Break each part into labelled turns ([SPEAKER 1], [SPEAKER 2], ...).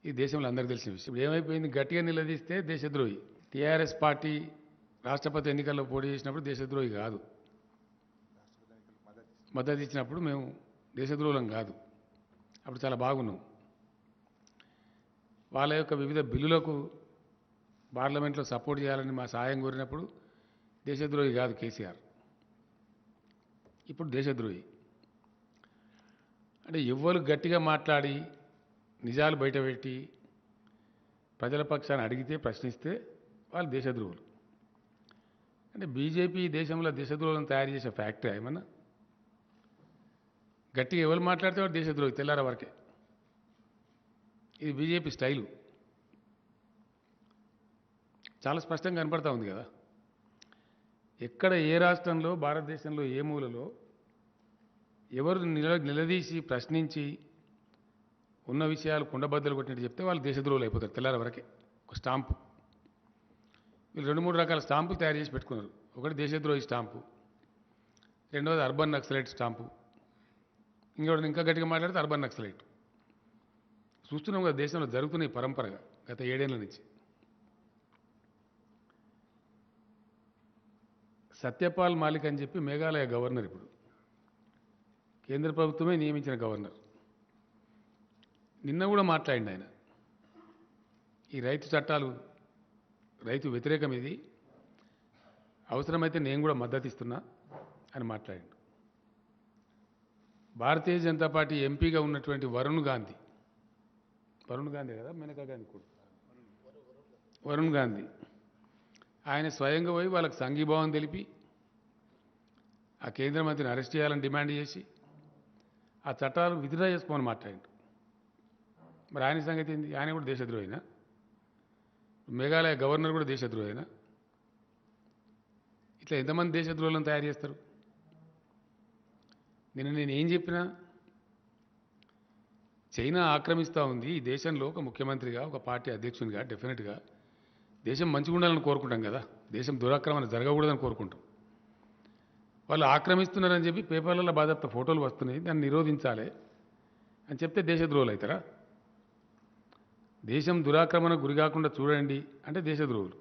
[SPEAKER 1] ఈ దేశంలో అందరికీ తెలిసిన విషయం. ఇప్పుడు ఏమైపోయింది, గట్టిగా నిలదీస్తే దేశద్రోహి. టీఆర్ఎస్ పార్టీ రాష్ట్రపతి ఎన్నికల్లో పోటీ చేసినప్పుడు దేశద్రోహి కాదు, మద్దతు ఇచ్చినప్పుడు మేము దేశద్రోహులం కాదు, అప్పుడు చాలా బాగున్నాం. వాళ్ళ యొక్క వివిధ బిల్లులకు పార్లమెంట్లో సపోర్ట్ చేయాలని మా సాయం కోరినప్పుడు దేశద్రోహి కాదు కేసీఆర్, ఇప్పుడు దేశద్రోహి. అంటే ఎవ్వరు గట్టిగా మాట్లాడి నిజాలు బయటపెట్టి ప్రజల పక్షాన్ని అడిగితే ప్రశ్నిస్తే వాళ్ళు దేశద్రోహులు. అంటే బీజేపీ దేశంలో దేశద్రోహులను తయారు చేసే ఫ్యాక్టరీ ఏమన్నా? గట్టిగా ఎవరు మాట్లాడితే వాడు దేశద్రోహి తెల్లార వరకే. ఇది బీజేపీ స్టైలు, చాలా స్పష్టంగా కనపడతా ఉంది కదా. ఎక్కడ ఏ రాష్ట్రంలో భారతదేశంలో ఏ మూలలో ఎవరు నిలదీసి ప్రశ్నించి ఉన్న విషయాలు కుండబద్దలు కొట్టినట్టు చెప్తే వాళ్ళు దేశద్రోహులు అయిపోతారు తెల్లార వరకే. ఒక స్టాంపు, వీళ్ళు 2-3 రకాల స్టాంపులు తయారు చేసి పెట్టుకున్నారు. ఒకటి దేశద్రోహి స్టాంపు, రెండవది అర్బన్ నక్సలైట్ స్టాంపు, ఇంకోటి ఇంకా గట్టిగా మాట్లాడితే అర్బన్ నక్సలైట్. చూస్తున్నాం కదా దేశంలో జరుగుతున్నాయి పరంపరగా గత 7 ఏళ్ల నుంచి. సత్యపాల్ మాలిక్ అని చెప్పి మేఘాలయ గవర్నర్, ఇప్పుడు కేంద్ర ప్రభుత్వమే నియమించిన గవర్నర్, నిన్న కూడా మాట్లాడింది ఆయన. ఈ రైతు చట్టాలు రైతు వ్యతిరేకం, ఇది అవసరమైతే నేను కూడా మద్దతు ఇస్తున్నా అని మాట్లాడిండు. భారతీయ జనతా పార్టీ ఎంపీగా ఉన్నటువంటి వరుణ్ గాంధీ కదా, మేనకా గాంధీ కూడా, వరుణ్ గాంధీ ఆయన స్వయంగా పోయి వాళ్ళకి సంఘీభావం తెలిపి ఆ కేంద్ర మంత్రిని అరెస్ట్ చేయాలని డిమాండ్ చేసి ఆ చట్టాలు విత్డ్రా చేసుకోమని మాట్లాడిండు. మరి ఆయన సంగతి ఏంది? ఆయన కూడా దేశద్రోహినా? మేఘాలయ గవర్నర్ కూడా దేశద్రోహినా? ఇట్లా ఎంతమంది దేశద్రోహులను తయారు చేస్తారు? నేను ఏం చెప్పినా చైనా ఆక్రమిస్తూ ఉంది ఈ దేశంలో. ఒక ముఖ్యమంత్రిగా, ఒక పార్టీ అధ్యక్షునిగా డెఫినెట్గా దేశం మంచిగా ఉండాలని కోరుకుంటాం కదా, దేశం దురాక్రమణ జరగకూడదని కోరుకుంటాం. వాళ్ళు ఆక్రమిస్తున్నారని చెప్పి పేపర్లలో బాధ్యత ఫోటోలు వస్తున్నాయి, దాన్ని నిరోధించాలి అని చెప్తే దేశద్రోహులు అవుతారా? దేశం దురాక్రమణ గురి కాకుండా చూడండి అంటే దేశద్రోహులు.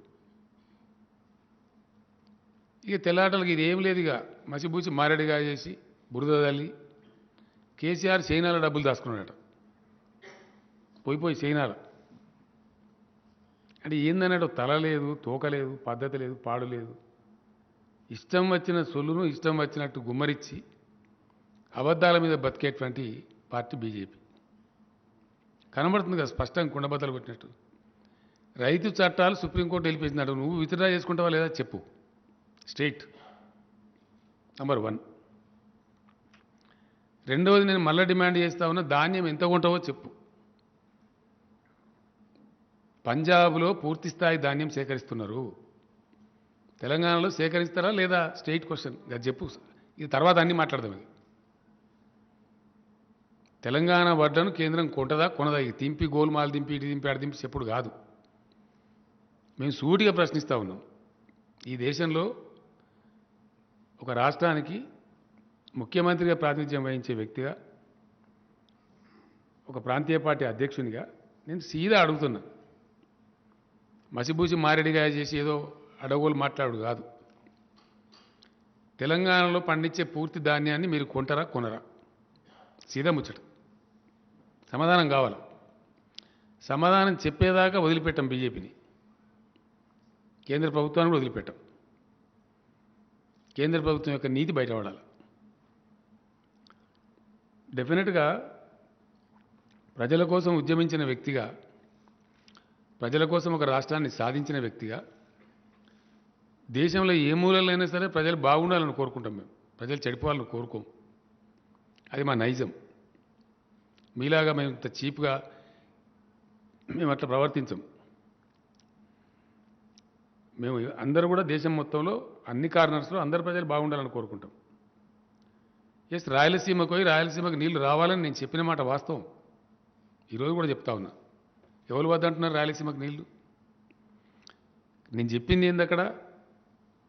[SPEAKER 1] ఇక తెల్లాటలకి ఇది ఏం లేదు, ఇక మసిబూసి మారేడుగా చేసి బురద తల్లి కేసీఆర్ చైనాలో డబ్బులు దాచుకున్నాడట, పోయి చైనాలో. అంటే ఏందన్నాడు, తల లేదు, తోక లేదు, పద్ధతి లేదు, పాడు లేదు, ఇష్టం వచ్చిన సొల్లును ఇష్టం వచ్చినట్టు గుమ్మరిచ్చి అబద్ధాల మీద బతికేటువంటి పార్టీ బీజేపీ. కనబడుతుంది కదా స్పష్టంగా కుండబద్దలు కొట్టినట్టు. రైతు చట్టాలు సుప్రీంకోర్టు వెళ్ళిపోయింది, నువ్వు విత్డ్రా చేసుకుంటావా లేదా చెప్పు, స్టేట్ నంబర్ 1. రెండవది, నేను మళ్ళీ డిమాండ్ చేస్తా ఉన్నా, ధాన్యం ఎంత కొంటావో చెప్పు. పంజాబ్లో పూర్తి స్థాయి ధాన్యం సేకరిస్తున్నారు, తెలంగాణలో సేకరిస్తారా లేదా? స్టేట్ క్వశ్చన్, అది చెప్పు. ఇది తర్వాత అన్నీ మాట్లాడదాం. ఇది తెలంగాణ వడ్లను కేంద్రం కొంటదా కొనదా? ఇది తింపి గోల్మాల్ దింపి ఇటు దింపి అటు దింపి చెప్పుడు కాదు. మేము సూటిగా ప్రశ్నిస్తూ ఉన్నాం. ఈ దేశంలో ఒక రాష్ట్రానికి ముఖ్యమంత్రిగా ప్రాతినిధ్యం వహించే వ్యక్తిగా, ఒక ప్రాంతీయ పార్టీ అధ్యక్షునిగా నేను సీదా అడుగుతున్నా. మసిబూసి మారేడిగా చేసి ఏదో అడగోలు మాట్లాడు కాదు. తెలంగాణలో పండించే పూర్తి ధాన్యాన్ని మీరు కొంటారా కొనరా? సీదా ముచ్చట సమాధానం కావాలి. సమాధానం చెప్పేదాకా వదిలిపెట్టాం బీజేపీని, కేంద్ర ప్రభుత్వాన్ని కూడా వదిలిపెట్టాం. కేంద్ర ప్రభుత్వం యొక్క నీతి బయటపడాలి. డెఫినెట్గా ప్రజల కోసం ఉద్యమించిన వ్యక్తిగా, ప్రజల కోసం ఒక రాష్ట్రాన్ని సాధించిన వ్యక్తిగా, దేశంలో ఏ మూలలైనా సరే ప్రజలు బాగుండాలని కోరుకుంటాం. మేము ప్రజలు చెడిపోవాలని కోరుకోం, అది మా నైజం. మీలాగా మేము ఇంత చీప్గా మేము అట్లా ప్రవర్తించం. మేము అందరూ కూడా దేశం మొత్తంలో అన్ని కార్నర్స్లో అందరు ప్రజలు బాగుండాలని కోరుకుంటాం. ఎస్, రాయలసీమకు పోయి రాయలసీమకు నీళ్లు రావాలని నేను చెప్పిన మాట వాస్తవం. ఈరోజు కూడా చెప్తా ఉన్నా. ఎవరు వద్దంటున్నారు రాయలసీమకు నీళ్లు? నేను చెప్పింది ఏంది అక్కడ?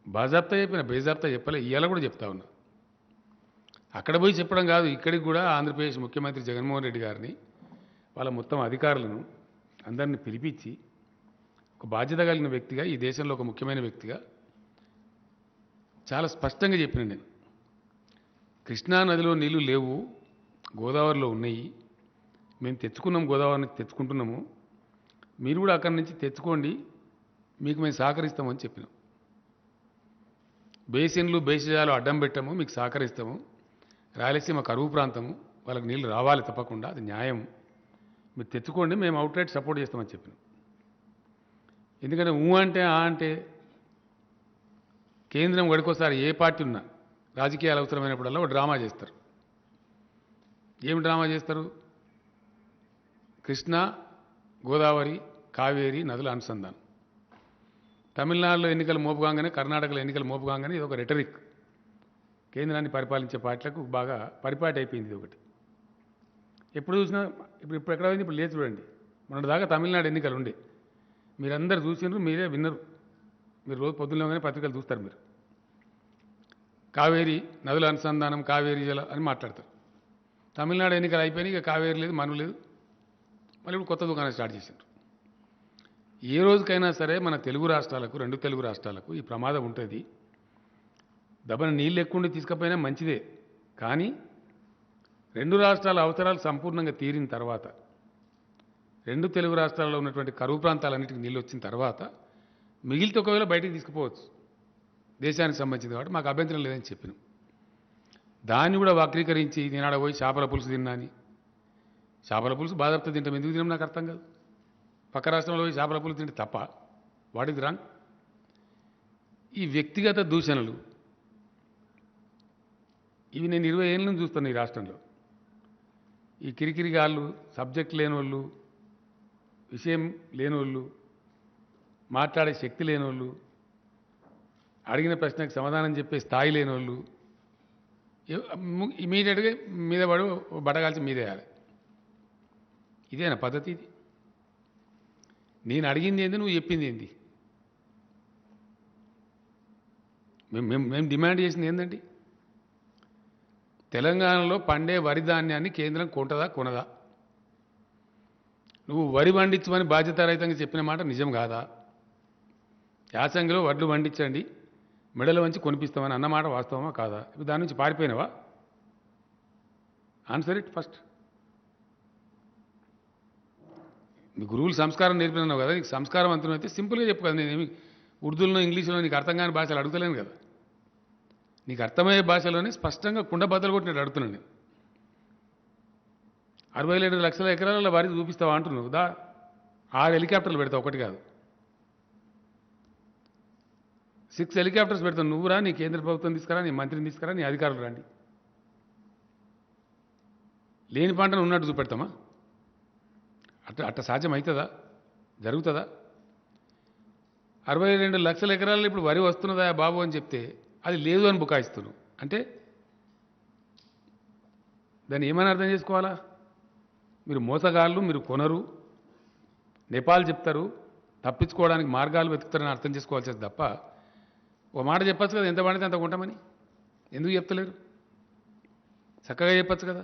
[SPEAKER 1] బాజాప్తా చెప్పిన, బేజాప్తా చెప్పలే. ఇవాళ కూడా చెప్తా ఉన్నా. అక్కడ పోయి చెప్పడం కాదు, ఇక్కడికి కూడా ఆంధ్రప్రదేశ్ ముఖ్యమంత్రి జగన్మోహన్ రెడ్డి గారిని, వాళ్ళ మొత్తం అధికారులను అందరిని పిలిపించి ఒక బాధ్యత కలిగిన వ్యక్తిగా, ఈ దేశంలో ఒక ముఖ్యమైన వ్యక్తిగా చాలా స్పష్టంగా చెప్పిన నేను, కృష్ణా నదిలో నీళ్లు లేవు, గోదావరిలో ఉన్నాయి, మేము తెచ్చుకున్నాం, గోదావరి నుంచి తెచ్చుకుంటున్నాము, మీరు కూడా అక్కడి నుంచి తెచ్చుకోండి, మీకు మేము సహకరిస్తామని చెప్పినాం. బేసిన్లు బేసిజాలు అడ్డం పెట్టాము, మీకు సహకరిస్తాము, రాయలసీమ కరువు ప్రాంతము, వాళ్ళకి నీళ్లు రావాలి తప్పకుండా, అది న్యాయం, మీరు తెచ్చుకోండి, మేము అవుట్రైట్ సపోర్ట్ చేస్తామని చెప్పినాం. ఎందుకంటే అంటే ఆ అంటే కేంద్రం గడికోసారి ఏ పార్టీ ఉన్నా రాజకీయాలు అవసరమైనప్పుడల్లా ఒక డ్రామా చేస్తారు. ఏమి డ్రామా చేస్తారు? కృష్ణా, గోదావరి, కావేరి నదుల అనుసంధానం. తమిళనాడులో ఎన్నికలు మోపుగానే, కర్ణాటకలో ఎన్నికలు మోపుగానే ఇది ఒక రెటరిక్. కేంద్రాన్ని పరిపాలించే పార్టీలకు బాగా పరిపాటి అయిపోయింది ఇది ఒకటి. ఎప్పుడు చూసినా ఇప్పుడు ఎక్కడ పోయింది? ఇప్పుడు లేదు చూడండి. మొన్నటిదాకా తమిళనాడు ఎన్నికలు ఉండే, మీరందరూ చూసినారు, మీరే విన్నరు. మీరు రోజు పొద్దున్నగానే పత్రికలు చూస్తారు. మీరు కావేరి నదుల అనుసంధానం, కావేరి జల అని మాట్లాడతారు. తమిళనాడు ఎన్నికలు అయిపోయినాయి, ఇక కావేరి లేదు, మను లేదు, మళ్ళీ ఇప్పుడు కొత్త దుకాణం స్టార్ట్ చేశారు. ఏ రోజుకైనా సరే మన తెలుగు రాష్ట్రాలకు, రెండు తెలుగు రాష్ట్రాలకు ఈ ప్రమాదం ఉంటుంది. దబన నీళ్ళు ఎక్కువ తీసుకపోయినా మంచిదే, కానీ రెండు రాష్ట్రాల అవసరాలు సంపూర్ణంగా తీరిన తర్వాత, రెండు తెలుగు రాష్ట్రాల్లో ఉన్నటువంటి కరువు ప్రాంతాలన్నిటికీ నీళ్ళు వచ్చిన తర్వాత మిగిలితే ఒకవేళ బయటికి తీసుకుపోవచ్చు, దేశానికి సంబంధించింది కాబట్టి మాకు అభ్యంతరం లేదని చెప్పినాం. దాన్ని కూడా వక్రీకరించి నేనాడ పోయి చేపల పులుసు తిన్నాని, చేపల పులుసు బాధపడితే తింటాం, ఎందుకు తిన్నాం నాకు అర్థం కాదు. పక్క రాష్ట్రంలో పోయి చేపల పులుసు తింటే తప్ప, వాట్ ఇస్ రాంగ్? ఈ వ్యక్తిగత దూషణలు ఇవి నేను 20 ఏళ్ళ నుంచి చూస్తాను ఈ రాష్ట్రంలో. ఈ కిరికిరిగాళ్ళు, సబ్జెక్ట్ లేనోళ్ళు, విషయం లేనోళ్ళు, మాట్లాడే శక్తి లేనోళ్ళు, అడిగిన ప్రశ్నకు సమాధానం చెప్పే స్థాయి లేనోళ్ళు ఇమీడియట్గా మీద పడు బట్టగాల్చి మీదేయాలి. ఇదేనా పద్ధతి? ఇది నేను అడిగింది ఏంది, నువ్వు చెప్పింది ఏంది? మేము డిమాండ్ చేసింది ఏంటండి? తెలంగాణలో పండే వరి ధాన్యాన్ని కేంద్రం కొంటదా కొనదా? నువ్వు వరి పండించమని బాధ్యతారహితంగా చెప్పిన మాట నిజం కాదా? యాసంగిలో వడ్లు పండించండి, మెడల వంచి కొనిపిస్తామని అన్నమాట వాస్తవమా కాదా? ఇప్పుడు దాని నుంచి పారిపోయినావా? Answer it first. నీ గురువులు సంస్కారం నేర్పినావు కదా, నీకు సంస్కారం అంతరం అయితే సింపుల్గా చెప్పు కదా. నేనేమి ఉర్దూలో, ఇంగ్లీష్లో నీకు అర్థం కాని భాషలు అడుగుతలేను కదా. నీకు అర్థమయ్యే భాషలోనే స్పష్టంగా కుండ బద్దలు కొట్టినట్టు అడుగుతున్నాను నేను. 67 లక్షల ఎకరాల వరి చూపిస్తావా అంటున్నావు. 6 హెలికాప్టర్లు పెడతావు, ఒకటి కాదు, 6 హెలికాప్టర్స్ పెడతావు. నువ్వురా, నీ కేంద్ర ప్రభుత్వం తీసుకురా, నీ మంత్రిని తీసుకురా, నీ అధికారులు రండి. లేని పంటను ఉన్నట్టు చూపెడతామా? అట్ట సాధ్యం అవుతుందా? జరుగుతుందా? 62 లక్షల ఎకరాల్లో ఇప్పుడు వరి వస్తున్నదా బాబు అని చెప్తే అది లేదు అని బుకాయిస్తున్నావు అంటే దాన్ని ఏమని అర్థం చేసుకోవాలా? మీరు మోసగాళ్ళు, మీరు కొనరు, నేపాల్ చెప్తారు, తప్పించుకోవడానికి మార్గాలు వెతుకుతారని అర్థం చేసుకోవాల్సింది తప్ప ఓ మాట చెప్పచ్చు కదా, ఎంత పండితే అంత కొంటామని. ఎందుకు చెప్తలేరు? చక్కగా చెప్పచ్చు కదా.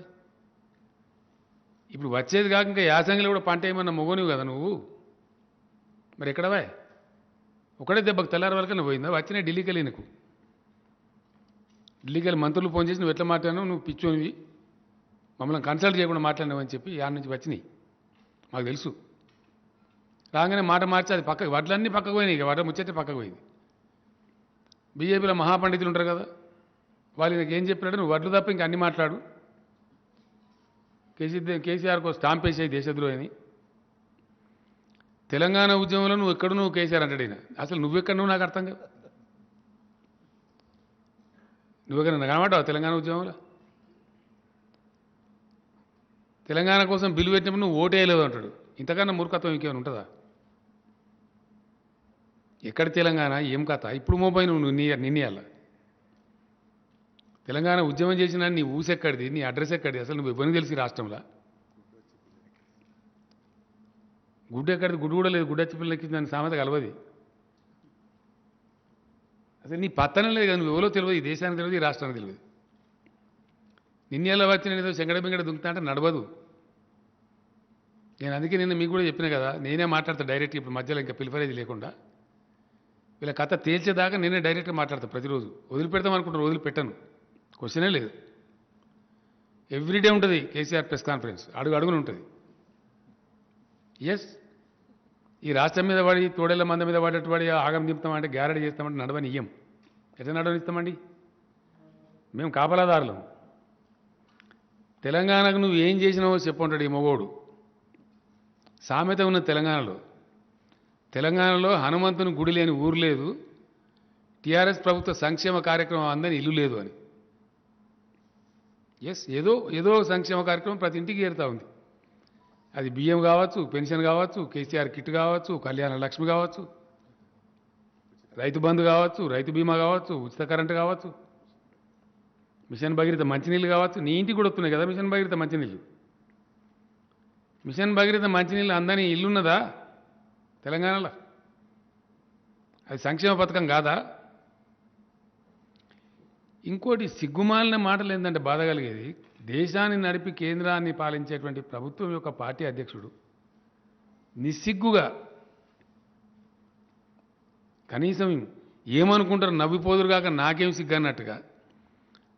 [SPEAKER 1] ఇప్పుడు వచ్చేది కాక ఇంకా యాసంగిలో కూడా పంట ఏమన్నా మొగనివి కదా నువ్వు. మరి ఎక్కడవా? ఒకటే దెబ్బకు తెల్లారి వరకు నువ్వు పోయిందా? వచ్చినా ఢిల్లీకి వెళ్ళి, నీకు ఢిల్లీకి వెళ్ళి మంత్రులు ఫోన్ చేసి నువ్వు ఎట్లా మాట్లాడినావు, నువ్వు పిచ్చోనివి, మమ్మల్ని కన్సల్ట్ చేయకుండా మాట్లాడినావని చెప్పి యాడ్ నుంచి వచ్చినాయి, మాకు తెలుసు. రాగానే మాట మార్చి అది పక్కకు, వడ్లన్నీ పక్కకు పోయినాయి, ఇక వడ్ల ముచ్చటే పక్కకు పోయింది. బీజేపీలో మహాపండితులు ఉంటారు కదా, వాళ్ళు నీకు ఏం చెప్పినాడు, నువ్వు వడ్లు తప్ప ఇంకా అన్ని మాట్లాడు, కేసీఆర్కు స్టాంప్ వేసేయి దేశద్రోహి అని. తెలంగాణ ఉద్యమంలో నువ్వు ఎక్కడ, నువ్వు కేసీఆర్ అంటాడు. అసలు నువ్వెక్కడ, నువ్వు నాకు అర్థం కాదు. నువ్వెక్కడ కనబడ్డావు తెలంగాణ ఉద్యమంలో? తెలంగాణ కోసం బిల్లు పెట్టినప్పుడు నువ్వు ఓటేయలేదు అంటాడు. ఇంతకన్నా మూర్ఖత్వం ఇంకేమైనా ఉంటుందా? ఎక్కడ తెలంగాణ, ఏం కథ? ఇప్పుడు మోపై నువ్వు నిన్నయాల తెలంగాణ ఉద్యమం చేసిన నీ ఊసెక్కడిది, నీ అడ్రస్ ఎక్కడిది? అసలు నువ్వు ఎవరికి తెలిసి రాష్ట్రంలో గుడ్డు ఎక్కడిది? గుడ్డు కూడా లేదు, గుడ్డచ్చి పిల్లలకి దాని సామెత కలవది. అసలు నీ పత్తనం లేదు కదా, నువ్వు ఎవరో తెలియదు, ఈ దేశానికి తెలియదు, ఈ రాష్ట్రానికి తెలియదు. నిన్నెలా వచ్చి నేను ఏదో శంగడ బింగడ దుంకుతా అంటే నడవదు. నేను అందుకే నిన్న మీకు కూడా చెప్పిన కదా, నేనే మాట్లాడతా డైరెక్ట్. ఇప్పుడు మధ్యలో ఇంకా పిలిపరేది లేకుండా వీళ్ళ కథ తేల్చేదాకా నేనే డైరెక్ట్గా మాట్లాడతా ప్రతిరోజు. వదిలిపెడతాం అనుకుంటారు, వదిలిపెట్టాను. క్వశ్చనే లేదు. ఎవ్రీడే ఉంటుంది కేసీఆర్ ప్రెస్ కాన్ఫరెన్స్, అడుగు అడుగున ఉంటుంది. ఎస్, ఈ రాష్ట్రం మీద పడి తోడేళ్ల మంద మీద పడేట్టు పడి ఆగం దింపుతామంటే, గ్యారెడ్ చేస్తామంటే నడవని ఇయ్యం. ఎట్లా నడవనిస్తామండి? మేము కాపలాదారులం. తెలంగాణకు నువ్వు ఏం చేసినావో చెప్పంటాడు ఈ మగోడు. సామెత ఉన్న తెలంగాణలో హనుమంతుని గుడి లేని ఊరు లేదు, టీఆర్ఎస్ ప్రభుత్వ సంక్షేమ కార్యక్రమం అందని ఇల్లు లేదు అని. ఎస్, ఏదో సంక్షేమ కార్యక్రమం ప్రతి ఇంటికి చేరుతూ ఉంది. అది బియ్యం కావచ్చు, పెన్షన్ కావచ్చు, కేసీఆర్ కిట్ కావచ్చు, కళ్యాణ లక్ష్మి కావచ్చు, రైతు బంధు కావచ్చు, రైతు బీమా కావచ్చు, ఉచిత కరెంటు కావచ్చు, మిషన్ భగీరథ మంచినీళ్ళు కావచ్చు. నీ ఇంటికి కూడా వస్తున్నాయి కదా మిషన్ భగీరథ మంచినీళ్ళు. మిషన్ భగీరథ మంచినీళ్ళు అందని ఇల్లున్నదా తెలంగాణలో? అది సంక్షేమ పథకం కాదా? ఇంకోటి సిగ్గుమాలిన మాటలు ఏంటంటే బాధ కలిగేది, దేశాన్ని నడిపి కేంద్రాన్ని పాలించేటువంటి ప్రభుత్వం యొక్క పార్టీ అధ్యక్షుడు నిస్సిగ్గుగా కనీసం ఏమనుకుంటారు నవ్విపోదురు కాక నాకేం సిగ్గు అన్నట్టుగా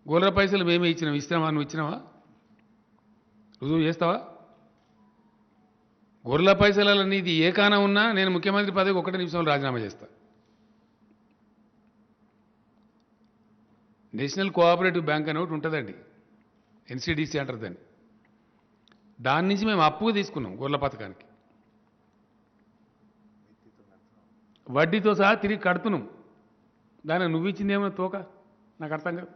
[SPEAKER 1] గోల్ర పైసలు మేమే ఇచ్చినావా? నువ్వు ఇచ్చినావా? రుజువు చేస్తావా? గొర్రెల పైసల నీది ఏ కానా ఉన్నా నేను ముఖ్యమంత్రి పదవికి 1 నిమిషంలో రాజీనామా చేస్తా. నేషనల్ కోఆపరేటివ్ బ్యాంక్ అని ఒకటి ఉంటుందండి, ఎన్సిడిసి అంటారు దాన్ని. దాని నుంచి మేము అప్పుగా తీసుకున్నాం గొర్రెల పథకానికి, వడ్డీతో సహా తిరిగి కడుతున్నాం. దానికి నువ్వు ఇచ్చిందేమో తోక, నాకు అర్థం కాదు.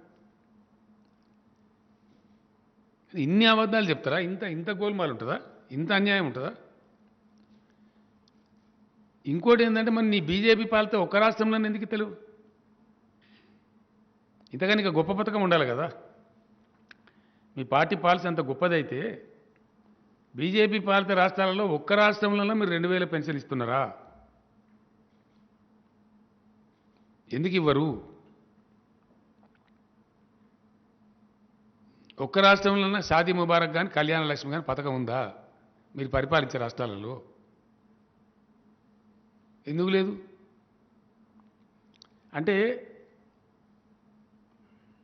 [SPEAKER 1] ఇన్ని అబద్ధాలు చెప్తారా? ఇంత గోల్మాలు ఉంటుందా? ఇంత అన్యాయం ఉంటుందా? ఇంకోటి ఏంటంటే, మరి నీ బీజేపీ పాలితే ఒక్క రాష్ట్రంలోనే ఎందుకు తెలుగు? ఇంతకని ఇక గొప్ప పథకం ఉండాలి కదా. మీ పార్టీ పాలసీ అంత గొప్పదైతే బీజేపీ పాలిత రాష్ట్రాలలో ఒక్క రాష్ట్రంలో మీరు 2000 పెన్షన్ ఇస్తున్నారా? ఎందుకు ఇవ్వరు? ఒక్క రాష్ట్రంలో షాదీ ముబారక్ కానీ కళ్యాణ లక్ష్మి కానీ పథకం ఉందా మీరు పరిపాలించే రాష్ట్రాలలో? ఎందుకు లేదు? అంటే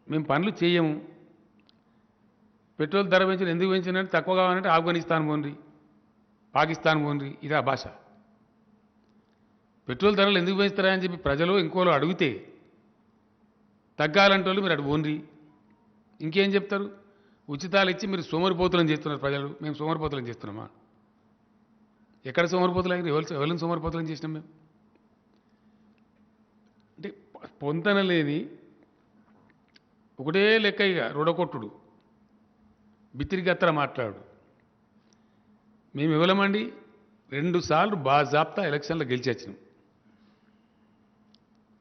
[SPEAKER 1] మేము పనులు చేయము, పెట్రోల్ ధర పెంచిన ఎందుకు పెంచినట్టు తక్కువ కావాలంటే ఆఫ్ఘనిస్తాన్ పోన్రి, పాకిస్తాన్ పోన్రి, ఇదా భాష. పెట్రోల్ ధరలు ఎందుకు పెంచుతారా అని చెప్పి ప్రజలు ఇంకోలో అడిగితే తగ్గాలంటే వాళ్ళు మీరు అటు పోన్రి. ఇంకేం చెప్తారు? ఉచితాలు ఇచ్చి మీరు సోమరిపోతులను చేస్తున్నారు ప్రజలు. మేము సోమరిపోతులను చేస్తున్నామా? ఎక్కడ సోమరిపోతులు అయినా ఎవరిని సోమరిపోతులను చేసినాం మేము? అంటే పొంతన లేని ఒకటే లెక్క, ఇక రొడకొట్టుడు, బిత్తిరిగత్తర మాట్లాడు. మేము ఇవ్వలేమండి. 2 సార్లు బాజాప్తా ఎలక్షన్లో గెలిచి వచ్చినాం.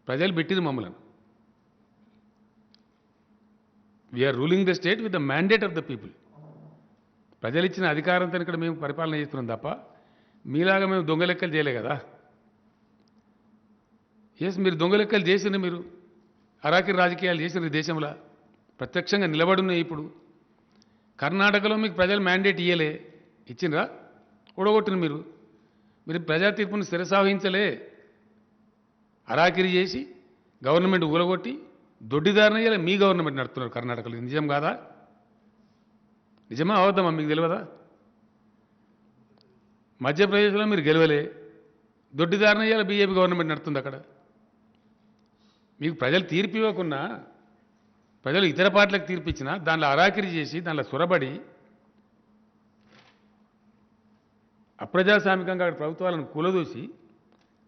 [SPEAKER 1] ప్రజలు పెట్టింది మమ్మల్ని. We are ruling the state with the mandate of the people. ప్రజలు ఇచ్చిన అధికారంతో ఇక్కడ మేము పరిపాలన చేస్తున్నాం తప్ప మీలాగా మేము దొంగ లెక్కలు చేయలే కదా. ఎస్, మీరు దొంగ లెక్కలు చేసిన, మీరు అరాకిరి రాజకీయాలు చేసిన దేశంలో ప్రత్యక్షంగా నిలబడున్నాయి. ఇప్పుడు కర్ణాటకలో మీకు ప్రజలు మ్యాండేట్ ఇయ్యలే, ఇచ్చిండ్రా? ఓడగొట్టిన మీరు ప్రజా తీర్పును శిరసావహించలే. అరాకిరి చేసి గవర్నమెంట్ ఊలగొట్టి దొడ్డిదారిన ఇయ్యలే. మీ గవర్నమెంట్ నడుపుతున్నారు కర్ణాటకలో. నిజం కాదా? నిజమా అవద్దమా? మీకు తెలియదా? మధ్యప్రదేశ్లో మీరు గెలవలే, దొడ్డిదారిన ఇయ్యాల బీజేపీ గవర్నమెంట్ నడుస్తుంది అక్కడ. మీకు ప్రజలు తీర్పు ఇవ్వకున్నా, ప్రజలు ఇతర పార్టీలకు తీర్పు ఇచ్చినా దానిలో అరాకిరి చేసి దానిలో సొరబడి అప్రజాస్వామికంగా అక్కడ ప్రభుత్వాలను కూలదూసి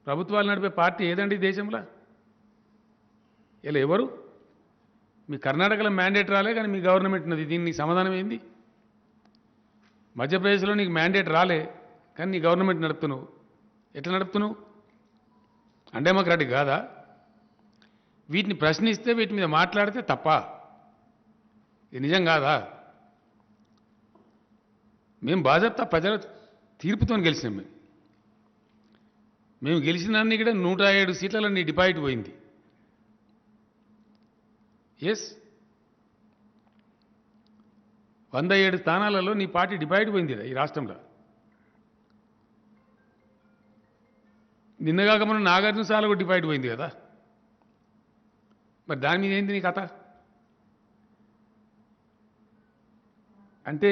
[SPEAKER 1] ప్రభుత్వాలు నడిపే పార్టీ ఏదండి దేశంలో? ఇలా ఎవరు? మీ కర్ణాటకలో మ్యాండేట్ రాలే కానీ మీ గవర్నమెంట్ ఉన్నది. దీనికి సమాధానం ఏంది? మధ్యప్రదేశ్లో నీకు మ్యాండేట్ రాలే కానీ నీ గవర్నమెంట్ నడుపుతున్నావు. ఎట్లా నడుపుతున్నావు? అన్డెమోక్రాటిక్ కాదా? వీటిని ప్రశ్నిస్తే, వీటి మీద మాట్లాడితే తప్ప? ఇది నిజం కాదా? మేము బాధ్యత ప్రజల తీర్పుతో గెలిచినాం. మేము గెలిచినాన్ని ఇక్కడ 107 సీట్లలో నీ డిపాజిట్ పోయింది. ఎస్, 107 స్థానాలలో నీ పార్టీ డిపాజిట్ పోయింది ఈ రాష్ట్రంలో. నిన్నగాక మనం నాగార్జున సార్లు కూడా డిఫైట్ పోయింది కదా, మరి దాని మీద ఏంది నీ కథ? అంటే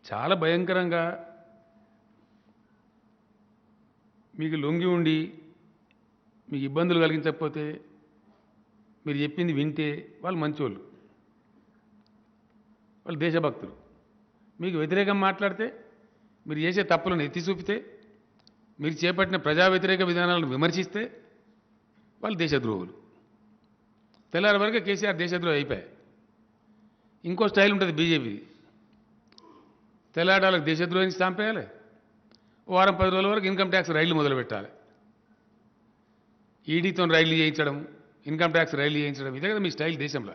[SPEAKER 1] చాలా భయంకరంగా మీకు లొంగి ఉండి మీకు ఇబ్బందులు కలిగించకపోతే మీరు చెప్పింది వింటే వాళ్ళు మంచోళ్ళు, వాళ్ళు దేశభక్తులు. మీకు వ్యతిరేకం మాట్లాడితే, మీరు చేసే తప్పులను ఎత్తి చూపితే, మీరు చేపట్టిన ప్రజా వ్యతిరేక విధానాలను విమర్శిస్తే వాళ్ళు దేశద్రోహులు. తెల్లారి వరకు కేసీఆర్ దేశద్రోహి అయిపోయాయి. ఇంకో స్టైల్ ఉంటుంది బీజేపీ, తెల్లాడాలకు దేశద్రోహిని చంపేయాలి, వారం 10 రోజుల వరకు ఇన్కమ్ ట్యాక్స్ రైళ్లు మొదలు పెట్టాలి. ఈడీతో రైళ్లు చేయించడం, ఇన్కమ్ ట్యాక్స్ రైళ్లు చేయించడం, ఇదే కదా మీ స్టైల్ దేశంలో.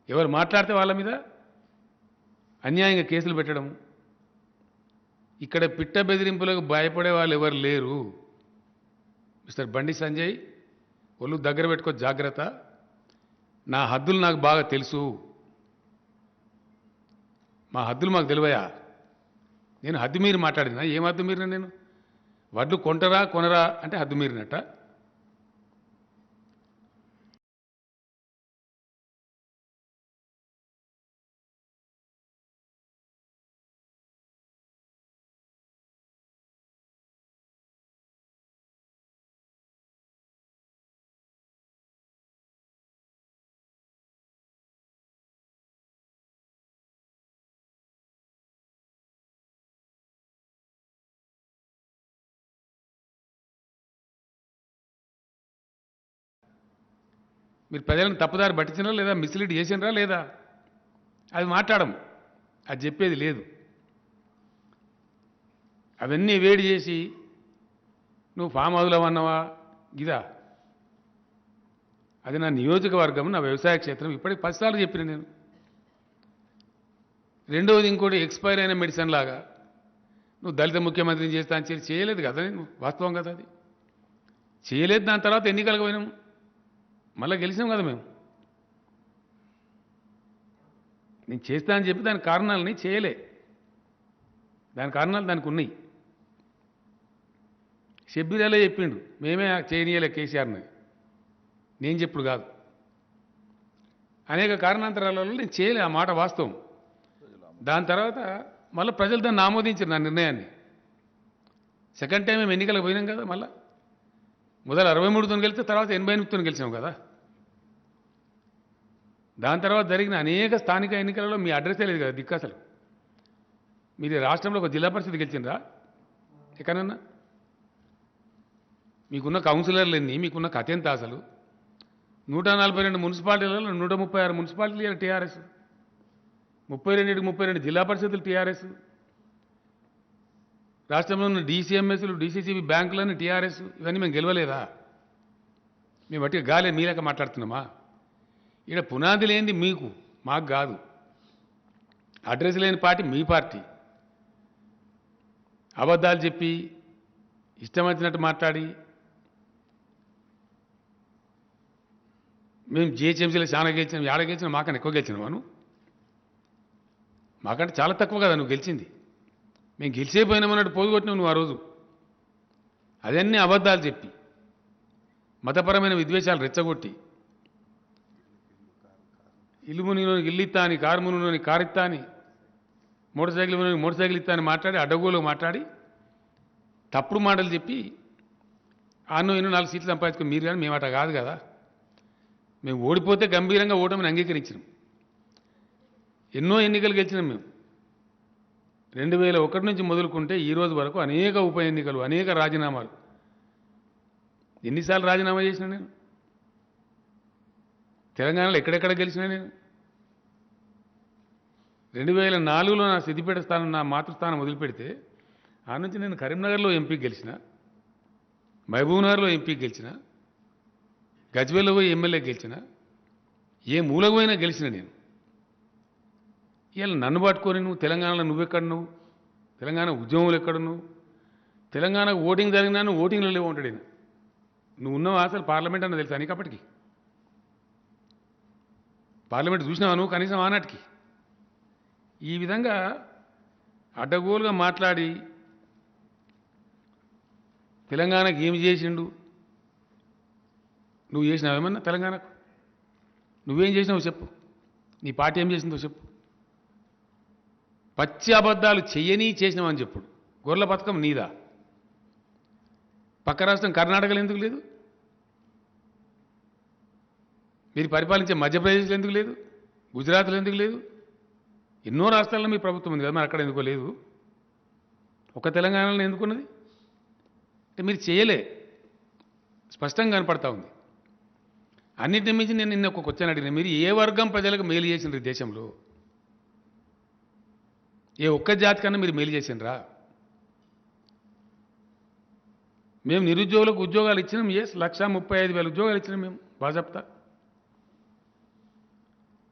[SPEAKER 1] ఎవరు మాట్లాడితే వాళ్ళ మీద అన్యాయంగా కేసులు పెట్టడం. ఇక్కడ పిట్ట బెదిరింపులకు భయపడే వాళ్ళు ఎవరు లేరు. మిస్టర్ బండి సంజయ్, ఒళ్ళు దగ్గర పెట్టుకో, జాగ్రత్త. నా హద్దులు నాకు బాగా తెలుసు, మా హద్దులు మాకు తెలివయా. నేను హద్దు మీరు మాట్లాడినా, ఏం హద్దు మీరినా? నేను వడ్లు కొంటరా కొనరా అంటే హద్దు మీరినట్ట. మీరు ప్రజలను తప్పుదారి పట్టించినరా లేదా, మిస్లీడ్ చేసినరా లేదా, అది మాట్లాడము, అది చెప్పేది లేదు. అవన్నీ వేడి చేసి నువ్వు ఫామ్ హౌస్లో అన్నావా ఇదా? అది నా నియోజకవర్గం, నా వ్యవసాయ క్షేత్రం. ఇప్పటికి 10 సార్లు చెప్పిన నేను. రెండవది ఇంకోటి, ఎక్స్పైర్ అయిన మెడిసిన్ లాగా నువ్వు దళిత ముఖ్యమంత్రిని చేస్తా అని చెప్పి చేయలేదు కదా. నేను వాస్తవం కదా, అది చేయలేదు. దాని తర్వాత ఎన్నికలకు పోయినాము, మళ్ళీ గెలిచినాం కదా మేము. నేను చేస్తా అని చెప్పి దాని కారణాలని చేయలే, దాని కారణాలు దానికి ఉన్నాయి. షబ్బీరాలే చెప్పిండు, మేమే చేయనీయలే కేసీఆర్ని, నేను చెప్పుడు కాదు. అనేక కారణాంతరాల వల్ల నేను చేయలే, ఆ మాట వాస్తవం. దాని తర్వాత మళ్ళీ ప్రజలు దాన్ని ఆమోదించారు నా నిర్ణయాన్ని. సెకండ్ టైం మేము ఎన్నికలకు పోయినాం కదా, మళ్ళీ మొదలు 63తో గెలిస్తే తర్వాత 88తో గెలిచాం కదా. దాని తర్వాత జరిగిన అనేక స్థానిక ఎన్నికలలో మీ అడ్రస్సే లేదు కదా దిక్కు. అసలు మీరు రాష్ట్రంలో ఒక జిల్లా పరిషత్ గెలిచిండ్రా ఎక్కడన్నా? మీకున్న కౌన్సిలర్లు ఎన్ని, మీకున్న కథ ఎంత? అసలు 142 మున్సిపాలిటీలలో 136 మున్సిపాలిటీలు టీఆర్ఎస్, 32 జిల్లా పరిషత్తులు టీఆర్ఎస్, రాష్ట్రంలో ఉన్న డీసీఎంఎస్లు, డీసీసీబీ బ్యాంకులన్నీ టీఆర్ఎస్. ఇవన్నీ మేము గెలవలేదా? మేము బట్టి గాలే మీలేక మాట్లాడుతున్నామా? ఇక్కడ పునాది లేనిది మీకు, మాకు కాదు. అడ్రస్ లేని పార్టీ మీ పార్టీ. అబద్ధాలు చెప్పి ఇష్టం వచ్చినట్టు మాట్లాడి, మేము జిహెచ్ఎంసీలో చాలా గెలిచినాం, ఏడ గెలిచినా మాకన్నా ఎక్కువ గెలిచినావాను? మాకంటే చాలా తక్కువ కదా నువ్వు గెలిచింది. మేము గెలిచేపోయినామన్నట్టు పోగొట్టినావు నువ్వు ఆ రోజు. అదన్నీ అబద్ధాలు చెప్పి, మతపరమైన విద్వేషాలు రెచ్చగొట్టి, ఇల్లు మునిలోని ఇల్లు ఇత్తా అని, కారు మునిలోని కారు ఇత్తా అని, మోటార్ సైకిల్ ఇత్తా అని మాట్లాడి, అడ్డగోలు మాట్లాడి, తప్పుడు మాటలు చెప్పి ఆన్నో ఎన్నో 4 సీట్లు సంపాదించుకుని మీరు. కానీ మేము అట కాదు కదా. మేము ఓడిపోతే గంభీరంగా ఓటమిని అంగీకరించినాం. ఎన్నో ఎన్నికలు గెలిచినాం మేము. 2001 నుంచి మొదలుకుంటే ఈ రోజు వరకు అనేక ఉప ఎన్నికలు, అనేక రాజీనామాలు. ఎన్నిసార్లు రాజీనామా చేసినా నేను? తెలంగాణలో ఎక్కడెక్కడ గెలిచినా నేను? 2004లో నా సిద్దిపేట స్థానం, నా మాతృస్థానం వదిలిపెడితే ఆ నుంచి నేను కరీంనగర్లో ఎంపీకి గెలిచిన, మహబూబ్నగర్లో ఎంపీకి గెలిచిన, గజ్వేల్లో పోయి ఎమ్మెల్యే గెలిచిన, ఏ మూలకు పోయినా గెలిచిన నేను. ఇలా నన్ను పట్టుకొని నువ్వు తెలంగాణలో నువ్వెక్కడ, నువ్వు తెలంగాణ ఉద్యమంలో ఎక్కడ, నువ్వు తెలంగాణకు ఓటింగ్ జరిగినా నువ్వు ఓటింగ్లో లేవు ఉంటాడు. నువ్వు ఉన్నావు అసలు పార్లమెంట్ అన్న తెలుసా నీకు? అప్పటికి పార్లమెంట్ చూసినావా నువ్వు కనీసం ఆనాటికి? ఈ విధంగా అడ్డగోలుగా మాట్లాడి తెలంగాణకి ఏమి చేసిండు? నువ్వు చేసినావేమన్నా తెలంగాణకు? నువ్వేం చేసినావు చెప్పు. నీ పార్టీ ఏం చేసిందో చెప్పు. పచ్చి అబద్ధాలు చెయ్యని చేసినావని చెప్పుడు. గొర్రెల పథకం నీదా? పక్క రాష్ట్రం కర్ణాటకలో ఎందుకు లేదు? మీరు పరిపాలించే మధ్యప్రదేశ్లో ఎందుకు లేదు? గుజరాత్లో ఎందుకు లేదు? ఎన్నో రాష్ట్రాల్లో మీ ప్రభుత్వం ఉంది కదా, మరి అక్కడ ఎందుకో లేదు? ఒక తెలంగాణలో ఎందుకున్నది? అంటే మీరు చేయలే, స్పష్టంగా కనపడతా ఉంది. అన్నింటి మించి నేను నిన్న ఒక క్వశ్చన్ అడిగిన, మీరు ఏ వర్గం ప్రజలకు మేలు చేసినారు ఈ దేశంలో? ఏ ఒక్క జాతి కన్నా మీరు మేలు చేసినరా? మేము నిరుద్యోగులకు ఉద్యోగాలు ఇచ్చినాం. 1,35,000 ఉద్యోగాలు ఇచ్చినాం మేము బాజాప్తా.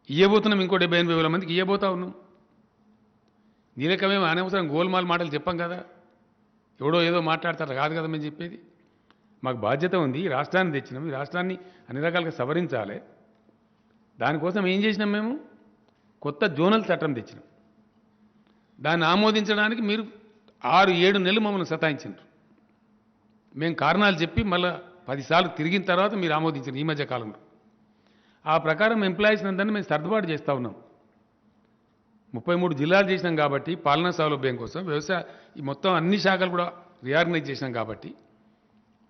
[SPEAKER 1] ఇయ్యబోతున్నాం, ఇంకో 78,000 మందికి ఇయ్యబోతా ఉన్నాం. దీనిక మేము అనవసరం గోల్మాల్ మాటలు చెప్పాం కదా, ఎవడో ఏదో మాట్లాడతారు కాదు కదా మేము చెప్పేది. మాకు బాధ్యత ఉంది, ఈ రాష్ట్రాన్ని తెచ్చినాం, ఈ రాష్ట్రాన్ని అన్ని రకాలుగా సవరించాలి. దానికోసం ఏం చేసినాం? మేము కొత్త జోనల్ చట్టం తెచ్చినాం. దాన్ని ఆమోదించడానికి మీరు 6-7 నెలలు మమ్మల్ని సతాయించారు. మేము కారణాలు చెప్పి మళ్ళీ 10 సార్లు తిరిగిన తర్వాత మీరు ఆమోదించారు ఈ మధ్య కాలంలో. ఆ ప్రకారం ఎంప్లాయీస్ అందరినీ మేము సర్దుబాటు చేస్తూ ఉన్నాం. 33 జిల్లాలు చేసినాం కాబట్టి పాలనా సౌలభ్యం కోసం, వ్యవసాయ ఈ మొత్తం అన్ని శాఖలు కూడా రీఆర్గనైజ్ చేసినాం కాబట్టి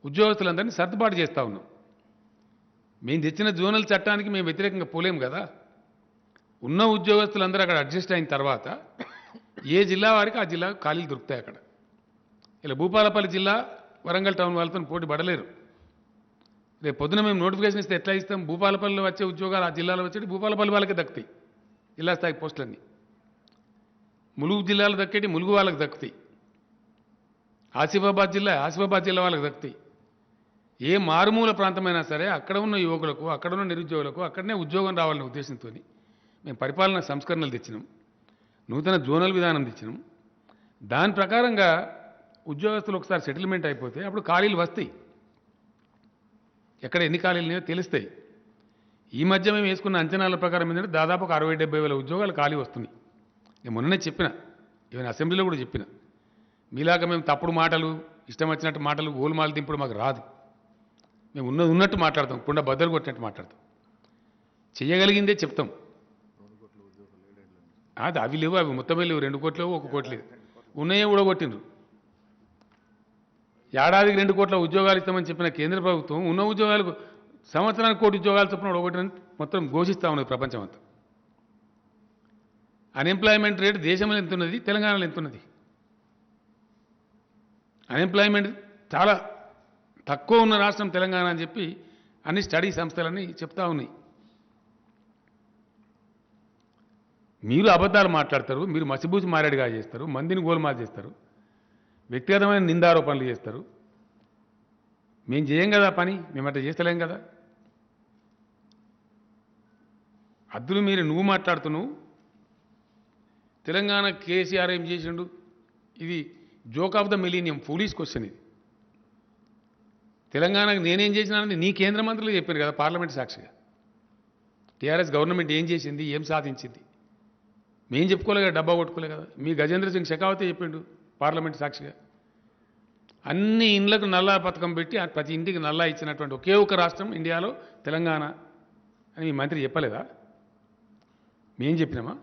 [SPEAKER 1] ఉద్యోగస్తులందరినీ సర్దుబాటు చేస్తూ ఉన్నాం. మేము తెచ్చిన జోనల్ చట్టానికి మేము వ్యతిరేకంగా పోలేం కదా. ఉన్న ఉద్యోగస్తులందరూ అక్కడ అడ్జస్ట్ అయిన తర్వాత ఏ జిల్లా వారికి ఆ జిల్లా ఖాళీలు దొరుకుతాయి అక్కడ. ఇలా భూపాలపల్లి జిల్లా వరంగల్ టౌన్ వాళ్ళతో పోటీ పడలేరు. రేపు పొద్దున మేము నోటిఫికేషన్ ఇస్తే ఎట్లా ఇస్తాం? భూపాలపల్లిలో వచ్చే ఉద్యోగాలు ఆ జిల్లాలో వచ్చేటి భూపాలపల్లి వాళ్ళకే దక్కుతాయి, జిల్లా స్థాయి పోస్టులన్నీ. ములుగు జిల్లాలో దక్కేటి ములుగు వాళ్ళకి దక్కుతాయి. ఆసిఫాబాద్ జిల్లా వాళ్ళకి దక్కుతాయి. ఏ మారుమూల ప్రాంతమైనా సరే అక్కడ ఉన్న యువకులకు, అక్కడ ఉన్న నిరుద్యోగులకు అక్కడనే ఉద్యోగం రావాలనే ఉద్దేశంతో మేము పరిపాలనా సంస్కరణలు తెచ్చినాం, నూతన జోనల్ విధానం తెచ్చినాం. దాని ప్రకారంగా ఉద్యోగస్తులు ఒకసారి సెటిల్మెంట్ అయిపోతే అప్పుడు ఖాళీలు వస్తాయి. ఎక్కడ ఎన్ని ఖాళీలు ఉన్నాయో తెలుస్తాయి. ఈ మధ్య మేము వేసుకున్న అంచనాల ప్రకారం ఏంటంటే దాదాపు ఒక 60-70 వేల ఉద్యోగాలు ఖాళీ వస్తున్నాయి. నేను మొన్ననే చెప్పిన, ఈవెన్ అసెంబ్లీలో కూడా చెప్పిన, మీలాగా మేము తప్పుడు మాటలు, ఇష్టం వచ్చినట్టు మాటలు, గోలుమాలు దింపుడు మాకు రాదు. మేము ఉన్నట్టు మాట్లాడతాం, కుండ బద్దలు కొట్టినట్టు మాట్లాడతాం, చేయగలిగిందే చెప్తాం. అది అవి లేవు, అవి మొత్తమే లేవు. 2 కోట్లు 1 కోట్లు లేదు, ఉన్నాయే ఊడగొట్టిండ్రు. ఏడాదికి 2 కోట్ల ఉద్యోగాలు ఇస్తామని చెప్పిన కేంద్ర ప్రభుత్వం ఉన్న ఉద్యోగాలకు సంవత్సరానికి 1 కోటి ఉద్యోగాలు చొప్పున ఊడగొట్టినని మొత్తం ఘోషిస్తూ ఉన్నది ప్రపంచం అంతా. అన్ఎంప్లాయ్మెంట్ రేట్ దేశంలో ఎంత ఉన్నది, తెలంగాణలో ఎంత ఉన్నది? అన్ఎంప్లాయ్మెంట్ చాలా తక్కువ ఉన్న రాష్ట్రం తెలంగాణ అని చెప్పి అన్ని స్టడీ సంస్థలన్నీ చెప్తా ఉన్నాయి. మీరు అబద్ధాలు మాట్లాడతారు, మీరు మసిబూసి మారేడుగా చేస్తారు, మందిని గోల్మాల్ చేస్తారు, వ్యక్తిగతమైన నిందారోపణలు చేస్తారు. మేము చేయం కదా పని, మేము అట్లా చేస్తలేం కదా. అద్దులు మీరు నువ్వు మాట్లాడుతున్నావు. తెలంగాణ కేసీఆర్ ఏం చేసిండు? ఇది joke of the millennium, foolish question ఇది. తెలంగాణకు నేనేం చేసినానని నీ కేంద్ర మంత్రులు చెప్పారు కదా పార్లమెంట్ సాక్షిగా. టీఆర్ఎస్ గవర్నమెంట్ ఏం చేసింది, ఏం సాధించింది మేం చెప్పుకోలే కదా, డబ్బా కొట్టుకోలే కదా. మీ గజేంద్ర సింగ్ షెకావతే చెప్పిండు పార్లమెంట్ సాక్షిగా. అన్ని ఇండ్లకు నల్లా పథకం పెట్టి ప్రతి ఇంటికి నల్లా ఇచ్చినటువంటి ఒకే ఒక రాష్ట్రం ఇండియాలో తెలంగాణ అని మీ మంత్రి చెప్పలేదా? మేం చెప్పినామా?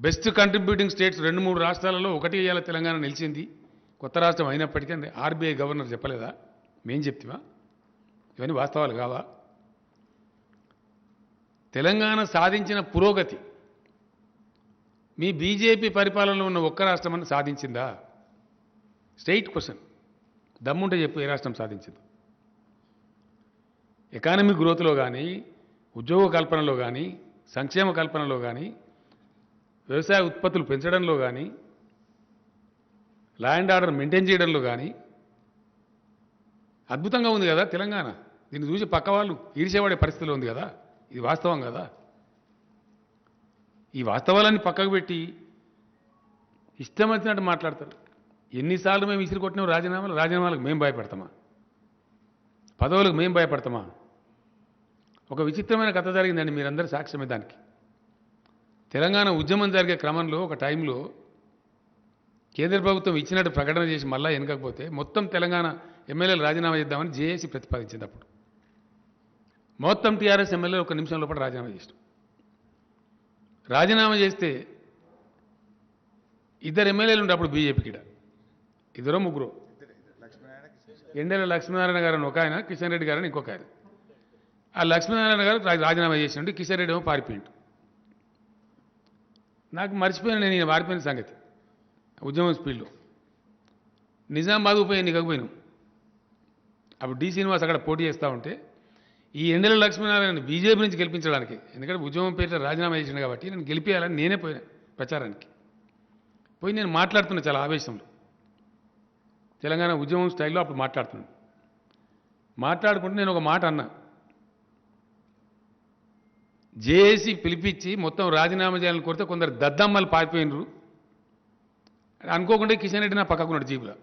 [SPEAKER 1] బెస్ట్ కంట్రిబ్యూటింగ్ స్టేట్స్ 2-3 రాష్ట్రాలలో ఒకటి ఇవాళ తెలంగాణ నిలిచింది, కొత్త రాష్ట్రం అయినప్పటికీ ఆర్బీఐ గవర్నర్ చెప్పలేదా? మేం చెప్తామా? ఇవన్నీ వాస్తవాలు కావా? తెలంగాణ సాధించిన పురోగతి మీ బీజేపీ పరిపాలనలో ఉన్న ఒక్క రాష్ట్రం అని సాధించిందా? స్ట్రైట్ క్వశ్చన్, దమ్ముంటే చెప్పు ఏ రాష్ట్రం సాధించింది? ఎకానమిక్ గ్రోత్లో కానీ, ఉద్యోగ కల్పనలో కానీ, సంక్షేమ కల్పనలో కానీ, వ్యవసాయ ఉత్పత్తులు పెంచడంలో కానీ, లా అండ్ ఆర్డర్ మెయింటైన్ చేయడంలో కానీ అద్భుతంగా ఉంది కదా తెలంగాణ. దీన్ని చూసి పక్క వాళ్ళు ఈర్చేవాడే పరిస్థితిలో ఉంది కదా. ఇది వాస్తవం కదా. ఈ వాస్తవాలన్నీ పక్కకు పెట్టి ఇష్టం వచ్చినట్టు మాట్లాడతారు. ఎన్నిసార్లు మేము ఇసిరి కొట్టినాం రాజీనామాలకు మేము భయపడతామా? పదవులకు మేము భయపడతామా? ఒక విచిత్రమైన కథ జరిగిందండి, మీరందరూ సాక్ష్యమే దానికి. తెలంగాణ ఉద్యమం జరిగే క్రమంలో ఒక టైంలో కేంద్ర ప్రభుత్వం ఇచ్చినట్టు ప్రకటన చేసి మళ్ళా వెనకపోతే మొత్తం తెలంగాణ ఎమ్మెల్యేలు రాజీనామా చేద్దామని జేఏసీ ప్రతిపాదించింది. అప్పుడు మొత్తం టీఆర్ఎస్ ఎమ్మెల్యేలు ఒక నిమిషం లోపల రాజీనామా చేసినాం. రాజీనామా చేస్తే ఇద్దరు ఎమ్మెల్యేలు ఉండే అప్పుడు బీజేపీకి ఇద్దరు ముగ్గురు, ఎండెల లక్ష్మీనారాయణ గారు అని ఒక ఆయన, కిషన్ రెడ్డి గారు అని ఇంకొక ఆయన. ఆ లక్ష్మీనారాయణ గారు రాజీనామా చేసినట్టు, కిషన్ రెడ్డి ఏమో పారిపోయిండు. నాకు మర్చిపోయాను నేను ఈయన పారిపోయిన సంగతి. ఉద్యమం స్పీడ్లో నిజామాబాద్ ఉప ఎన్నికకు పోయినాం. అప్పుడు డి శ్రీనివాస్ అక్కడ పోటీ చేస్తూ ఉంటే ఈ ఎండెల లక్ష్మీనారాయణ బీజేపీ నుంచి గెలిపించడానికి, ఎందుకంటే ఉద్యమం పేరుతో రాజీనామా చేసిండు కాబట్టి నేను గెలిపించాలని నేనే పోయినా ప్రచారానికి. పోయి నేను మాట్లాడుతున్నా చాలా ఆవేశంలో, తెలంగాణ ఉద్యమం స్టైల్లో అప్పుడు మాట్లాడుతున్నాను. మాట్లాడుకుంటే నేను ఒక మాట అన్నా, జేఏసీ పిలిపించి మొత్తం రాజీనామా చేయాలని కోరితే కొందరు దద్దమ్మలు పారిపోయినరు. అనుకోకుండా కిషన్ రెడ్డి నా పక్కకున్నాడు జీబులో.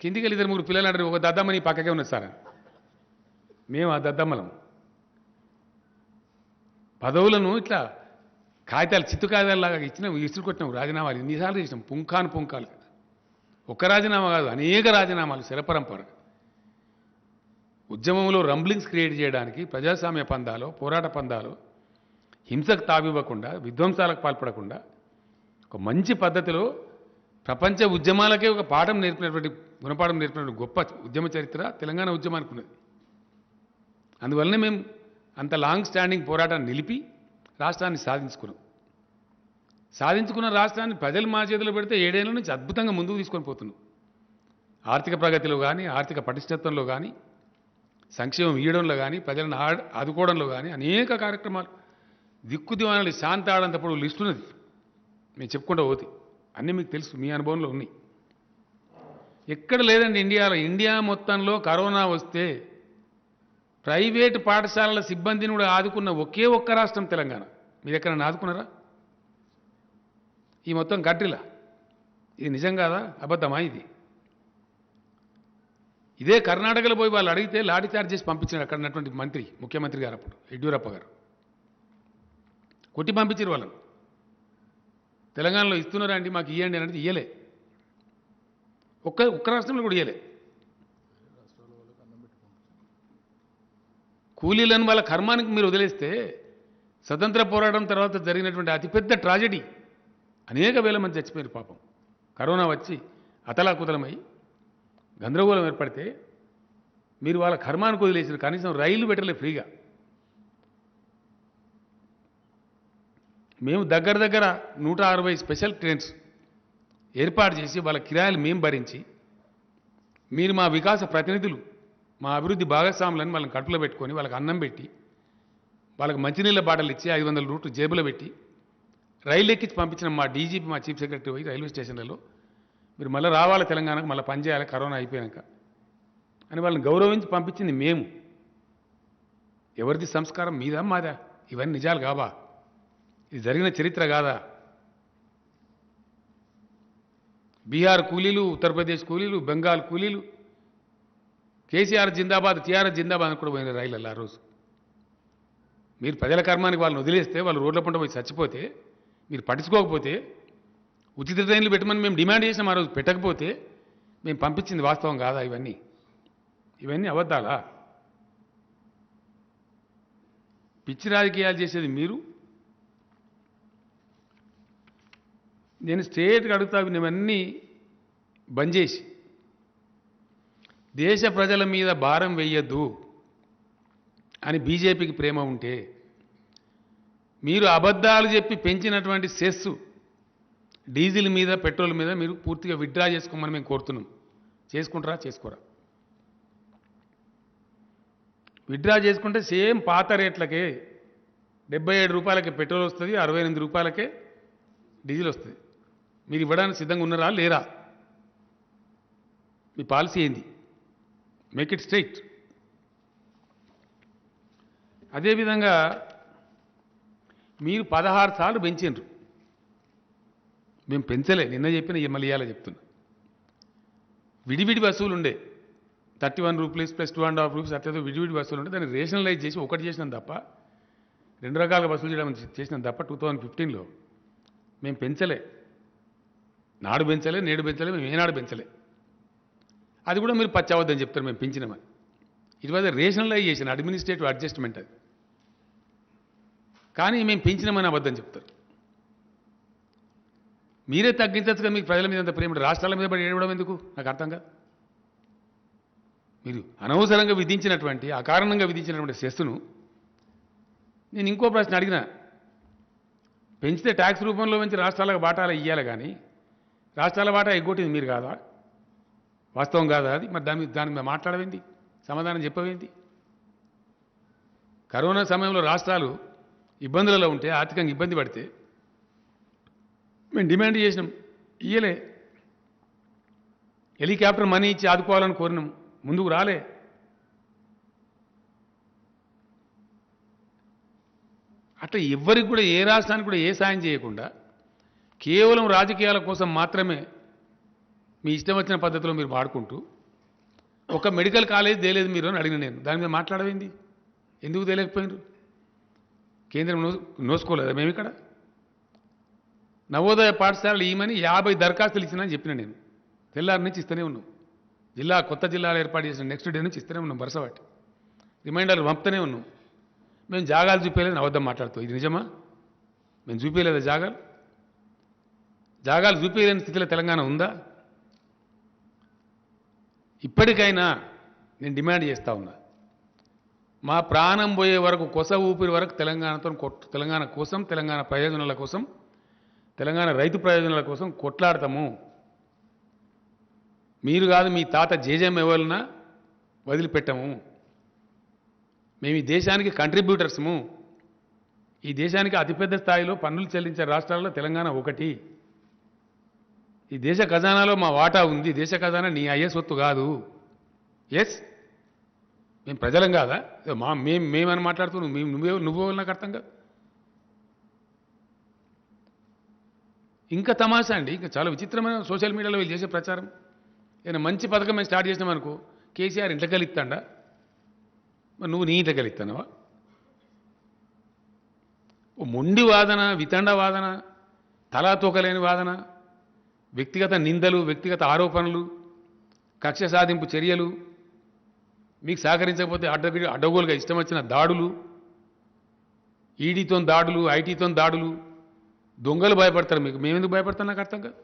[SPEAKER 1] కిందికి వెళ్ళి ఇద్దరు ముగ్గురు పిల్లలు అంటారు, ఒక దద్దమ్మ నీ పక్కకే ఉన్నది సార్. మేము ఆ దద్దమ్మలం పదవులను ఇట్లా కాగితాలు చిత్తు కాగితాలలాగా ఇచ్చినాం, ఇసురు కొట్టినాం. రాజీనామాలు ఎన్నిసార్లు చేసినాం, పుంఖాలు. ఒక్క రాజీనామా కాదు, అనేక రాజీనామాలు శరపరంపర. ఉద్యమంలో రంబ్లింగ్స్ క్రియేట్ చేయడానికి ప్రజాస్వామ్య పందాలో, పోరాట పందాలో హింసకు తావివ్వకుండా, విధ్వంసాలకు పాల్పడకుండా ఒక మంచి పద్ధతిలో ప్రపంచ ఉద్యమాలకే ఒక పాఠం నేర్పినటువంటి, గుణపాఠం నేర్పినటువంటి గొప్ప ఉద్యమ చరిత్ర తెలంగాణ ఉద్యమానికి ఉన్నది. అందువల్లనే మేము అంత లాంగ్ స్టాండింగ్ పోరాటాన్ని నిలిపి రాష్ట్రాన్ని సాధించుకున్న రాష్ట్రాన్ని ప్రజలు మా చేతిలో పెడితే 7 ఏళ్ల నుంచి అద్భుతంగా ముందుకు తీసుకొని పోతున్నాం. ఆర్థిక ప్రగతిలో కానీ, ఆర్థిక పటిష్టత్వంలో కానీ, సంక్షేమం ఇయ్యడంలో కానీ, ప్రజలను ఆదుకోవడంలో కానీ అనేక కార్యక్రమాలు. దిక్కుదివానాలు శాంతి ఆడంతప్పుడు లిస్ట్ ఉన్నది, మేము చెప్పుకుంటూ పోతే అన్నీ మీకు తెలుసు, మీ అనుభవంలో ఉన్నాయి. ఎక్కడ లేదండి ఇండియాలో. ఇండియా మొత్తంలో కరోనా వస్తే ప్రైవేటు పాఠశాలల సిబ్బందిని కూడా ఆదుకున్న ఒకే ఒక్క రాష్ట్రం తెలంగాణ. మీరు ఎక్కడన్నా ఆదుకున్నారా ఈ మొత్తం కంట్రీలా? ఇది నిజం కాదా, అబద్ధమా? ఇదే కర్ణాటకలో పోయి వాళ్ళు అడిగితే లాఠీ చార్జ్ చేసి పంపించారు అక్కడ ఉన్నటువంటి ముఖ్యమంత్రి గారు అప్పుడు యడ్యూరప్ప గారు. కొట్టి పంపించారు వాళ్ళని. తెలంగాణలో ఇస్తున్నారా అండి మాకు ఇవ్వండి అనేది ఇయ్యలే, ఒక్క రాష్ట్రంలో కూడా ఇయ్యలే. కూలీలను వాళ్ళ కర్మానికి మీరు వదిలేస్తే స్వతంత్ర పోరాటం తర్వాత జరిగినటువంటి అతిపెద్ద ట్రాజెడీ, అనేక వేల మంది చచ్చిపోయారు పాపం. కరోనా వచ్చి అతలాకుతలమై గందరగోళం ఏర్పడితే మీరు వాళ్ళ కర్మానికి వదిలేసారు. కనీసం రైళ్లు పెట్టలే ఫ్రీగా. మేము దగ్గర 160 స్పెషల్ ట్రైన్స్ ఏర్పాటు చేసి వాళ్ళ కిరాయిలు మేము భరించి, మీరు మా వికాస ప్రతినిధులు, మా అభివృద్ధి భాగస్వాములని వాళ్ళని కడుపులో పెట్టుకొని వాళ్ళకి అన్నం పెట్టి, వాళ్ళకి మంచినీళ్ళ బాటలు ఇచ్చి 500 రూట్లు జేబులో పెట్టి రైలు ఎక్కించి పంపించిన మా డీజీపీ, మా చీఫ్ సెక్రటరీ పోయి రైల్వే స్టేషన్లలో మీరు మళ్ళీ రావాలి తెలంగాణకు, మళ్ళీ పనిచేయాలి కరోనా అయిపోయాక అని వాళ్ళని గౌరవించి పంపించింది మేము. ఎవరిది సంస్కారం, మీదా మాదా? ఇవన్నీ నిజాలు కావా? ఇది జరిగిన చరిత్ర కాదా? బీహార్ కూలీలు, ఉత్తరప్రదేశ్ కూలీలు, బెంగాల్ కూలీలు కేసీఆర్ జిందాబాద్, టీఆర్ఎస్ జిందాబాద్ అని కూడా పోయిన రైళ్ళల్లో ఆ రోజు. మీరు ప్రజల కర్మానికి వాళ్ళని వదిలేస్తే, వాళ్ళు రోడ్ల పంట పోయి చచ్చిపోతే, మీరు పట్టించుకోకపోతే, ఉచిత ట్రైన్లు పెట్టమని మేము డిమాండ్ చేసినాం ఆ రోజు, పెట్టకపోతే మేము పంపించింది వాస్తవం కాదా? ఇవన్నీ అబద్ధాలా? పిచ్చి రాజకీయాలు చేసేది మీరు. నేను స్ట్రేట్గా అడుగుతా, ఇవన్నీ బంద్ చేసి దేశ ప్రజల మీద భారం వెయ్యొద్దు అని బీజేపీకి ప్రేమ ఉంటే, మీరు అబద్ధాలు చెప్పి పెంచినటువంటి సెస్ డీజిల్ మీద, పెట్రోల్ మీద మీరు పూర్తిగా విత్డ్రా చేసుకోమని మేము కోరుతున్నాం. చేసుకుంటారా, చేసుకోరా? విత్డ్రా చేసుకుంటే సేమ్ పాత రేట్లకే 77 రూపాయలకే పెట్రోల్ వస్తుంది, 68 రూపాయలకే డీజిల్ వస్తుంది. మీరు ఇవ్వడానికి సిద్ధంగా ఉన్నారా లేరా? మీ పాలసీ ఏంది? Make it straight. అదేవిధంగా మీరు 16 సార్లు పెంచారు, మేము పెంచలే. నిన్న చెప్పిన మళ్ళీ ఇవాళ చెప్తున్నా. విడివిడి వసూలు ఉండే 31 రూపీస్ ప్లస్ 2.5 రూపీస్ అట్లా విడివిడి వసూలు ఉంటే దాన్ని రేషనలైజ్ చేసి ఒకటి చేసినాం తప్ప, 2 రకాలుగా వసూలు చేయడం చేసినాం తప్ప 2015లో మేము పెంచలే. నాడు పెంచలే, నేడు పెంచలే, మేము ఏనాడు పెంచలే. అది కూడా మీరు పచ్చవద్దని చెప్తారు మేము పెంచినామని. It was rationalization, administrative adjustment అది. కానీ మేము పెంచినామని అబద్ధం చెప్తారు. మీరే తగ్గించచ్చుగా, మీకు ప్రజల మీద అంత ప్రేమ, రాష్ట్రాల మీద పడి ఏడవడం ఎందుకు నాకు అర్థం కాదు. మీరు అనవసరంగా విధించినటువంటి, అకారణంగా విధించినటువంటి సెస్సును నేను ఇంకో ప్రశ్న అడిగిన, పెంచితే ట్యాక్స్ రూపంలో పెంచి రాష్ట్రాలకు బాటాలు ఇవ్వాలి, కానీ రాష్ట్రాల బాటా ఎగ్గొట్టింది మీరు కాదా? వాస్తవం కాదా అది? మరి దాని మీద మాట్లాడవేంది, సమాధానం చెప్పవేంది? కరోనా సమయంలో రాష్ట్రాలు ఇబ్బందులలో ఉంటే, ఆర్థికంగా ఇబ్బంది పడితే మేము డిమాండ్ చేసినాం, ఇయ్యలే. హెలికాప్టర్ మనీ ఇచ్చి ఆదుకోవాలని కోరినాం, ముందుకు రాలే. అట్లా ఎవ్వరికి కూడా, ఏ రాష్ట్రానికి కూడా ఏ సాయం చేయకుండా కేవలం రాజకీయాల కోసం మాత్రమే మీ ఇష్టం వచ్చిన పద్ధతిలో మీరు వాడుకుంటూ, ఒక మెడికల్ కాలేజ్ తేలేదు మీరు అని అడిగిన నేను. దాని మీద మాట్లాడవేంది? ఎందుకు తేలేకపోయినారు? కేంద్రం నోసుకోలేదా? మేము ఇక్కడ నవోదయ పాఠశాలలు ఈమని 50 దరఖాస్తులు ఇచ్చినా అని చెప్పిన నేను. తెల్లారి నుంచి ఇస్తూనే ఉన్నాం. కొత్త జిల్లాలు ఏర్పాటు చేసిన నెక్స్ట్ డే నుంచి ఇస్తూనే ఉన్నాం, వరుసవాటి రిమైండర్లు పంపుతూనే ఉన్నాం. మేము జాగాలు చూపించలేదు, అబద్ధం మాట్లాడుతాం. ఇది నిజమా? మేము చూపించలేదా జాగాలు? జాగాలు చూపించలేని స్థితిలో తెలంగాణ ఉందా? ఇప్పటికైనా నేను డిమాండ్ చేస్తూ ఉన్నా, మా ప్రాణం పోయే వరకు, కొస ఊపిరి వరకు తెలంగాణ కోసం, తెలంగాణ ప్రయోజనాల కోసం, తెలంగాణ రైతు ప్రయోజనాల కోసం కొట్లాడతాము. మీరు కాదు, మీ తాత జేజేఎం ఎవరినా వదిలిపెట్టము. మేము ఈ దేశానికి కంట్రిబ్యూటర్స్ము. ఈ దేశానికి అతిపెద్ద స్థాయిలో పన్నులు చెల్లించే రాష్ట్రాల్లో తెలంగాణ ఒకటి. ఈ దేశ ఖజానాలో మా వాటా ఉంది. దేశ ఖజానా నీ అయ్యే సొత్తు కాదు. ఎస్, మేము ప్రజలం కాదా? మేమని మాట్లాడుతున్నావు, నువ్వు నాకు అర్థం కాదు. ఇంకా తమాషా అండి, ఇంకా చాలా విచిత్రమైన సోషల్ మీడియాలో వీళ్ళు చేసే ప్రచారం. ఏదైనా మంచి పథకం మేము స్టార్ట్ చేసినామనుకో, కేసీఆర్ ఇంట్లో కలిస్తాడా? మరి నువ్వు నీ ఇంట్లో కలిస్తానవా? ఓ మొండి వాదన, వితండ వాదన, తలా తోకలేని వాదన, వ్యక్తిగత నిందలు, వ్యక్తిగత ఆరోపణలు, కక్ష సాధింపు చర్యలు, మీకు సహకరించకపోతే అడ్డగోలుగా ఇష్టం వచ్చిన దాడులు, ఈడీతో దాడులు, ఐటీతో దాడులు. దొంగలు భయపడతారు మీకు, మేమెందుకు భయపడతాను నాకు అర్థం కాదు.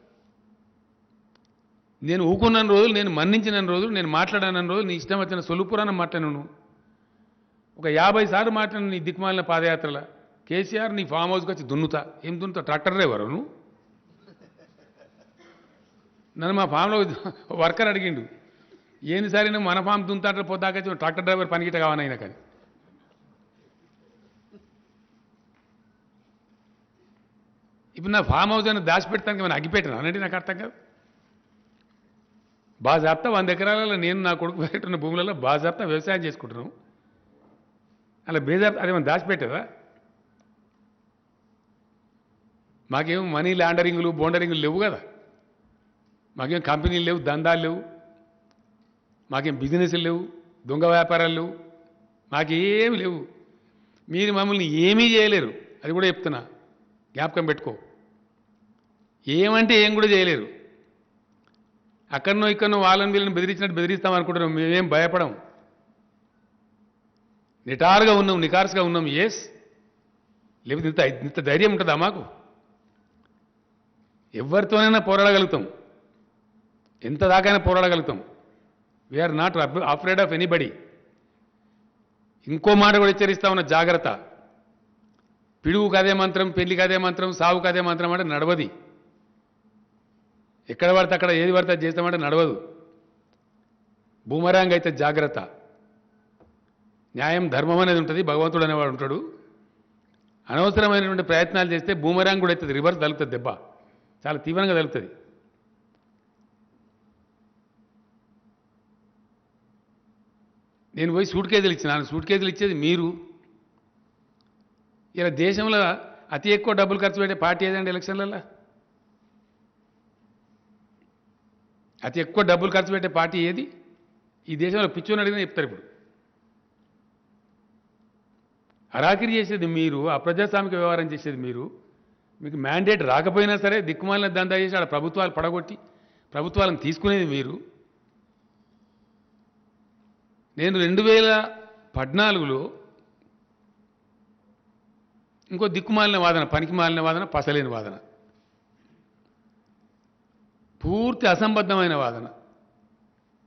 [SPEAKER 1] నేను ఊకున్న రోజులు, నేను మన్నించిన రోజులు, నేను మాట్లాడిన రోజులు, నీ ఇష్టం వచ్చిన సొల్లుపురాణం మాట్లాడాను. ఒక 50 సార్లు మాట్లాడిన నీ దిక్కుమాలిన పాదయాత్రల కేసీఆర్ నీ ఫామ్ హౌస్కి వచ్చి దున్నుతా. ఏం దున్నుతా? ట్రాక్టర్ డ్రైవరు నువ్వు? నన్ను మా ఫామ్లో వర్కర్ అడిగిండు, ఏంది సరే నువ్వు మన ఫామ్ దున్నుతాంటే పొద్దాక ట్రాక్టర్ డ్రైవర్ పనికిట కావాలైనా. కానీ ఇప్పుడు నా ఫామ్ హౌస్ అని దాచిపెడతానికి ఏమైనా అగ్గిపెట్టాను అనంటే నాకు అర్థం కాదు. బాజాప్తా 100 ఎకరాలలో నేను నా కొడుకు పెట్టిన భూములలో బాజాప్తా వ్యవసాయం చేసుకుంటున్నాం. అలా బేజాప్తా అదేమన్నా దాచిపెట్టదా? మాకేం మనీ లాండరింగ్లు, బోండరింగ్లు లేవు కదా. మాకేం కంపెనీలు లేవు, దందాలు లేవు, మాకేం బిజినెస్లు లేవు, దొంగ వ్యాపారాలు లేవు, మాకేమి లేవు. మీరు మమ్మల్ని ఏమీ చేయలేరు, అది కూడా చెప్తున్నా, జ్ఞాపకం పెట్టుకో. ఏమంటే ఏం కూడా చేయలేరు. అక్కడనో ఇక్కడనో వాళ్ళని వీళ్ళని బెదిరించినట్టు బెదిరిస్తాం అనుకుంటున్నాం. మేమేం భయపడం, నిటారుగా ఉన్నాం, నికార్స్గా ఉన్నాం. ఎస్, లేకపోతే ఇంత ధైర్యం ఉంటుందా మాకు? ఎవరితోనైనా పోరాడగలుగుతాం, ఎంత దాకైనా పోరాడగలుగుతాం. We're not afraid of anybody. ఇంకో మాట కూడా హెచ్చరిస్తా ఉన్న, జాగ్రత్త. పిడుగుకు అదే మంత్రం, పెళ్లికి అదే మంత్రం, సావుకు అదే మంత్రం అంటే నడవది. ఎక్కడ పడితే అక్కడ ఏది పడితే అది చేస్తామంటే నడవదు. బూమరాంగ్ అయితే జాగ్రత్త. న్యాయం, ధర్మం అనేది ఉంటుంది, భగవంతుడు అనేవాడు ఉంటాడు. అనవసరమైనటువంటి ప్రయత్నాలు చేస్తే బూమరాంగ్ కూడా అవుతుంది, రివర్స్ తగులుతుంది, దెబ్బ చాలా తీవ్రంగా తగులుతుంది. నేను పోయి సూట్ కేజీలు ఇచ్చినాను. సూట్ కేజీలు ఇచ్చేది మీరు. ఇలా దేశంలో అతి ఎక్కువ డబ్బులు ఖర్చు పెట్టే పార్టీ ఏదండి ఎలక్షన్లలో? అతి ఎక్కువ డబ్బులు ఖర్చు పెట్టే పార్టీ ఏది ఈ దేశంలో? పిచ్చోని అడిగినా చెప్తారు. ఇప్పుడు అరాకిరి చేసేది మీరు, అప్రజాస్వామిక వ్యవహారం చేసేది మీరు, మీకు మ్యాండేట్ రాకపోయినా సరే దిక్కుమాలిన దందా చేసి ఆడ ప్రభుత్వాలు పడగొట్టి ప్రభుత్వాలను తీసుకునేది మీరు. నేను 2014లో ఇంకో దిక్కుమాలిన వాదన, పనికి మాలిన వాదన, పసలేని వాదన, పూర్తి అసంబద్ధమైన వాదన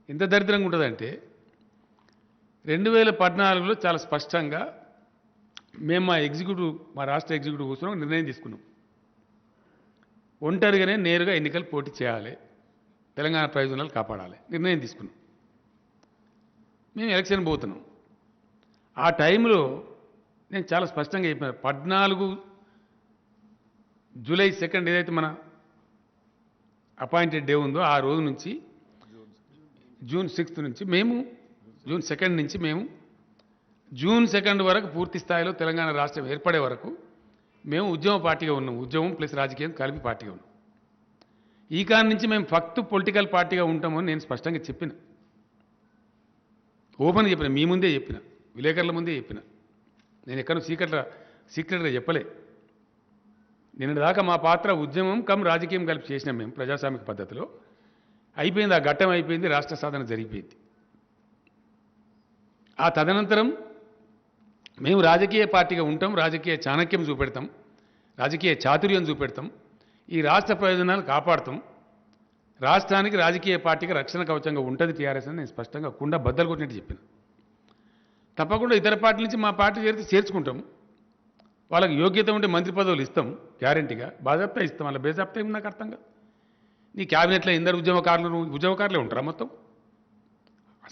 [SPEAKER 1] ఎంత దరిద్రంగా ఉంటుందంటే 2014లో చాలా స్పష్టంగా మేము మా రాష్ట్ర ఎగ్జిక్యూటివ్ కూర్చొని నిర్ణయం తీసుకున్నాం. ఒంటరిగానే నేరుగా ఎన్నికలు పోటీ చేయాలి, తెలంగాణ ప్రయోజనాలు కాపాడాలి నిర్ణయం తీసుకున్నాం. మేము ఎలక్షన్ పోతున్నాం. ఆ టైంలో నేను చాలా స్పష్టంగా చెప్పాను. 14 జూలై 2 ఏదైతే మన అపాయింటెడ్ డే ఉందో ఆ రోజు నుంచి జూన్ 6 నుంచి మేము జూన్ 2 నుంచి మేము జూన్ 2 వరకు పూర్తి స్థాయిలో తెలంగాణ రాష్ట్రం ఏర్పడే వరకు మేము ఉద్యమ పార్టీగా ఉన్నాం. ఉద్యమం ప్లస్ రాజకీయం కలిపి పార్టీగా ఉన్నాం. ఈ కారణం నుంచి మేము ఫక్త్ పొలిటికల్ పార్టీగా ఉంటామని నేను స్పష్టంగా చెప్పిన, ఓపెన్ చెప్పిన, మీ ముందే చెప్పిన, విలేకరుల ముందే చెప్పిన. నేను ఎక్కడో సీక్రెట్గా చెప్పలే. నిన్నటిదాకా మా పాత్ర ఉద్యమం కమ్ రాజకీయం కలిపి చేసినాం మేము ప్రజాస్వామిక పద్ధతిలో. అయిపోయింది, ఆ ఘట్టం అయిపోయింది, రాష్ట్ర సాధన జరిగిపోయింది. ఆ తదనంతరం మేము రాజకీయ పార్టీగా ఉంటాం, రాజకీయ చాణక్యం చూపెడతాం, రాజకీయ చాతుర్యం చూపెడతాం, ఈ రాష్ట్ర ప్రయోజనాలు కాపాడుతాం, రాష్ట్రానికి రాజకీయ పార్టీకి రక్షణ కవచంగా ఉంటుంది టీఆర్ఎస్ అని నేను స్పష్టంగా కుండ బద్దలు కొట్టినట్టు చెప్పిన. తప్పకుండా ఇతర పార్టీల నుంచి మా పార్టీ చేర్చుకుంటాం. వాళ్ళకి యోగ్యత ఉంటే మంత్రి పదవులు ఇస్తాం, గ్యారెంటీగా బాజాప్తా ఇస్తాం. అలా బేజాప్తా ఏమి నాకు అర్థం కాదు. నీ క్యాబినెట్లో ఎందరు ఉద్యమకారులు ఉంటారా? మొత్తం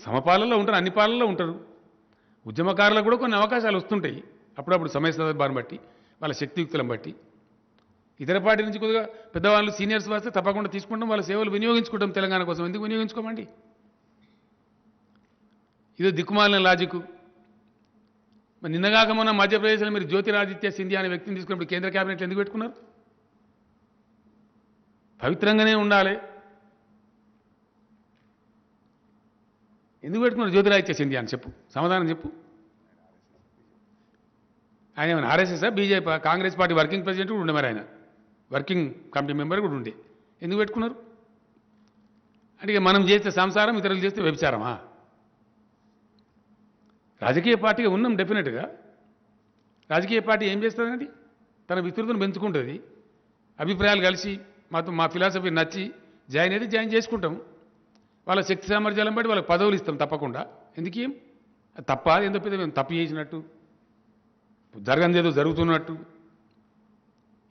[SPEAKER 1] సమపాలనలో ఉంటారు, అన్ని పాలనలో ఉంటారు. ఉద్యమకారులకు కూడా కొన్ని అవకాశాలు వస్తుంటాయి అప్పుడప్పుడు, సమయ సందర్భాన్ని బట్టి, వాళ్ళ శక్తియుక్తులను బట్టి. ఇతర పార్టీ నుంచి కొద్దిగా పెద్దవాళ్ళు సీనియర్స్ వస్తే తప్పకుండా తీసుకుంటాం, వాళ్ళ సేవలు వినియోగించుకుంటాం తెలంగాణ కోసం. ఎందుకు వినియోగించుకోమండి? ఇదో దిక్కుమాలిన లాజిక్. మరి నిన్నగాక మొన్న మధ్యప్రదేశ్లో మీరు జ్యోతిరాదిత్య సింధియా అనే వ్యక్తిని తీసుకున్నప్పుడు కేంద్ర క్యాబినెట్లో ఎందుకు పెట్టుకున్నారు? పవిత్రంగానే ఉండాలి. ఎందుకు పెట్టుకున్నారు జ్యోతిరాదిత్య సింధియా అని చెప్పు, సమాధానం చెప్పు. ఆయన ఏమైనా RSS, BJP, Congress party working president కూడా ఉండే, మరి ఆయన వర్కింగ్ కమిటీ మెంబర్ కూడా ఉండే. ఎందుకు పెట్టుకున్నారు? అంటే మనం చేస్తే సంసారం, ఇతరులు చేస్తే వ్యభిచారమా? రాజకీయ పార్టీగా ఉన్నాం డెఫినెట్గా. రాజకీయ పార్టీ ఏం చేస్తుందండి? తన విస్తృతిని పెంచుకుంటుంది. అభిప్రాయాలు కలిసి మా ఫిలాసఫీ నచ్చి జాయిన్ చేసుకుంటాం. వాళ్ళ శక్తి సామర్థ్యాలను బట్టి వాళ్ళకి పదవులు ఇస్తాం తప్పకుండా. ఎందుకేం అది తప్ప? ఏం తప్పితే మేము తప్పు చేసినట్టు, జరగనిది ఏదో జరుగుతున్నట్టు,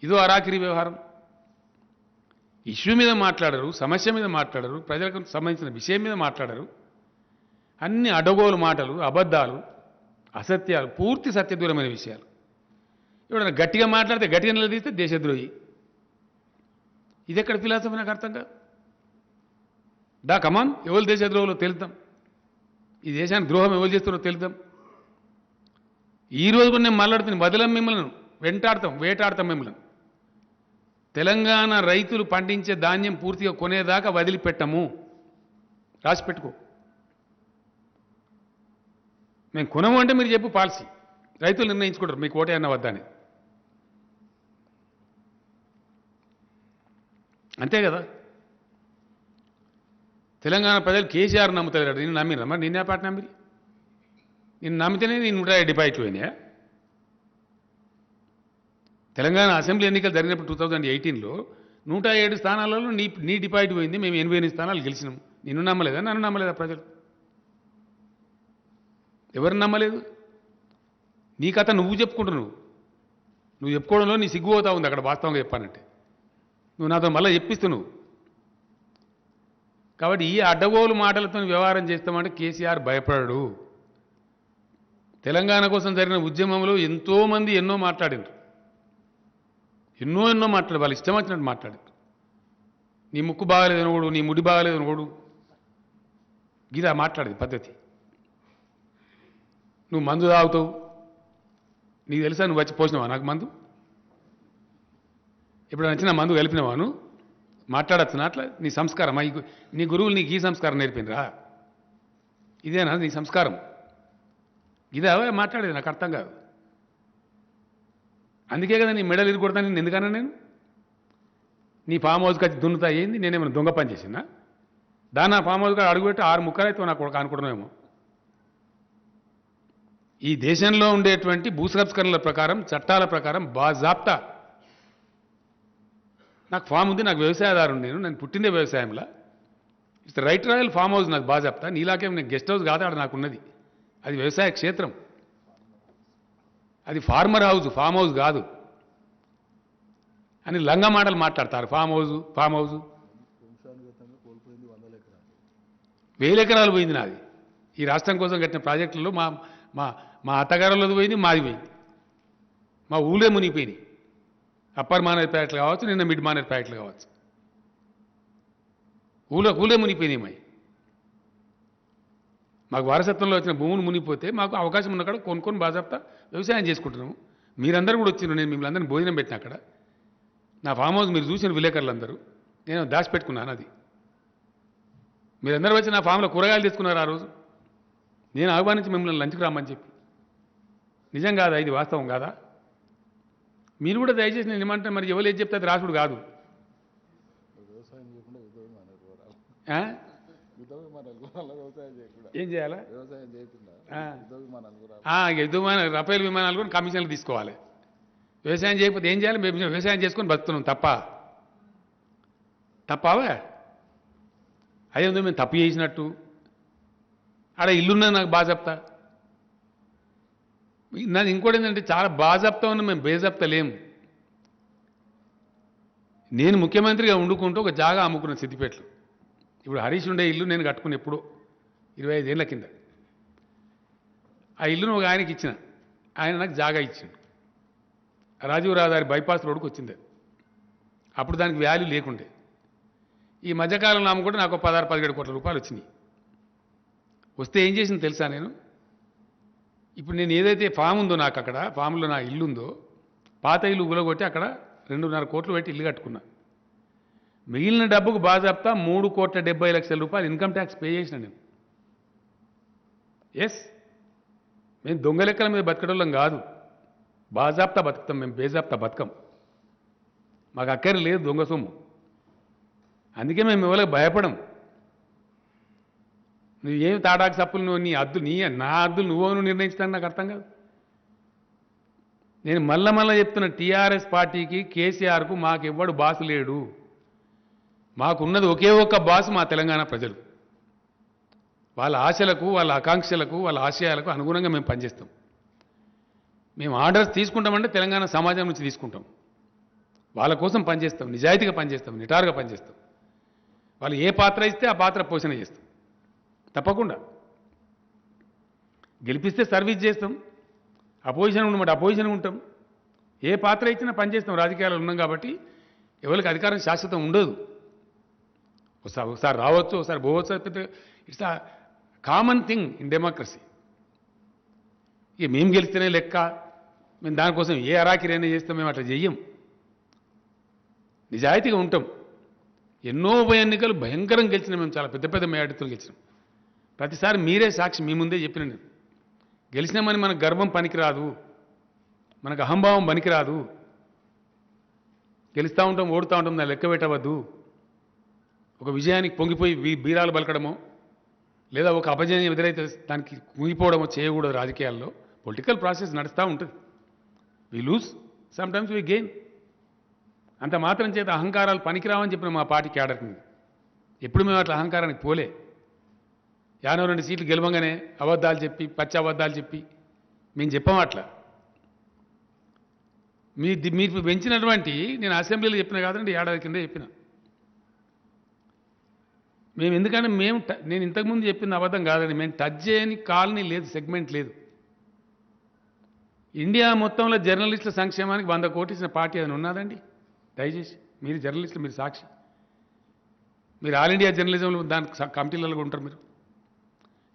[SPEAKER 1] ఇదో అరాకిరి వ్యవహారం. ఇష్యూ మీద మాట్లాడరు, సమస్య మీద మాట్లాడరు, ప్రజలకు సంబంధించిన విషయం మీద మాట్లాడరు. అన్ని అడగోలు మాటలు, అబద్ధాలు, అసత్యాలు, పూర్తి సత్యదూరమైన విషయాలు. ఎవడన్నా గట్టిగా మాట్లాడితే గట్టిగా నిలదీస్తే దేశద్రోహి. ఇది ఎక్కడ ఫిలాసఫీ నాకు అర్థం కాదు. కమాన్, ఎవరు దేశద్రోహులో తెలుద్దాం, ఈ దేశానికి ద్రోహం ఎవరు చేస్తారో తెలుద్దాం. ఈ రోజు కూడా నేను మాట్లాడుతున్న వదలం, మిమ్మల్ని వేటాడతాం మిమ్మల్ని. తెలంగాణ రైతులు పండించే ధాన్యం పూర్తిగా కొనేదాకా వదిలిపెట్టము, రాసి పెట్టుకో. మేము కొనము అంటే మీరు చెప్పు పాలసీ, రైతులు నిర్ణయించుకుంటారు మీకు ఓటే అన్న వద్దా అని. అంతే కదా. తెలంగాణ ప్రజలు కేసీఆర్ నమ్ముతారు. నేను నమ్మినా? మరి నిన్నే పాట నమ్మిరి? నేను నమ్మితేనే నేను 150 డిపాజిట్లు పోయినాయా? తెలంగాణ అసెంబ్లీ ఎన్నికలు జరిగినప్పుడు 2018లో 107 స్థానాలలో నీ డిపాజిట్ పోయింది, మేము 88 స్థానాలు గెలిచినాం. నిన్ను నమ్మలేదా? నన్ను నమ్మలేదా ప్రజలు? ఎవరిని నమ్మలేదు? నీ కథ నువ్వు చెప్పుకుంటున్నావు. నువ్వు చెప్పుకోవడంలో నీ సిగ్గుపోతా ఉంది అక్కడ, వాస్తవంగా చెప్పానంటే. నువ్వు నాతో మళ్ళీ చెప్పిస్తున్నావు. కాబట్టి ఈ అడ్డగోలు మాటలతో వ్యవహారం చేస్తామంటే కేసీఆర్ భయపడడు. తెలంగాణ కోసం జరిగిన ఉద్యమంలో ఎంతోమంది ఎన్నో మాట్లాడారు, ఎన్నో మాట్లాడు, వాళ్ళు ఇష్టం వచ్చినట్టు మాట్లాడారు. నీ ముక్కు బాగాలేదు అనకూడు, నీ ముడి బాగాలేదు అనకూడు, గిదా మాట్లాడేది పద్ధతి. నువ్వు మందు తాగుతావు, నీకు తెలుసా? నువ్వు వచ్చి పోసినావా నాకు మందు? ఇప్పుడు నచ్చిన మందు కలిపినావా? నువ్వు మాట్లాడచ్చునా అట్లా? నీ సంస్కారం, నీ గురువులు నీకు ఈ సంస్కారం నేర్పినరా? ఇదేనా నీ సంస్కారం? ఇదే మాట్లాడేది నాకు అర్థం కాదు. అందుకే కదా నీ మెడలు ఇరుగొడతాను నేను. ఎందుకన్నా నేను నీ ఫామ్ హౌస్కి వచ్చి దున్నుతా ఏంది, నేనేమైనా దొంగ పని చేసినా? దాన్ని ఆ ఫామ్ హౌస్కి అడుగుపెట్టి 6 ముక్కలు అయితే నాకు కొడుకు అనుకుంటున్నామేమో. ఈ దేశంలో ఉండేటువంటి భూ సంస్కరణల ప్రకారం, చట్టాల ప్రకారం బాజాప్తా నాకు ఫామ్ ఉంది, నాకు వ్యవసాయదారు నేను పుట్టిందే వ్యవసాయంలో. It's right royal farm house నాకు బాజాప్తా. నీలాకేం నేను గెస్ట్ హౌస్ కాదు, ఆడ నాకున్నది అది వ్యవసాయ క్షేత్రం, అది ఫార్మర్ హౌస్, ఫామ్ హౌస్ కాదు అని లంగా మాటలు మాట్లాడతారు. ఫామ్ హౌస్ 1000 ఎకరాలు పోయింది నాది. ఈ రాష్ట్రం కోసం కట్టిన ప్రాజెక్టులలో మా మా మా అత్తగారులది పోయింది, మాది పోయింది. మా ఊళ్ళే మునిగిపోయినాయి. అప్పర్ మానేర్ ప్యాకెట్లు కావచ్చు, నిన్న మిడ్ మానేర్ ప్యాకెట్లు కావచ్చు, ఊళ్ళే మునిగిపోయినాయి. మాకు వారసత్వంలో వచ్చిన భూములు మునిగిపోతే మాకు అవకాశం ఉన్న కాడ కొనుక్కొని బాజాప్తా వ్యవసాయం చేసుకుంటున్నాము. మీరందరూ కూడా వచ్చినారు, నేను మిమ్మల్ని అందరినీ భోజనం పెట్టిన అక్కడ. నా ఫామ్ హౌస్ మీరు చూసిన విలేకరులందరూ, నేను దాచిపెట్టుకున్నాను. అది మీరందరూ వచ్చి నా ఫామ్లో కూరగాయలు తీసుకున్నారు ఆ రోజు. నేను ఆహ్వానించి మిమ్మల్ని లంచ్కి రమ్మని చెప్పి. నిజం కాదా ఇది? వాస్తవం కాదా? మీరు కూడా దయచేసి నేను ఏమంటే మరి ఎవరు ఏది చెప్తే అది రాసుడు కాదు. ఏం చేయాలా? రఫేల్ విమానాలు కూడా కమిషన్లు తీసుకోవాలి. వ్యవసాయం చేయకపోతే ఏం చేయాలి? మేము వ్యవసాయం చేసుకొని బతుకుతున్నాం. తప్పావా? అదేందో మేము తప్పు చేసినట్టు. ఆడ ఇల్లున్నది నాకు బాజాప్తా. నాది ఇంకోటి ఏంటంటే చాలా బాజాప్తా ఉన్న, మేము బేజాప్తా లేము. నేను ముఖ్యమంత్రిగా వండుకుంటూ ఒక జాగా అమ్ముకున్న సిద్దిపేటలో. ఇప్పుడు హరీష్ ఉండే ఇల్లు నేను కట్టుకుని ఎప్పుడో 25 ఏళ్ల కింద. ఆ ఇల్లును ఒక ఆయనకి ఇచ్చిన, ఆయన నాకు జాగా ఇచ్చిండు. రాజీవ్ రహదారి బైపాస్ రోడ్డుకు వచ్చింది. అప్పుడు దానికి వాల్యూ లేకుండే. ఈ మధ్యకాలంలో అమ్ముకుంటే నాకు 16-17 కోట్ల రూపాయలు వచ్చినాయి. వస్తే ఏం చేసింది తెలుసా? నేను ఇప్పుడు నేను ఏదైతే ఫామ్ ఉందో నాకు, అక్కడ ఫామ్లో నా ఇల్లు ఉందో, పాత ఇల్లు ఉగులగొట్టి అక్కడ 2.5 కోట్లు పెట్టి ఇల్లు కట్టుకున్నా. మిగిలిన డబ్బుకు బాజాప్తా 3,70,00,000 రూపాయలు ఇన్కమ్ ట్యాక్స్ పే చేసిన నేను. ఎస్, మేము దొంగ లెక్కల మీద బతకడం కాదు, బాజాప్తా బతుకుతాం. మేము బేజాప్తా బతకం. మాకు అక్కర లేదు దొంగ సొమ్ము. అందుకే మేము ఎవరికి భయపడం. నువ్వేమి తాటాకు సప్పులు, నువ్వు నీ అద్దులు నా అద్దులు నువ్వు నిర్ణయించడానికి నాకు అర్థం కాదు. నేను మళ్ళా చెప్తున్న, టీఆర్ఎస్ పార్టీకి, కేసీఆర్కు మాకెవ్వడు బాసు లేడు. మాకున్నది ఒకే ఒక్క బాసు, మా తెలంగాణ ప్రజలు. వాళ్ళ ఆశలకు, వాళ్ళ ఆకాంక్షలకు, వాళ్ళ ఆశయాలకు అనుగుణంగా మేము పనిచేస్తాం. మేము ఆర్డర్స్ తీసుకుంటామంటే తెలంగాణ సమాజం నుంచి తీసుకుంటాం. వాళ్ళ కోసం పనిచేస్తాం, నిజాయితీగా పనిచేస్తాం, నిటారుగా పనిచేస్తాం. వాళ్ళు ఏ పాత్ర ఇస్తే ఆ పాత్ర పోషణ చేస్తాం. తప్పకుండా గెలిపిస్తే సర్వీస్ చేస్తాం, అపోజిషన్ ఉండమంటే అపోజిషన్ ఉంటాం. ఏ పాత్ర ఇచ్చినా పనిచేస్తాం. రాజకీయాలు ఉన్నాం కాబట్టి ఎవరికి అధికారం శాశ్వతం ఉండదు. ఒకసారి రావచ్చు, ఒకసారి పోవచ్చు. It's a common thing in democracy. ఇక మేము గెలిస్తేనే లెక్క, మేము దానికోసం ఏ అరాకిరైనా చేస్తాం. మేము అట్లా చెయ్యం, నిజాయితీగా ఉంటాం. ఎన్నో ఉప ఎన్నికలు భయంకరంగా గెలిచినాం మేము, చాలా పెద్ద పెద్ద మేయాడితో గెలిచినాం. ప్రతిసారి మీరే సాక్షి, మీ ముందే చెప్పిన నేను. గెలిచినామని మనకు గర్వం పనికిరాదు, మనకు అహంభావం పనికిరాదు. గెలుస్తూ ఉంటాం, ఓడుతూ ఉంటాం, దాన్ని లెక్క పెట్టవద్దు. ఒక విజయానికి పొంగిపోయి బీరాలు పలకడమో, లేదా ఒక అపజయం ఎదురైతే దానికి కుంగిపోవడమో చేయకూడదు. రాజకీయాల్లో పొలిటికల్ ప్రాసెస్ నడుస్తూ ఉంటుంది. We lose, sometimes we gain. అంత మాత్రం చేత అహంకారాలు పనికిరావని చెప్పిన మా పార్టీ క్యాడర్ మీద ఎప్పుడు మేము అట్లా అహంకారానికి పోలే. 52 సీట్లు గెలవంగానే అబద్ధాలు చెప్పి, పచ్చి అబద్ధాలు చెప్పి మేము చెప్పాం అట్లా. మీరు పెంచినటువంటి, నేను అసెంబ్లీలో చెప్పిన కాదండి, ఏడాది కింద చెప్పిన. మేము ఎందుకంటే నేను ఇంతకుముందు చెప్పింది అబద్ధం కాదండి. మేము టచ్ చేయని కాలనీ లేదు, సెగ్మెంట్ లేదు. ఇండియా మొత్తంలో జర్నలిస్టుల సంక్షేమానికి 100 కోట్లు ఇచ్చిన పార్టీ ఏదైనా ఉన్నదండి? దయచేసి మీరు జర్నలిస్టులు, మీరు సాక్షి. మీరు ఆల్ ఇండియా జర్నలిజంలో దానికి కమిటీలలో ఉంటారు. మీరు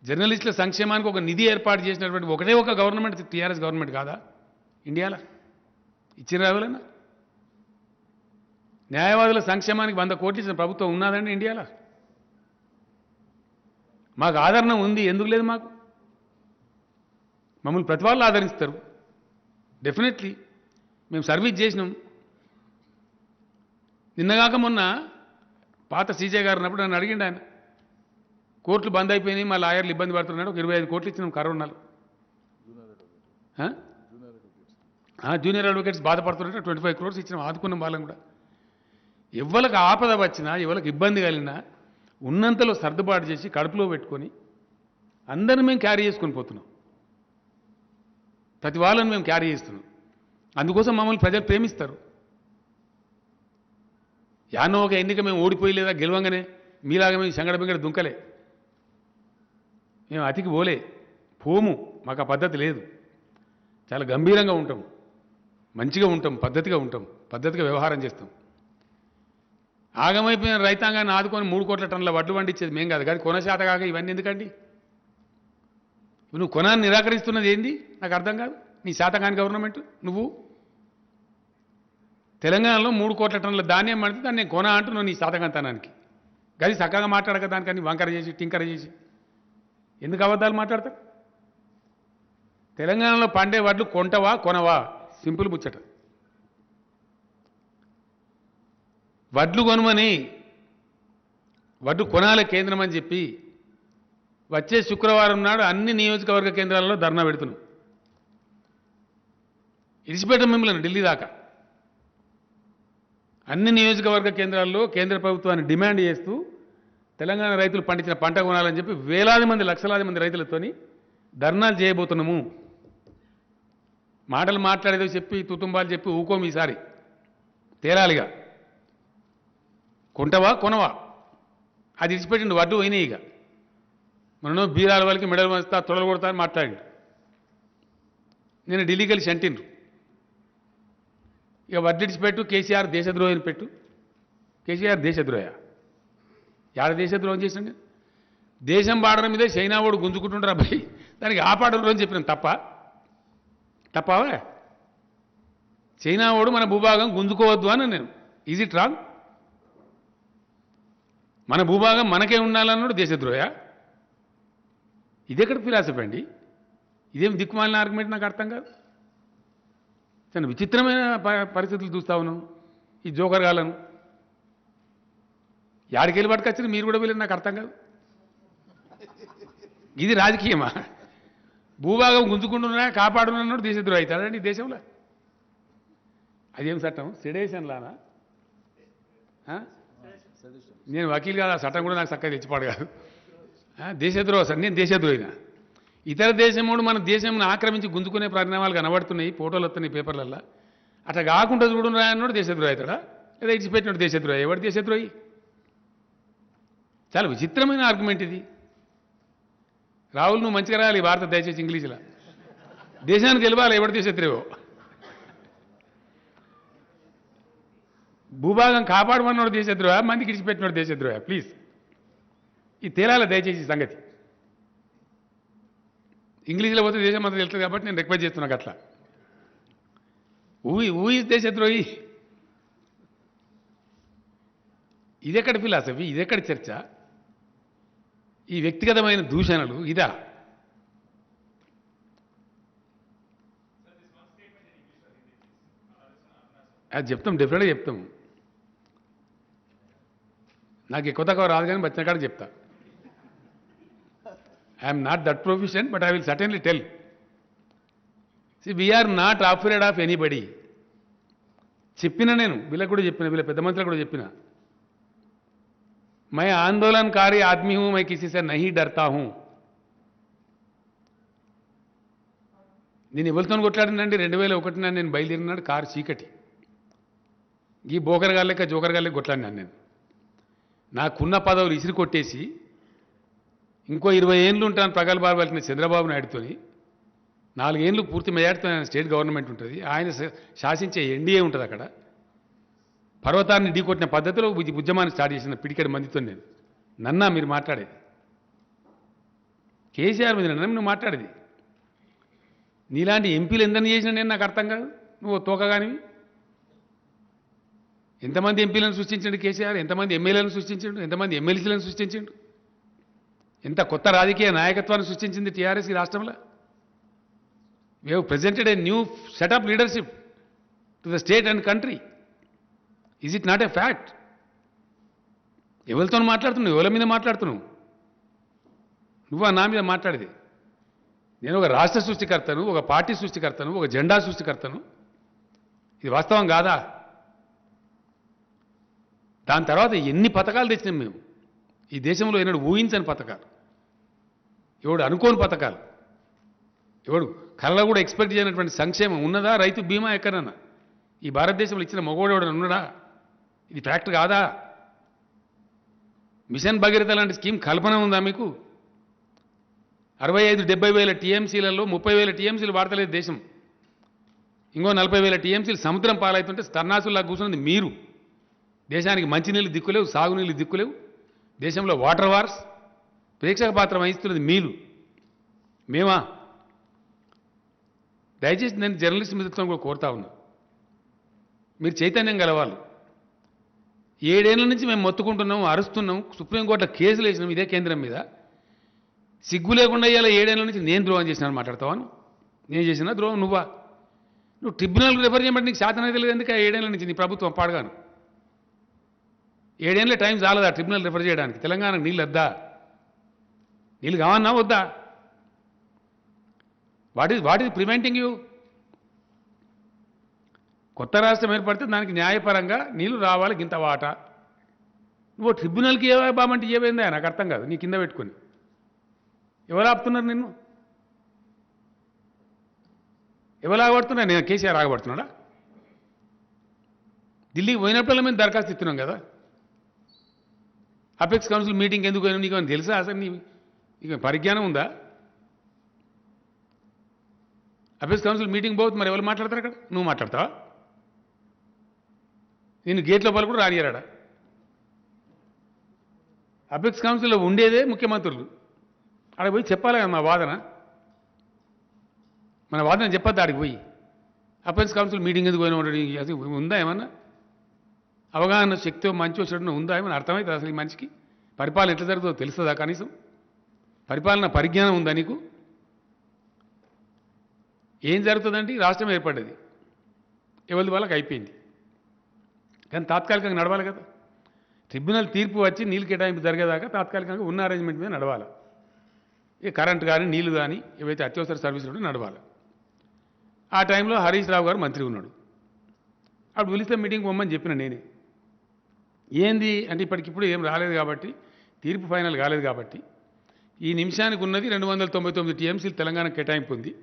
[SPEAKER 1] జర్నలిస్టుల సంక్షేమానికి ఒక నిధి ఏర్పాటు చేసినటువంటి ఒకటే ఒక గవర్నమెంట్ టీఆర్ఎస్ గవర్నమెంట్ కాదా ఇండియాలో? ఇచ్చిన రావాలన్నా న్యాయవాదుల సంక్షేమానికి 100 కోట్లు ఇచ్చిన ప్రభుత్వం ఉన్నదండి ఇండియాలో? మాకు ఆదరణ ఉంది, ఎందుకు లేదు? మాకు మమ్మల్ని ప్రతి వాళ్ళు ఆదరిస్తారు. డెఫినెట్లీ మేము సర్వీస్ చేసినాం. నిన్నగాక మొన్న పాత సీజే గారు ఉన్నప్పుడు నన్ను అడిగిండు ఆయన, కోర్టులు బంద్ అయిపోయినాయి, మా లాయర్లు ఇబ్బంది పడుతున్నాడు, ఒక 25 కోట్లు ఇచ్చినాం కరోనాలు. జూనియర్ అడ్వకేట్స్ బాధపడుతున్నట్టు 25 crores ఇచ్చినాం, ఆదుకున్నాం వాళ్ళని కూడా. ఎవరికి ఆపద వచ్చినా, ఎవరికి ఇబ్బంది కలిగినా ఉన్నంతలో సర్దుబాటు చేసి కడుపులో పెట్టుకొని అందరిని మేము క్యారీ చేసుకొని పోతున్నాం. ప్రతి వాళ్ళని మేము క్యారీ చేస్తున్నాం. అందుకోసం మమ్మల్ని ప్రజలు ప్రేమిస్తారు. యానో ఒక ఎన్నిక మేము ఓడిపోయి లేదా గెలవంగానే మీలాగా మేము సంగడ బింగడ దుంకలే, మేము అతికి పోము. మాకు ఆ పద్ధతి లేదు. చాలా గంభీరంగా ఉంటాం, మంచిగా ఉంటాం, పద్ధతిగా వ్యవహారం చేస్తాం. ఆగమైపోయిన రైతాంగాన్ని ఆదుకొని 3 కోట్ల టన్నుల వడ్లు పండించేది మేం కాదు. కానీ కొన శాత కాక ఇవన్నీ ఎందుకండి? నువ్వు కొనాన్ని నిరాకరిస్తున్నది ఏంది నాకు అర్థం కాదు. నీ శాతకాని గవర్నమెంట్ నువ్వు తెలంగాణలో 3 కోట్ల టన్నుల ధాన్యం పడితే దాన్ని నేను కొన అంటున్నావు నీ శాతకంతనానికి. గది చక్కగా మాట్లాడక దానికని వంకర చేసి టింకర చేసి ఎందుకు అబద్ధాలు మాట్లాడతారు? తెలంగాణలో పండే వడ్లు కొంటవా కొనవా? సింపుల్ ముచ్చట. వడ్లు కొనమని, వడ్లు కొనాలి కేంద్రం అని చెప్పి వచ్చే శుక్రవారం నాడు అన్ని నియోజకవర్గ కేంద్రాలలో ధర్నా పెడుతున్నాం. ఇడిచిపెట్టం మిమ్మల్ని ఢిల్లీ దాకా. అన్ని నియోజకవర్గ కేంద్రాల్లో కేంద్ర ప్రభుత్వాన్ని డిమాండ్ చేస్తూ తెలంగాణ రైతులు పండించిన పంట కొనాలని చెప్పి వేలాది మంది లక్షలాది మంది రైతులతోని ధర్నాలు చేయబోతున్నాము. మాటలు మాట్లాడేదో చెప్పి తుతుంబాలు చెప్పి ఊకోం. ఈసారి తేలాలిగా. కొంటవా కొనవా అది ఇచ్చిపెట్టిండు. వడ్డు పోయినాయి. ఇక మనను బీరాల వాళ్ళకి మెడలు వస్తా తొడలు కొడతా అని మాట్లాడిండు. నేను ఢిల్లీకి వెళ్ళి అంటిండ్రు, ఇక వడ్లు ఇడిచిపెట్టు, కేసీఆర్ దేశద్రోహిని పెట్టు. కేసీఆర్ దేశద్రోహ? యాడ దేశద్రోహం చేసిండు? దేశం బార్డర్ మీదే చైనా వాడు గుంజుకుంటుంటారు అబ్బాయి, దానికి ఆపాడరు అని చెప్పినాం. తప్పవా? చైనా వాడు మన భూభాగం గుంజుకోవద్దు అని నేను. Is it wrong? మన భూభాగం మనకే ఉండాలన్నాడు దేశద్రోహ? ఇదెక్కడ ఫిలాసఫీ అండి? ఇదేం దిక్కుమాలిన ఆర్గ్యుమెంట్? నాకు అర్థం కాదు. చాలా విచిత్రమైన పరిస్థితులు చూస్తా ఉన్నాం ఈ జోకర్ గాలను. యాడికెళ్ళి పట్టుకొచ్చారు మీరు కూడా వెళ్ళి నాకు అర్థం కాదు. ఇది రాజకీయమా? భూభాగం గుంజుకుంటున్నా కాపాడున్నాడు దేశద్రోహి అవుతాడండి ఈ దేశంలో? అదేం చట్టం? సెడేషన్లానా? నేను వకీల్ కాదు, ఆ చట్టం కూడా నాకు చక్కగా తెచ్చిపాడు కాదు. దేశద్రోహ సార్, నేను దేశద్రోహినా? ఇతర దేశముడు మన దేశంను ఆక్రమించి గుంజుకునే పరిణామాలు కనబడుతున్నాయి, ఫోటోలు వస్తున్నాయి పేపర్లల్లో. అట్లా కాకుండా చూడు రాయన్నాడు దేశద్రోహి అవుతాడా? లేదా ఇచ్చిపెట్టినాడు దేశద్రోహి? ఎవడు దేశద్రోహి? చాలా విచిత్రమైన ఆర్గ్యుమెంట్ ఇది. రాహుల్, నువ్వు మంచిగా రాయాలి భారత దయచేసి ఇంగ్లీష్లో. దేశానికి గెలవాలి, ఎవడు దేశద్రోహో? భూభాగం కాపాడమన్నాడు దేశద్రోహ, మందికి ఇడిచిపెట్టినాడు దేశద్రోహ? ప్లీజ్ ఇది తేలాలి దయచేసి సంగతి. ఇంగ్లీష్లో పోతే దేశం అంతా తెలుస్తుంది కాబట్టి నేను రిక్వెస్ట్ చేస్తున్నాను అట్లా. ఊ ఈజ్ దేశద్రోహి? ఇదెక్కడ ఫిలాసఫీ? ఇదెక్కడ చర్చ? ఈ వ్యక్తిగతమైన దూషణలు ఇదా? అది చెప్తాం, డెఫినెట్గా చెప్తాం. నాకు ఎక్కువ తక్కువ రాదు కానీ వచ్చిన కాడ చెప్తా. I'm not that proficient, but I will certainly tell. See, we're not afraid of anybody. చెప్పిన నేను వీళ్ళకి కూడా చెప్పిన, వీళ్ళ పెద్ద మంత్రులకు కూడా చెప్పిన, मैं आंदोलनकारी आदमी हूं, मैं किसी से नहीं डरता हूं. నేను ఎవరితో కొట్లాడినండి 2001 నేను బయలుదేరినాడు కారు చీకటి. ఈ బోకర్ గాళ్ళక జోకర్ గాళ్ళకి కొట్లాడినాను నేను. నాకున్న పదవులు ఇసిరి కొట్టేసి ఇంకో 20 ఏళ్ళు ఉంటాను ప్రగల్భాలు పలికిన చంద్రబాబు నాయుడుతోని. 4 ఏళ్ళు పూర్తి మెజార్టీతో ఆయన స్టేట్ గవర్నమెంట్ ఉంటుంది, ఆయన శాసించే ఎన్డీఏ ఉంటుంది అక్కడ. పర్వతాన్ని ఢీకొట్టిన పద్ధతిలో ఉద్యమాన్ని స్టార్ట్ చేసిన పిడికెడు మందితో నేను. నన్నా మీరు మాట్లాడేది? కేసీఆర్ మీద నన్ను నువ్వు మాట్లాడేది? నీలాంటి ఎంపీలు ఎంతని చేసిన నేను నాకు అర్థం కాదు. నువ్వు తోకగానివి. ఎంతమంది ఎంపీలను సృష్టించండు కేసీఆర్? ఎంతమంది ఎమ్మెల్యేలను సృష్టించండు? ఎంతమంది ఎమ్మెల్సీలను సృష్టించండు? ఎంత కొత్త రాజకీయ నాయకత్వాన్ని సృష్టించింది టీఆర్ఎస్ ఈ రాష్ట్రంలో. We have presented a new set of leadership to the state and country. Is it not a fact? ఎవరితో మాట్లాడుతున్నావు? ఎవరి మీద మాట్లాడుతున్నావు? నువ్వా నా మీద మాట్లాడేది? నేను ఒక రాష్ట్ర సృష్టికర్తను, ఒక పార్టీ సృష్టికర్తను, ఒక జెండా సృష్టికర్తను. ఇది వాస్తవం కాదా? దాని తర్వాత ఎన్ని పథకాలు తెచ్చినాం మేము ఈ దేశంలో, ఏనాడు ఊహించని పథకాలు, ఎవడు అనుకోని పథకాలు, ఎవడు కళ్ళ కూడా ఎక్స్పెక్ట్ చేయనటువంటి సంక్షేమం ఉన్నదా? రైతు బీమా ఎక్కడన్నా ఈ భారతదేశంలో ఇచ్చిన మగోడు ఎవడన్నా ఉన్నాడా? ఇది ఫ్యాక్ట్ కాదా? మిషన్ భగీరథ లాంటి స్కీమ్ కల్పన ఉందా మీకు? 65-70 వేల టీఎంసీలలో 30 వేల టీఎంసీలు వాడతలేదు దేశం. ఇంకో 40 వేల టీఎంసీలు సముద్రం పాలవుతుంటే స్తన్నాసుల్లా కూర్చున్నది మీరు. దేశానికి మంచినీళ్ళు దిక్కులేవు, సాగునీళ్ళు దిక్కులేవు, దేశంలో వాటర్ వార్స్, ప్రేక్షక పాత్ర వహిస్తున్నది మీరు. మేమా? దయచేసి నేను జర్నలిస్ట్ మిత్రులను కూడా కోరుతా ఉన్నా, మీరు చైతన్యం గలవాళ్ళు. 7 ఏళ్ల నుంచి మేము మొత్తుకుంటున్నాం, అరుస్తున్నాం, సుప్రీంకోర్టులో కేసులు వేసినాం ఇదే కేంద్రం మీద. సిగ్గు లేకుండా ఇవాళ 7 ఏళ్ల నుంచి నేను ద్రోహం చేసినాను మాట్లాడతావాను? నేను చేసినా ద్రోహం నువ్వా? నువ్వు ట్రిబ్యునల్కి రిఫర్ చేయమంటే నీకు శాతం అయితే లేదు. ఎందుకు 7 ఏళ్ల నుంచి నీ ప్రభుత్వం పాడగాను? 7 ఏళ్ళ టైం చాలదా ట్రిబ్యునల్ రిఫర్ చేయడానికి? తెలంగాణకు నీళ్ళు వద్దా? నీళ్ళు కావన్నా వద్దా? What is preventing you? కొత్త రాష్ట్రం ఏర్పడితే దానికి న్యాయపరంగా నీళ్లు రావాలి, గింత వాటా. నువ్వు ట్రిబ్యునల్కి ఏ బామంటే ఏమైందా? నాకు అర్థం కాదు. నీ కింద పెట్టుకొని ఎవరు ఆపుతున్నారు నిన్ను? ఎవరు ఆగబడుతున్నారు? నేను కేసీఆర్ ఆగబడుతున్నాడా? ఢిల్లీకి పోయినప్పుడల్లా మేము దరఖాస్తు ఇస్తున్నాం కదా. అపెక్స్ కౌన్సిల్ మీటింగ్ ఎందుకు పోయినా నీకు తెలుసా? అసలు నీకు పరిజ్ఞానం ఉందా? అపెక్స్ కౌన్సిల్ మీటింగ్ పోతుంది, మరి ఎవరు మాట్లాడతారు అక్కడ? నువ్వు మాట్లాడతావా? నేను గేట్ లోపల కూడా రానియరాడా? అపెక్స్ కౌన్సిల్లో ఉండేదే ముఖ్యమంత్రులు. అక్కడికి పోయి చెప్పాలి కదా మా వాదన. మన వాదన చెప్పొద్దు ఆడికి పోయి. అపెక్స్ కౌన్సిల్ మీటింగ్ ఎందుకు పోయినా ఉండడు? అసలు ఉందా ఏమన్నా అవగాహన శక్తి? మంచి వచ్చేటప్పుడు ఉందా ఏమన్నా? అర్థమవుతుంది అసలు ఈ మనిషికి పరిపాలన ఎట్లా జరుగుతుందో తెలుస్తుందా? కనీసం పరిపాలన పరిజ్ఞానం ఉందా నీకు? ఏం జరుగుతుందంటే రాష్ట్రం ఏర్పడ్డది, ఎవరి వాళ్ళకి అయిపోయింది, కానీ తాత్కాలికంగా నడవాలి కదా. ట్రిబ్యునల్ తీర్పు వచ్చి నీళ్ళు కేటాయింపు జరిగేదాకా తాత్కాలికంగా ఉన్న అరేంజ్మెంట్ మీద నడవాలి. ఇక కరెంట్ కానీ నీళ్లు కానీ ఏవైతే అత్యవసర సర్వీసులు ఉంటే నడవాలి. ఆ టైంలో హరీష్ రావు గారు మంత్రి ఉన్నాడు. అప్పుడు పిలిస్తే మీటింగ్ పొమ్మని చెప్పిన నేనే. ఏంది అంటే ఇప్పటికిప్పుడు ఏం రాలేదు కాబట్టి, తీర్పు ఫైనల్ కాలేదు కాబట్టి, ఈ నిమిషానికి ఉన్నది 299 టీఎంసీలు తెలంగాణ కేటాయింపు ఉంది,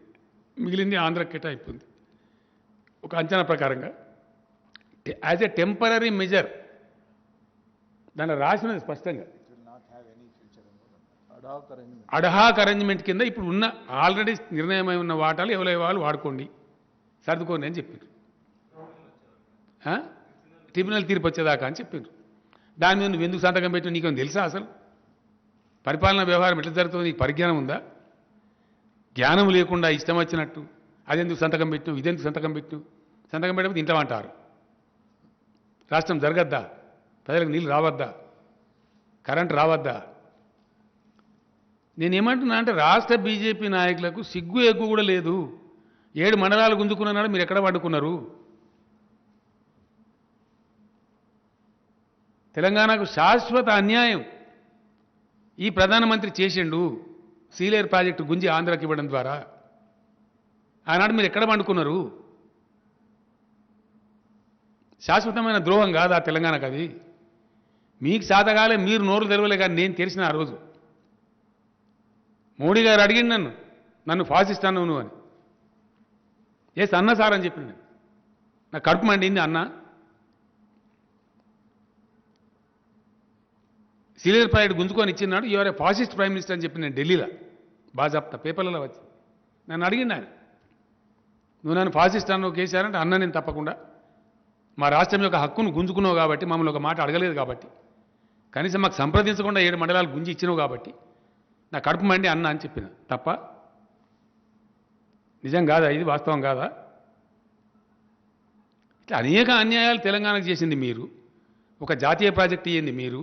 [SPEAKER 1] మిగిలింది ఆంధ్రాకి కేటాయింపు ఉంది. ఒక అంచనా ప్రకారంగా యాజ్ ఎ టెంపరీ మెజర్ దాంట్లో రాసినది స్పష్టంగా అడ్హాక్ అరేంజ్మెంట్ కింద ఇప్పుడు ఉన్న ఆల్రెడీ నిర్ణయమై ఉన్న వాటాలు ఎవరి వాళ్ళు వాడుకోండి, సర్దుకోండి అని చెప్పిండ్రు. ట్రిబ్యునల్ తీర్పు వచ్చేదాకా అని చెప్పిండ్రు. దాని మీద నువ్వు ఎందుకు సంతకం పెట్టినా నీకేం తెలుసా? అసలు పరిపాలనా వ్యవహారం ఎట్లా జరుగుతుందో నీకు పరిజ్ఞానం ఉందా? జ్ఞానం లేకుండా ఇష్టం వచ్చినట్టు అదెందుకు సంతకం పెట్టినావు, ఇదెందుకు సంతకం పెట్టినావు, సంతకం పెట్టకపోతే ఇంటమంటారు. రాష్ట్రం జరగద్దా? ప్రజలకు నీళ్ళు రావద్దా? కరెంటు రావద్దా? నేనేమంటున్నా అంటే రాష్ట్ర బీజేపీ నాయకులకు సిగ్గు ఎగ్గు కూడా లేదు. 7 మండలాలు గుంజుకున్నాడు, మీరు ఎక్కడ పడుకున్నారు? తెలంగాణకు శాశ్వత అన్యాయం ఈ ప్రధానమంత్రి చేసిండు. సీలేరు ప్రాజెక్టు గుంజి ఆంధ్రాకి ఇవ్వడం ద్వారా ఆనాడు మీరు ఎక్కడ పండుకున్నారు? శాశ్వతమైన ద్రోహం కాదా తెలంగాణకు? అది మీకు సాధగాలే, మీరు నోరు తెరవలే, కానీ నేను తెరిచిన ఆ రోజు. మోడీ గారు అడిగింది నన్ను ఫాసిస్ట్ అన్నావు నువ్వు అని. అన్న సార్ అని చెప్పిన. నా కడుపు మండింది అన్న. సీలేరు ప్రాజెక్టు గుంజుకొని ఇచ్చినాడు, your A fascist prime minister అని చెప్పి నేను ఢిల్లీలో బాజాప్తా పేపర్లలో వచ్చి నన్ను అడిగింది ఆయన. నువ్వు నన్ను ఫాసిస్ట్ అన్నావు కేసీఆర్ అంటే అన్న నేను తప్పకుండా. మా రాష్ట్రం యొక్క హక్కును గుంజుకున్నావు కాబట్టి, మమ్మల్ని ఒక మాట అడగలేదు కాబట్టి, కనీసం మాకు సంప్రదించకుండా 7 మండలాలు గుంజి ఇచ్చినావు కాబట్టి నా కడుపు మండి అన్న అని చెప్పిన. తప్ప నిజం కాదా? ఇది వాస్తవం కాదా? ఇట్లా అనేక అన్యాయాలు తెలంగాణకు చేసింది మీరు. ఒక జాతీయ ప్రాజెక్టు ఇయ్యింది మీరు.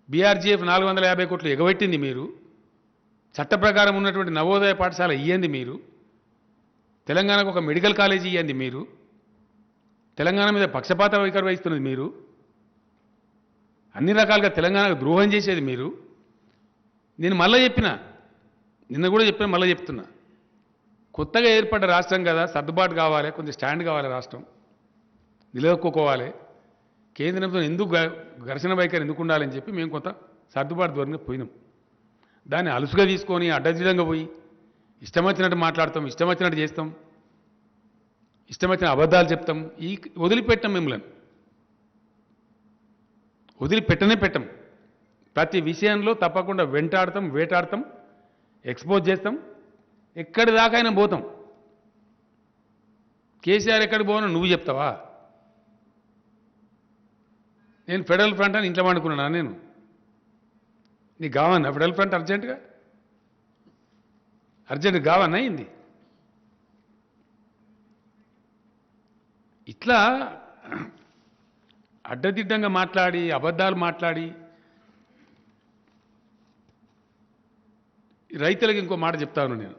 [SPEAKER 1] బీఆర్జీఎఫ్ 450 కోట్లు ఎగబెట్టింది మీరు. చట్ట ప్రకారం ఉన్నటువంటి నవోదయ పాఠశాల ఇయ్యంది మీరు. తెలంగాణకు ఒక మెడికల్ కాలేజీ ఇయ్యంది మీరు. తెలంగాణ మీద పక్షపాత వైఖరి వహిస్తున్నది మీరు, అన్ని రకాలుగా తెలంగాణకు ద్రోహం చేసేది మీరు. నేను మళ్ళీ చెప్పిన, నిన్న కూడా చెప్పిన, మళ్ళీ చెప్తున్నా, కొత్తగా ఏర్పడ్డ రాష్ట్రం కదా, సర్దుబాటు కావాలి, కొంచెం స్టాండ్ కావాలి, రాష్ట్రం నిలదొక్కుకోవాలి, కేంద్రంతో ఎందుకు ఘర్షణ వైఖరి ఎందుకు ఉండాలని చెప్పి మేము కొంత సర్దుబాటు ధోరణిగా పోయినాం. దాన్ని అలుసుగా తీసుకొని అడ్డదిడ్డంగా పోయి ఇష్టం వచ్చినట్టు మాట్లాడతాం, ఇష్టం వచ్చినట్టు చేస్తాం, ఇష్టం వచ్చిన అబద్ధాలు చెప్తాం. వదిలిపెట్టాం, మిమ్మల్ని వదిలిపెట్టనే పెట్టం. ప్రతి విషయంలో తప్పకుండా వెంటాడతాం, వేటాడతాం, ఎక్స్పోజ్ చేస్తాం, ఎక్కడి దాకైనా పోతాం. కేసీఆర్ ఎక్కడికి పోనా నువ్వు చెప్తావా? నేను ఫెడరల్ ఫ్రంట్ అని ఇంట్లో వండుకున్నానా? నేను నీకు కావన్నా ఫెడరల్ ఫ్రంట్ అర్జెంటుగా కావన్నా అయింది. ఇట్లా అడ్డదిడ్డంగా మాట్లాడి అబద్ధాలు మాట్లాడి రైతులకు ఇంకో మాట చెప్తాను నేను.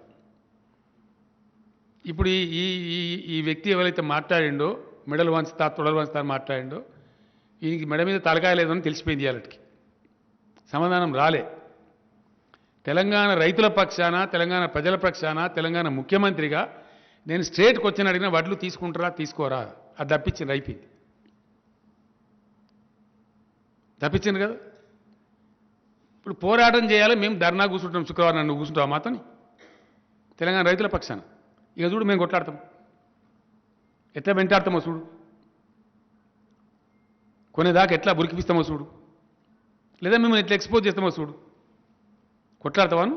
[SPEAKER 1] ఇప్పుడు ఈ ఈ ఈ వ్యక్తి ఎవరైతే మాట్లాడిండో, మెడలు వంచుతా తొడలు వంచుతా మాట్లాడిండో, ఈయనకి మెడ మీద తలకాయ లేదని తెలిసిపోయింది. ఇవాళకి సమాధానం రాలే. తెలంగాణ రైతుల పక్షాన, తెలంగాణ ప్రజల పక్షాన, తెలంగాణ ముఖ్యమంత్రిగా నేను స్ట్రేట్కి వచ్చి అడిగిన వడ్లు తీసుకుంటారా తీసుకోరా, అది తప్పించింది, అయిపోయింది, తప్పించింది కదా. ఇప్పుడు పోరాటం చేయాలి, మేము ధర్నా కూర్చుంటాం, శుక్రవారం నువ్వు కూర్చుంటావు మాతోని తెలంగాణ రైతుల పక్షాన. ఇక చూడు మేము కొట్లాడతాం, ఎట్లా వెంటాడతామో చూడు, కొనేదాకా ఎట్లా బురికిపిస్తామో చూడు, లేదా మిమ్మల్ని ఎట్లా ఎక్స్పోజ్ చేస్తామో చూడు. కొట్లాడతావాను?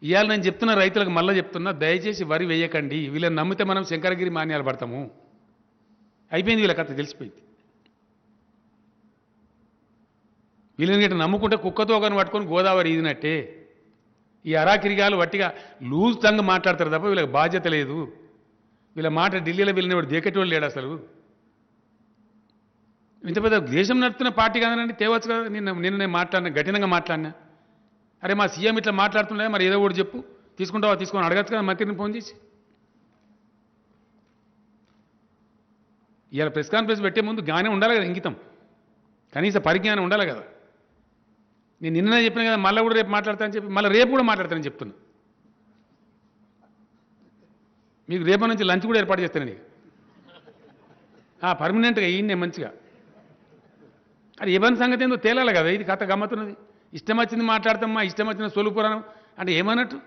[SPEAKER 1] ఇవాళ నేను చెప్తున్న రైతులకు మళ్ళీ చెప్తున్నా, దయచేసి వరి వేయకండి. వీళ్ళని నమ్మితే మనం శంకరగిరి మాన్యాలు పడతాము. అయిపోయింది, వీళ్ళ కథ తెలిసిపోయింది. వీళ్ళని గిట్ట నమ్ముకుంటే కుక్కతో ఒకరిని పట్టుకొని గోదావరి ఈదినట్టే. ఈ అరాకిరిగాలు వట్టిగా లూజ్ టంగ్ మాట్లాడతారు తప్ప వీళ్ళకి బాధ్యత లేదు. వీళ్ళ మాట ఢిల్లీలో వీళ్ళని వాడు దేకెటోళ్ళు లేడు అసలు. ఇంత పెద్ద దేశం నడుపుతున్న పార్టీ కాదనండి, తేవచ్చు కదా. నిన్న నేను మాట్లాడినా, కఠినంగా మాట్లాడినా. అరే మా సీఎం ఇట్లా మాట్లాడుతుండే, మరి ఏదో ఒకటి చెప్పు, తీసుకుంటావా తీసుకొని అడగచ్చు కదా మంత్రిని ఫోన్ చేసి. ఇవాళ ప్రెస్ కాన్ఫరెన్స్ పెట్టే ముందు జ్ఞానం ఉండాలి కదా, ఇంగితం, కనీస పరిజ్ఞానం ఉండాలి కదా. నేను నిన్ననే చెప్పిన కదా, మళ్ళీ కూడా రేపు మాట్లాడతానని చెప్పి, మళ్ళీ రేపు కూడా మాట్లాడతానని చెప్తున్నా. మీకు రేపటి నుంచి లంచ్ కూడా ఏర్పాటు చేస్తానండి, పర్మనెంట్గా ఈయన్నే మంచిగా. అది ఇవ్వని సంగతి ఏందో తేలాలి కదా. ఇది కథ గమ్మతున్నది. ఇష్టం వచ్చింది మాట్లాడతామ్మా, ఇష్టం వచ్చిన సొలు పురాణం అంటే ఏమన్నట్టు,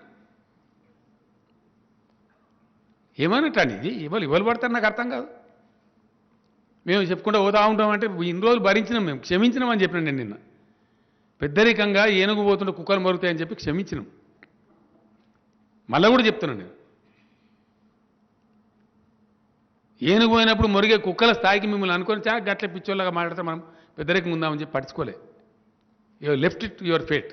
[SPEAKER 1] ఏమన్నట్టు అండి ఇది? ఇవ్వలు పడతారు, నాకు అర్థం కాదు. మేము చెప్పుకుంటూ పోతా ఉంటామంటే ఇన్ని రోజులు భరించినాం, మేము క్షమించినామని చెప్పినాను నేను నిన్న. పెద్దరికంగా ఏనుగు పోతుంటే కుక్కలు మరుగుతాయని చెప్పి క్షమించినాం. మళ్ళీ కూడా చెప్తున్నాను నేను, ఏనుగు పోయినప్పుడు మొరిగే కుక్కల స్థాయికి మిమ్మల్ని అనుకొని గట్ల పిచ్చోళ్ళగా మాట్లాడితే మనం పెద్దరికం ఉందామని చెప్పి పట్టించుకోలే. Your left it your fate.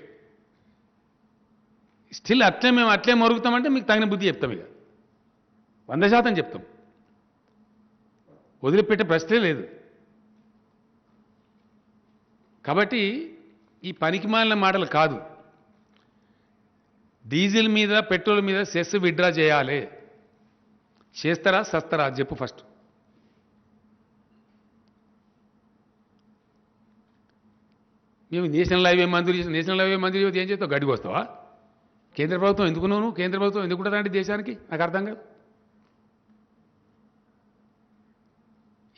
[SPEAKER 1] Still అట్లే మేము అట్లే మరుగుతామంటే మీకు తగిన బుద్ధి చెప్తాం, ఇక 100% చెప్తాం. వదిలిపెట్టే ప్రశ్నే లేదు. కాబట్టి ఈ పనికిమాలిన మాటలు కాదు. డీజిల్ మీద, పెట్రోల్ మీద సెస్ విత్డ్రా చేయాలి. చేస్తారా సస్తారా చెప్పు ఫస్ట్. మేము నేషనల్ హైవే మంజూరు చేసి, నేషనల్ హైవే మంజూరు చేసి ఏం చేస్తావు? గడ్డికి వస్తావా? కేంద్ర ప్రభుత్వం ఎందుకున్నావు? కేంద్ర ప్రభుత్వం ఎందుకు ఉంటుందంటే దేశానికి? నాకు అర్థం కాదు.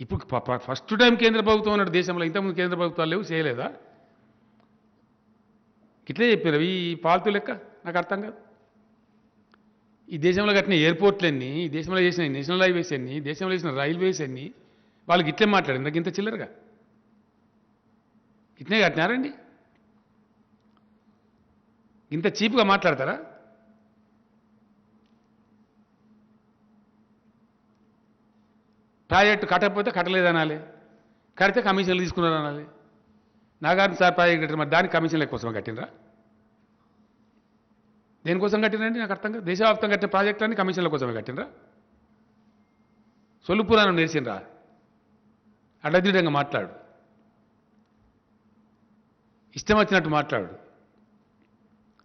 [SPEAKER 1] ఇప్పుడు ఫస్ట్ టైం కేంద్ర ప్రభుత్వం ఉన్నాడు దేశంలో. ఇంతకుముందు కేంద్ర ప్రభుత్వాలు లేవు, చేయలేదా? ఇట్లే చెప్పారు ఈ పాలతూ లెక్క. నాకు అర్థం కాదు. ఈ దేశంలో కట్టిన ఎయిర్పోర్ట్లు ఎన్ని, ఈ దేశంలో చేసిన నేషనల్ హైవేస్ ఎన్ని, దేశంలో చేసిన రైల్వేస్ ఎన్ని, వాళ్ళకి ఇట్లే మాట్లాడింది నాకు ఇంత చిల్లరగా. ఇట్నే కట్టినారండి? ఇంత చీప్గా మాట్లాడతారా? ప్రాజెక్టు కట్టకపోతే కట్టలేదనాలి, కడితే కమిషన్లు తీసుకున్నారు అనాలి. నాగార్జున సార్ ప్రాజెక్ట్ కట్టారు, మరి దానికి కమిషన్ల కోసం కట్టినరా? దేనికోసం కట్టినండి నాకు అర్థం కాదు. దేశవ్యాప్తంగా కట్టిన ప్రాజెక్టులన్నీ కమిషన్ల కోసమే కట్టినరా? సొల్లు పురాణం నేర్చినరా? అడ్డదిడ్డంగా మాట్లాడు, ఇష్టం వచ్చినట్టు మాట్లాడు.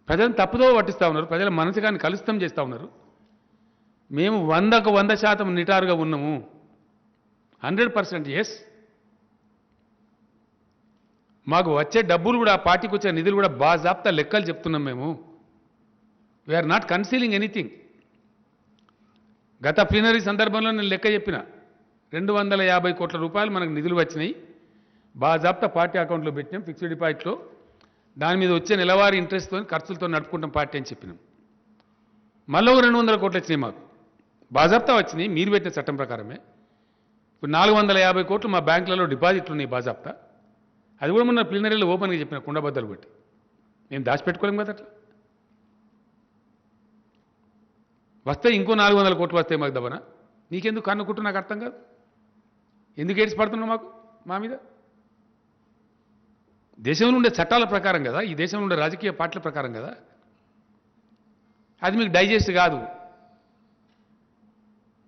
[SPEAKER 1] ప్రజలను తప్పుదో పట్టిస్తూ ఉన్నారు, ప్రజల మనసుగాన్ని కలుషితం చేస్తూ ఉన్నారు. మేము 100% నిటారుగా ఉన్నాము. 100% ఎస్. మాకు వచ్చే డబ్బులు కూడా ఆ పార్టీకి వచ్చే నిధులు కూడా బాజాప్తా లెక్కలు చెప్తున్నాం మేము. We are not concealing anything. గత ప్లీనరీ సందర్భంలో నేను లెక్క చెప్పిన 250 కోట్ల రూపాయలు మనకు నిధులు వచ్చినాయి, బాజాప్తా పార్టీ అకౌంట్లో పెట్టినాం ఫిక్స్డ్ డిపాజిట్లో, దాని మీద వచ్చే నెలవారీ ఇంట్రెస్ట్తో ఖర్చులతో నడుపుకుంటాం పార్టీ అని చెప్పినాం. మళ్ళీ 200 కోట్లు వచ్చినాయి మాకు, బాజాప్తా వచ్చినాయి మీరు పెట్టిన చట్టం ప్రకారమే. ఇప్పుడు 450 కోట్లు మా బ్యాంకులలో డిపాజిట్లు ఉన్నాయి బాజాప్తా. అది కూడా మొన్న ప్లీనరీలో ఓపెన్గా చెప్పిన కుండబద్దలు పెట్టి. మేము దాచిపెట్టుకోలేం కదా అట్లా. వస్తే ఇంకో 400 కోట్లు వస్తాయి మాకు దబన. నీకెందుకు కన్నుకుంటూ నాకు అర్థం కాదు. ఎందుకు ఏడ్చి పడుతున్నావు మా మీద? దేశంలో ఉండే చట్టాల ప్రకారం కదా, ఈ దేశంలో ఉండే రాజకీయ పార్టీల ప్రకారం కదా. అది మీకు డైజెస్ట్ కాదు.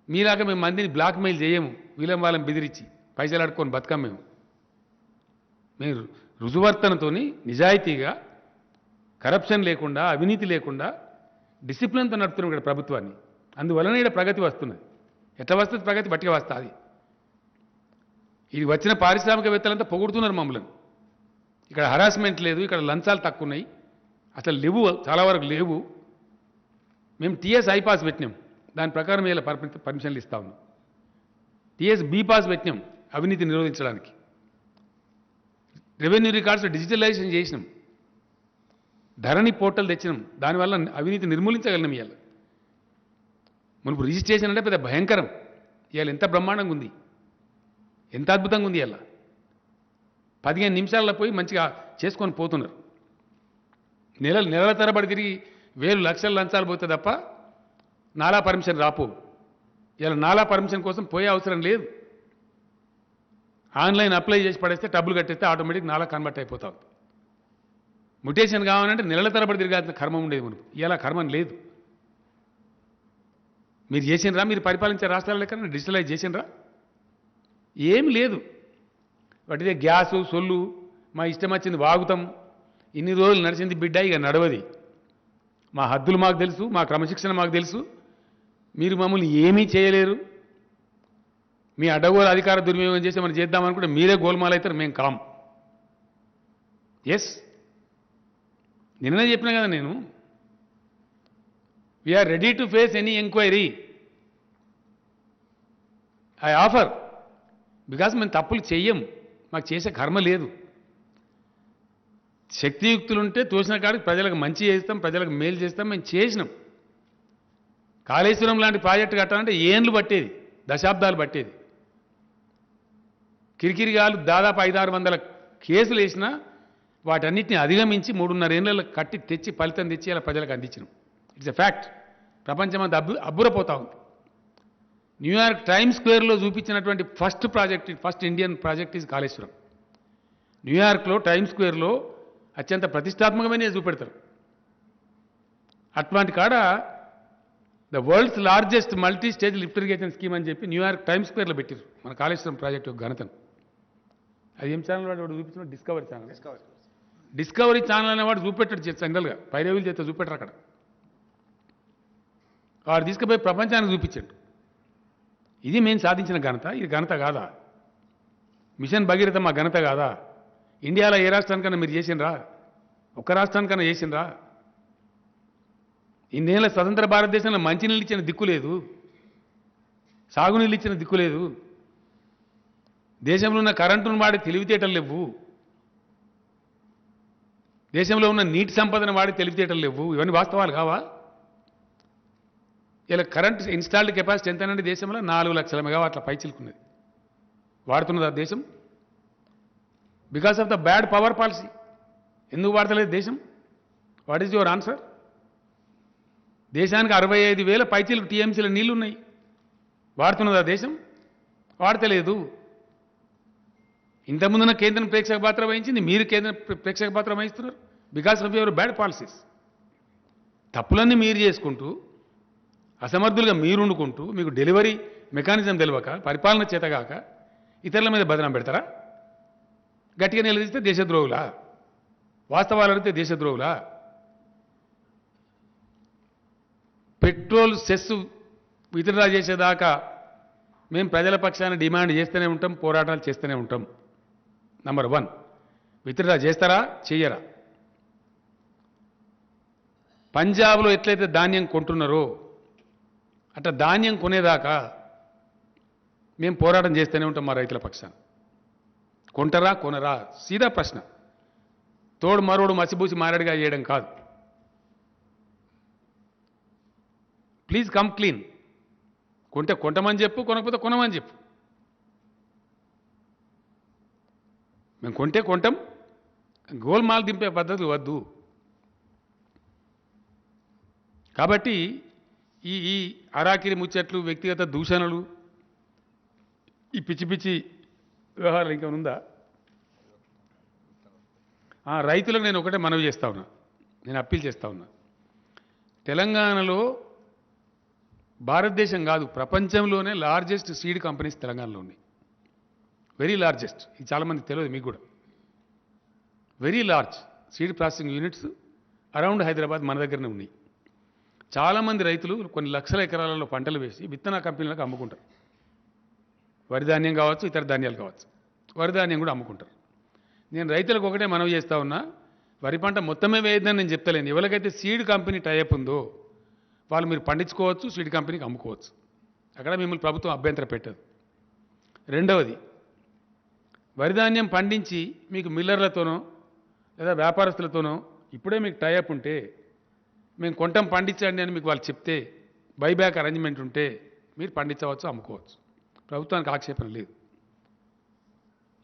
[SPEAKER 1] మీలాగా మేము మందిని బ్లాక్మెయిల్ చేయము, వీలం వాళ్ళని బెదిరించి పైసలు అడుక్కొని బతకం మేము. మీరు రుజువర్తనతో నిజాయితీగా, కరప్షన్ లేకుండా, అవినీతి లేకుండా డిసిప్లిన్తో నడుపుతున్నాం ఇక్కడ ప్రభుత్వాన్ని. అందువలన ఇక్కడ ప్రగతి వస్తున్నది. ఎట్లా వస్తుంది ప్రగతి? బట్టిగా వస్తుంది. ఇది వచ్చిన పారిశ్రామికవేత్తలంతా పొగుడుతున్నారు మమ్మల్ని. ఇక్కడ హరాస్మెంట్ లేదు, ఇక్కడ లంచాలు తక్కువ ఉన్నాయి, అసలు లేవు, చాలా వరకు లేవు. మేము టీఎస్ ఐ పాస్ పెట్టినాం, దాని ప్రకారం ఇలా పర్మిషన్లు ఇస్తా ఉన్నాం. టీఎస్ బి పాస్ పెట్టినాం అవినీతి నిరోధించడానికి. రెవెన్యూ రికార్డ్స్ డిజిటలైజేషన్ చేసినాం, ధరణి పోర్టల్ తెచ్చినాం, దానివల్ల అవినీతి నిర్మూలించగలిగినాం. ఇవాళ మనకు రిజిస్ట్రేషన్ అంటే పెద్ద భయంకరం. ఇవాళ ఎంత బ్రహ్మాండంగా ఉంది, ఎంత అద్భుతంగా ఉంది. ఇవాళ 15 నిమిషాల్లో పోయి మంచిగా చేసుకొని పోతున్నారు. నెలల తరబడి తిరిగి వేలు లక్షల లంచాలు పోతే తప్ప నాలా పర్మిషన్ రాపో. ఇలా నాలా పర్మిషన్ కోసం పోయే అవసరం లేదు. ఆన్లైన్ అప్లై చేసి పడేస్తే డబ్బులు కట్టేస్తే ఆటోమేటిక్ నాలా కన్వర్ట్ అయిపోతాం. మ్యుటేషన్ కావాలంటే నెలల తరబడి తిరగాల్సిన కర్మం ఉండేది మనకు. ఇలా కర్మం లేదు. మీరు చేసినరా? మీరు పరిపాలించే రాష్ట్రాల లెక్క డిజిటలైజ్ చేసినరా? ఏం లేదు. వాటిదే గ్యాసు సొల్లు, మా ఇష్టం వచ్చింది వాగుతాం. ఇన్ని రోజులు నడిచింది బిడ్డ, ఇక నడవది. మా హద్దులు మాకు తెలుసు, మా క్రమశిక్షణ మాకు తెలుసు. మీరు మమ్మల్ని ఏమీ చేయలేరు. మీ అడ్డగోలు అధికార దుర్వినియోగం చేసి మనం చేద్దామనుకుంటే మీరే గోల్మాల్ అవుతారు, మేము కాం. ఎస్, నిన్ననే చెప్పినా కదా నేను, we are ready to face any enquiry. I offer, because మేము తప్పులు చెయ్యం, మాకు చేసే కర్మ లేదు. శక్తియుక్తులుంటే తోసిన కాడికి ప్రజలకు మంచి చేస్తాం, ప్రజలకు మేలు చేస్తాం. మేము చేసినాం. కాళేశ్వరం లాంటి ప్రాజెక్టు కట్టాలంటే ఏండ్లు పట్టేది, దశాబ్దాలు పట్టేది. కిరికిరిగాలు దాదాపు 500-600 కేసులు వేసినా వాటన్నిటిని అధిగమించి 3.5 ఏళ్ళలో కట్టి తెచ్చి ఫలితం తెచ్చి ఇలా ప్రజలకు అందించినాం. It's a fact. ప్రపంచమంతా అబ్బురపోతా ఉంది. న్యూయార్క్ టైమ్స్ స్క్వేర్లో చూపించినటువంటి first Indian project is Kaleshwaram. న్యూయార్క్లో టైమ్స్ స్క్వేర్లో అత్యంత ప్రతిష్టాత్మకమైన చూపెడతారు. అట్లాంటి కాడ the world's largest multi stage lift irrigation scheme అని చెప్పి న్యూయార్క్ టైమ్స్ స్క్వేర్లో పెట్టారు మన కాళేశ్వరం ప్రాజెక్టు యొక్క ఘనతను. అది ఏం ఛానల్ వాడు చూపించిన? Discovery channel. డిస్కవరీ ఛానల్ అనేవాడు చూపెట్టాడు జనరల్గా, పైరవీలు చేస్తే చూపెట్టరు అక్కడ. వాడు తీసుకుపోయి ప్రపంచానికి చూపించాడు. ఇది మేము సాధించిన ఘనత. ఇది ఘనత కాదా? మిషన్ భగీరథ మా ఘనత కాదా? ఇండియాలో ఏ రాష్ట్రానికన్నా మీరు చేసినరా? ఒక్క రాష్ట్రానికన్నా చేసినరా? ఇన్నేళ్ళ స్వతంత్ర భారతదేశంలో మంచినీళ్ళు ఇచ్చిన దిక్కు లేదు, సాగునీళ్ళు ఇచ్చిన దిక్కు లేదు, దేశంలో ఉన్న కరెంటును వాడి తెలివితేటలు లేవు, దేశంలో ఉన్న నీటి సంపదను వాడి తెలివితేటలు లేవు. ఇవన్నీ వాస్తవాలు కావా? ఇలా కరెంట్ ఇన్స్టాల్డ్ కెపాసిటీ ఎంతనండి దేశంలో? 4 లక్షల మెగావాట్ల పైచిలుకున్నది. వాడుతున్నది ఆ దేశం? Because of the bad power policy. ఎందుకు వాడతలేదు దేశం? What is your answer? దేశానికి 65,000 పైచిలకు టీఎంసీల నీళ్లు ఉన్నాయి. వాడుతున్నది ఆ దేశం? వాడతలేదు. ఇంతకుముందున్న కేంద్రం ప్రేక్షక పాత్ర వహించింది, మీరు కేంద్రం ప్రేక్షక పాత్ర వహిస్తున్నారు because of your bad policies. తప్పులన్నీ మీరు చేసుకుంటూ, అసమర్థులుగా మీరు వండుకుంటూ, మీకు డెలివరీ మెకానిజం తెలియక, పరిపాలన చేతగాక ఇతరుల మీద బదనం పెడతారా? గట్టిగా నిలదీస్తే దేశద్రోహులా? వాస్తవాలు అడిగితే దేశద్రోహులా? పెట్రోల్ సెస్ విత్డ్రా చేసేదాకా మేము ప్రజల పక్షాన డిమాండ్ చేస్తూనే ఉంటాం, పోరాటాలు చేస్తూనే ఉంటాం. నంబర్ 1, విత్డ్రా చేస్తారా చెయ్యరా? పంజాబ్లో ఎట్లయితే ధాన్యం కొంటున్నారో అట్లా ధాన్యం కొనేదాకా మేము పోరాటం చేస్తూనే ఉంటాం మా రైతుల పక్షాన. కొంటరా కొనరా సీదా ప్రశ్న. తోడు మరోడు మసిబూసి మారడిగా చేయడం కాదు. Please come clean. కొంటే కొంటమని చెప్పు, కొనకపోతే కొనమని చెప్పు. మేము కొంటే కొంటాం, గోల్మాల్ దింపే పద్ధతులు వద్దు. కాబట్టి ఈ ఈ అరాకిరి ముచ్చట్లు, వ్యక్తిగత దూషణలు, ఈ పిచ్చి పిచ్చి వ్యవహారాలు ఇంకా ఉందా? రైతులకు నేను ఒకటే మనవి చేస్తా ఉన్నా, నేను అప్పీల్ చేస్తా ఉన్నా. తెలంగాణలో భారతదేశం కాదు ప్రపంచంలోనే లార్జెస్ట్ సీడ్ కంపెనీస్ తెలంగాణలో ఉన్నాయి. Very largest. ఇది చాలామంది తెలియదు మీకు కూడా. Very large seed processing units around Hyderabad మన దగ్గరనే ఉన్నాయి. చాలామంది రైతులు కొన్ని లక్షల ఎకరాలలో పంటలు వేసి విత్తన కంపెనీలకు అమ్ముకుంటారు. వరి ధాన్యం కావచ్చు, ఇతర ధాన్యాలు కావచ్చు. వరి ధాన్యం కూడా అమ్ముకుంటారు. నేను రైతులకు ఒకటే మనవి చేస్తా ఉన్నా, వరి పంట మొత్తమే వేయద్దని నేను చెప్తలేను. ఎవరికైతే సీడ్ కంపెనీ టైఅప్ ఉందో వాళ్ళు మీరు పండించుకోవచ్చు, సీడ్ కంపెనీకి అమ్ముకోవచ్చు. అక్కడ మిమ్మల్ని ప్రభుత్వం అభ్యంతరం పెట్టదు. రెండవది, వరి ధాన్యం పండించి మీకు మిల్లర్లతోనో లేదా వ్యాపారస్తులతోనో ఇప్పుడే మీకు టైఅప్ ఉంటే, మేము కొంటాం పండించండి అని మీకు వాళ్ళు చెప్తే, బైబ్యాక్ అరేంజ్మెంట్ ఉంటే మీరు పండించవచ్చు, అమ్ముకోవచ్చు. ప్రభుత్వానికి ఆక్షేపణ లేదు.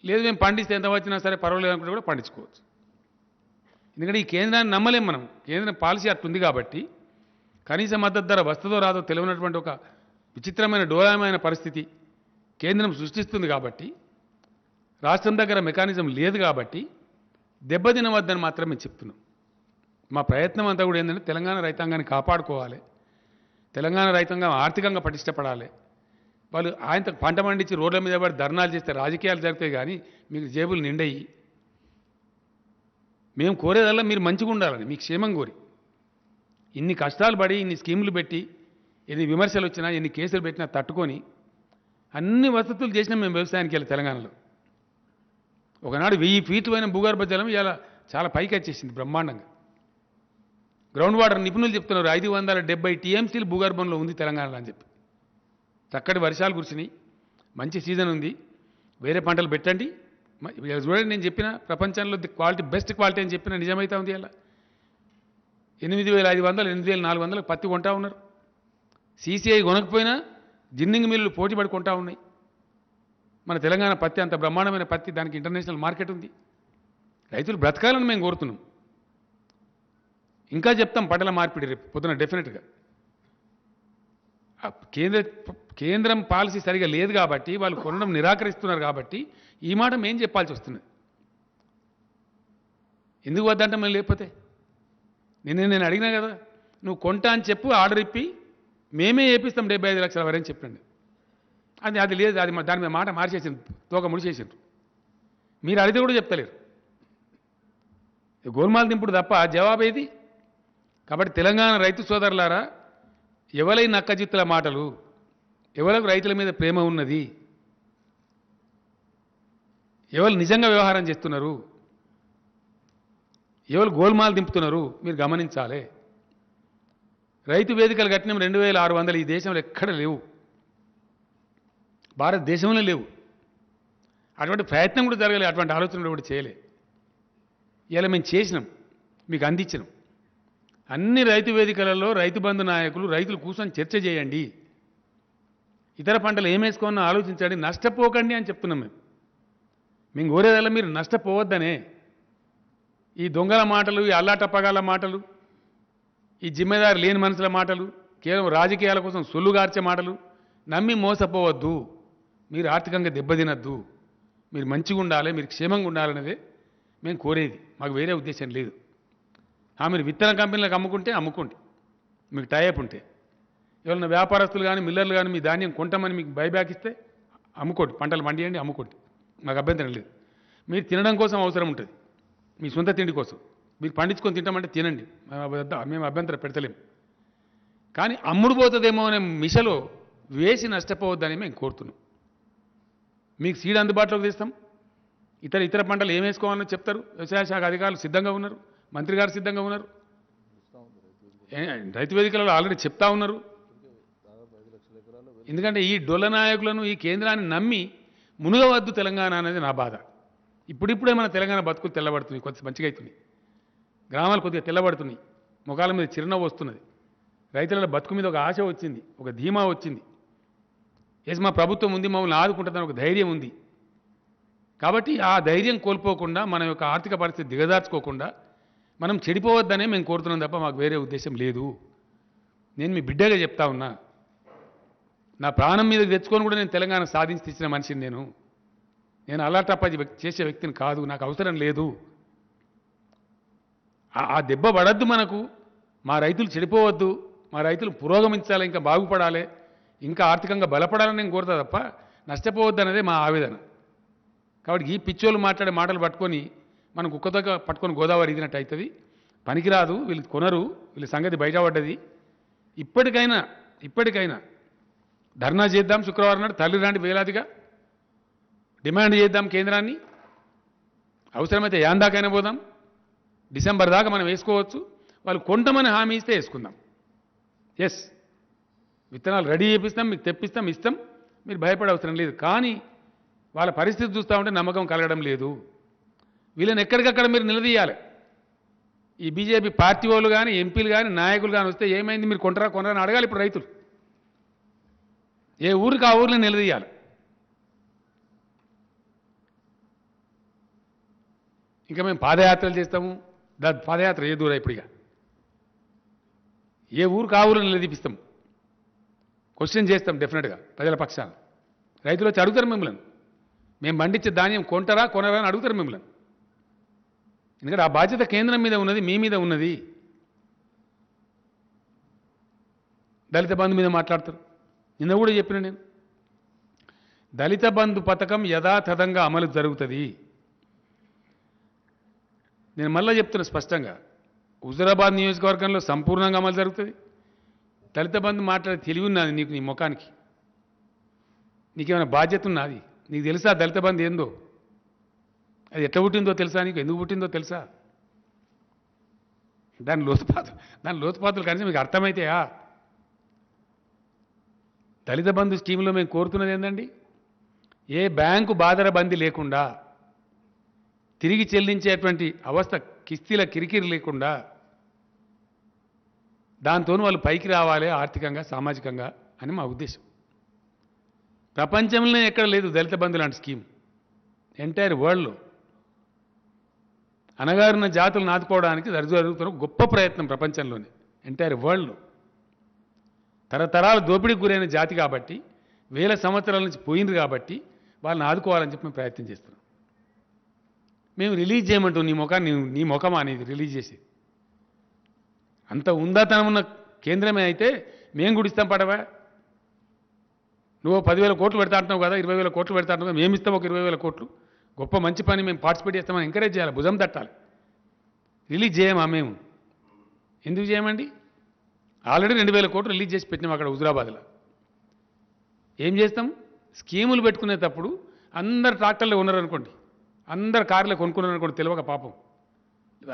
[SPEAKER 1] లేదు మేము పండిస్తే ఎంత వచ్చినా సరే పర్వాలేదు అనుకుంటే కూడా పండించుకోవచ్చు. ఎందుకంటే ఈ కేంద్రాన్ని నమ్మలేం మనం. కేంద్రం పాలసీ అట్టుంది కాబట్టి కనీస మద్దతు ధర వస్తుందో రాదో తెలియనటువంటి ఒక విచిత్రమైన డోలామైన పరిస్థితి కేంద్రం సృష్టిస్తుంది కాబట్టి, రాష్ట్రం దగ్గర మెకానిజం లేదు కాబట్టి దెబ్బతినవద్దని మాత్రం మేము చెప్తున్నాం. మా ప్రయత్నం అంతా కూడా ఏంటంటే తెలంగాణ రైతాంగాన్ని కాపాడుకోవాలి, తెలంగాణ రైతాంగం ఆర్థికంగా పటిష్టపడాలి. వాళ్ళు ఆయన పంట పండించి రోడ్ల మీద పడి ధర్నాలు చేస్తే రాజకీయాలు జరుగుతాయి కానీ మీకు జేబులు నిండయి. మేము కోరేదల్లా మీరు మంచిగా ఉండాలని, మీకు క్షేమం కోరి. ఇన్ని కష్టాలు పడి, ఇన్ని స్కీములు పెట్టి, ఎన్ని విమర్శలు వచ్చినా, ఎన్ని కేసులు పెట్టినా తట్టుకొని అన్ని వసతులు చేసినా మేము వ్యవసాయానికి వెళ్ళి తెలంగాణలో. ఒకనాడు 1000 ఫీట్లు అయిన భూగర్భ జలం ఇలా చాలా పైకి వచ్చేసింది బ్రహ్మాండంగా. గ్రౌండ్ వాటర్ నిపుణులు చెప్తున్నారు 570 టీఎంసీలు భూగర్భంలో ఉంది తెలంగాణలో అని చెప్పి. చక్కటి వర్షాలు కురిసినాయి, మంచి సీజన్ ఉంది, వేరే పంటలు పెట్టండి. చూడండి, నేను చెప్పిన ప్రపంచంలో క్వాలిటీ బెస్ట్ క్వాలిటీ అని చెప్పిన నిజమైతే ఉంది. అలా 8500 8400 పత్తి కొంటా ఉన్నారు. సీసీఐ కొనకపోయినా జిన్నింగ్ మిల్లులు పోటీపడి కొంటా ఉన్నాయి. మన తెలంగాణ పత్తి అంత బ్రహ్మాండమైన పత్తి, దానికి ఇంటర్నేషనల్ మార్కెట్ ఉంది. రైతులు బ్రతకాలని మేము కోరుతున్నాం. ఇంకా చెప్తాం పంటల మార్పిడి రేపు పొద్దున డెఫినెట్గా. కేంద్రం పాలసీ సరిగా లేదు కాబట్టి, వాళ్ళు కొనడం నిరాకరిస్తున్నారు కాబట్టి ఈ మాట మేం చెప్పాల్సి వస్తున్నది. ఎందుకు వద్దంటే మేము లేకపోతే నేను అడిగినా కదా, నువ్వు కొంటా అని చెప్పు, ఆర్డర్ ఇప్పి మేమే వేపిస్తాం 75 లక్షల వరకు అని చెప్పండి. అది లేదు, అది దాని మీద మాట మార్చేసింది, తోక ముడిచేసిండ్రు. మీరు అడిగితే కూడా చెప్తలేరు. గోల్మాల్ దింపుడు తప్ప జవాబు ఏది? కాబట్టి తెలంగాణ రైతు సోదరులారా, ఎవరై నక్కజిత్తుల మాటలు, ఎవరికి రైతుల మీద ప్రేమ ఉన్నది, ఎవరు నిజంగా వ్యవహారం చేస్తున్నారు, ఎవరు గోల్మాల్ దింపుతున్నారు మీరు గమనించాలి. రైతు వేదికలు కట్టిన 2600 ఈ దేశంలో ఎక్కడ లేవు, భారతదేశంలో లేవు. అటువంటి ప్రయత్నం కూడా జరగలేదు, అటువంటి ఆలోచన కూడా చేయలే. ఇలా మేము చేసినాం, మీకు అందించినాం. అన్ని రైతు వేదికలలో రైతు బంధు నాయకులు, రైతులు కూర్చొని చర్చ చేయండి, ఇతర పంటలు ఏమేసుకోవాలో ఆలోచించండి, నష్టపోకండి అని చెప్తున్నాం. మేము కోరేదల్లా మీరు నష్టపోవద్దనే. ఈ దొంగల మాటలు, ఈ అల్లాటప్పగాల మాటలు, ఈ జిమ్మెదారు లేని మనుషుల మాటలు, కేవలం రాజకీయాల కోసం సొల్లుగార్చే మాటలు నమ్మి మోసపోవద్దు. మీరు ఆర్థికంగా దెబ్బతినద్దు, మీరు మంచిగా ఉండాలి, మీరు క్షేమంగా ఉండాలనేదే మేము కోరేది. మాకు వేరే ఉద్దేశం లేదు. మీరు విత్తన కంపెనీలకు అమ్ముకుంటే అమ్ముకోండి, మీకు టైఅప్ ఉంటే. ఎవరైనా వ్యాపారస్తులు కానీ మిల్లర్లు కానీ మీ ధాన్యం కొంటామని మీకు బైబ్యాక్ ఇస్తే అమ్ముకోండి, పంటలు పండియండి, అమ్ముకోండి, మాకు అభ్యంతరం లేదు. మీరు తినడం కోసం అవసరం ఉంటుంది, మీ సొంత తిండి కోసం మీరు పండించుకొని తింటామంటే తినండి, మేము అభ్యంతరం పెడతలేము. కానీ అమ్ముడు పోతుందేమో అనే మిషలో వేసి నష్టపోవద్దని మేము కోరుతున్నాం. మీకు సీడ్ అందుబాటులోకి తెస్తాం. ఇతర పంటలు ఏం వేసుకోవాలని చెప్తారు. వ్యవసాయ శాఖ అధికారులు సిద్ధంగా ఉన్నారు, మంత్రి గారు సిద్ధంగా ఉన్నారు, రైతు వేదికలలో ఆల్రెడీ చెప్తా ఉన్నారు. ఎందుకంటే ఈ డొల్ల నాయకులను ఈ కేంద్రాన్ని నమ్మి మునుగవద్దు తెలంగాణ అనేది నా బాధ. ఇప్పుడిప్పుడే మన తెలంగాణ బతుకులు తెల్లబడుతున్నాయి, కొద్ది మంచిగా అవుతున్నాయి, గ్రామాలు కొద్దిగా తెల్లబడుతున్నాయి, ముఖాల మీద చిరునవ్వు వస్తున్నది, రైతుల బతుకు మీద ఒక ఆశ వచ్చింది, ఒక ధీమా వచ్చింది. ఎస్ మా ప్రభుత్వం ఉంది, మమ్మల్ని ఆదుకుంటుందని ఒక ధైర్యం ఉంది. కాబట్టి ఆ ధైర్యం కోల్పోకుండా మన యొక్క ఆర్థిక పరిస్థితి దిగజార్చుకోకుండా మనం చెడిపోవద్దనే మేము కోరుతున్నాం తప్ప మాకు వేరే ఉద్దేశం లేదు. నేను మీ బిడ్డగా చెప్తా ఉన్నా, నా ప్రాణం మీద తెచ్చుకొని కూడా నేను తెలంగాణ సాధించి తెచ్చిన మనిషిని. నేను అల్లాటప్పది చేసే వ్యక్తిని కాదు, నాకు అవసరం లేదు. ఆ దెబ్బ పడద్దు మనకు, మా రైతులు చెడిపోవద్దు, మా రైతులు పురోగమించాలి, ఇంకా బాగుపడాలి, ఇంకా ఆర్థికంగా బలపడాలని నేను కోరుతా తప్ప నష్టపోవద్దు అనేదే మా ఆవేదన. కాబట్టి ఈ పిచ్చోళ్ళు మాట్లాడే మాటలు పట్టుకొని మనం కుక్కతోక పట్టుకొని గోదావరి ఇదినట్టు అవుతుంది. పనికిరాదు, వీళ్ళు కొనరు, వీళ్ళ సంగతి బయటపడ్డది. ఇప్పటికైనా ధర్నా చేద్దాం. శుక్రవారం నాడు తల్లి లాంటి వేలాదిగా డిమాండ్ చేద్దాం కేంద్రాన్ని. అవసరమైతే యాందాకైనా పోదాం. డిసెంబర్ దాకా మనం వేసుకోవచ్చు. వాళ్ళు కొంటమని హామీ ఇస్తే వేసుకుందాం. ఎస్, విత్తనాలు రెడీ చేపిస్తాం, మీకు తెప్పిస్తాం, ఇస్తాం, మీరు భయపడే అవసరం లేదు. కానీ వాళ్ళ పరిస్థితి చూస్తూ ఉంటే నమ్మకం కలగడం లేదు. వీళ్ళని ఎక్కడికక్కడ మీరు నిలదీయాలి. ఈ బీజేపీ పార్టీ వాళ్ళు కానీ ఎంపీలు కానీ నాయకులు కానీ వస్తే ఏమైంది, మీరు కొనరా అని అడగాలి. ఇప్పుడు రైతులు ఏ ఊరికి ఆ ఊరిని నిలదీయాలి. ఇంకా మేము పాదయాత్రలు చేస్తాము. పాదయాత్ర ఏ దూరం ఇప్పుడు, ఇక ఏ ఊరికి ఆ ఊరిని నిలదీపిస్తాం, క్వశ్చన్ చేస్తాం డెఫినెట్గా ప్రజల పక్షాన. రైతులు వచ్చి అడుగుతారు మిమ్మల్ని, మేము పండించే ధాన్యం కొంటారా కొనరా అని అడుగుతారు మిమ్మల్ని. ఎందుకంటే ఆ బాధ్యత కేంద్రం మీద ఉన్నది, మీ మీద ఉన్నది. దళిత బంధు మీద మాట్లాడతారు. నిన్న కూడా చెప్పిన నేను, దళిత బంధు పథకం యథాతథంగా అమలు జరుగుతుంది. నేను మళ్ళీ చెప్తున్నా స్పష్టంగా, హుజురాబాద్ నియోజకవర్గంలో సంపూర్ణంగా అమలు జరుగుతుంది. దళిత బంధు మాట్లాడే తెలివి ఉన్నది నీకు, నీ ముఖానికి నీకేమైనా బాధ్యత ఉన్నది? నీకు తెలుసా దళిత బంధు ఏందో? అది ఎట్లా పుట్టిందో తెలుసా? నీకు ఎందుకు పుట్టిందో తెలుసా? దాని లోతుపాతులు కనీసం మీకు అర్థమైతాయా? దళిత బంధు స్కీమ్లో మేము కోరుతున్నది ఏంటండి, ఏ బ్యాంకు బాదర బందీ లేకుండా, తిరిగి చెల్లించేటువంటి అవస్థ కిస్తీల కిరికిరి లేకుండా, దాంతో వాళ్ళు పైకి రావాలి ఆర్థికంగా సామాజికంగా అని మా ఉద్దేశం. ప్రపంచంలో ఎక్కడ లేదు దళిత బంధు లాంటి స్కీమ్. ఎంటైర్ వరల్డ్లో అణగారిన జాతులు నాటుకోవడానికి జరుగుతున్న గొప్ప ప్రయత్నం ప్రపంచంలోనే, ఎంటైర్ వరల్డ్లో. తరతరాలు దోపిడీకి గురైన జాతి కాబట్టి, వేల సంవత్సరాల నుంచి పోయింది కాబట్టి వాళ్ళని ఆదుకోవాలని చెప్పి మేము ప్రయత్నం చేస్తున్నాం. మేము రిలీజ్ చేయమంటాం నీ ముఖమా అనేది రిలీజ్ చేసి. అంత ఉందాతనం ఉన్న కేంద్రమే అయితే మేము కూడా ఇస్తాం పడవా. నువ్వు 10,000 కోట్లు పెడతా అంటున్నావు కదా, 20,000 కోట్లు పెడతా అంటున్నావు, మేము ఇస్తాం ఒక 20,000 కోట్లు. గొప్ప మంచి పని, మేము పార్టిసిపేట్ చేస్తామని ఎంకరేజ్ చేయాలి, భుజం తట్టాలి. రిలీజ్ చేయమా? మేము ఎందుకు చేయమండి? ఆల్రెడీ 2,000 కోట్లు రిలీజ్ చేసి పెట్టినాం అక్కడ హుజురాబాద్లో. ఏం చేస్తాం? స్కీములు పెట్టుకునేటప్పుడు అందరు ట్రాక్టర్లో ఉన్నారనుకోండి, అందరు కార్లో కొనుక్కున్నారనుకోండి, తెలియక పాపం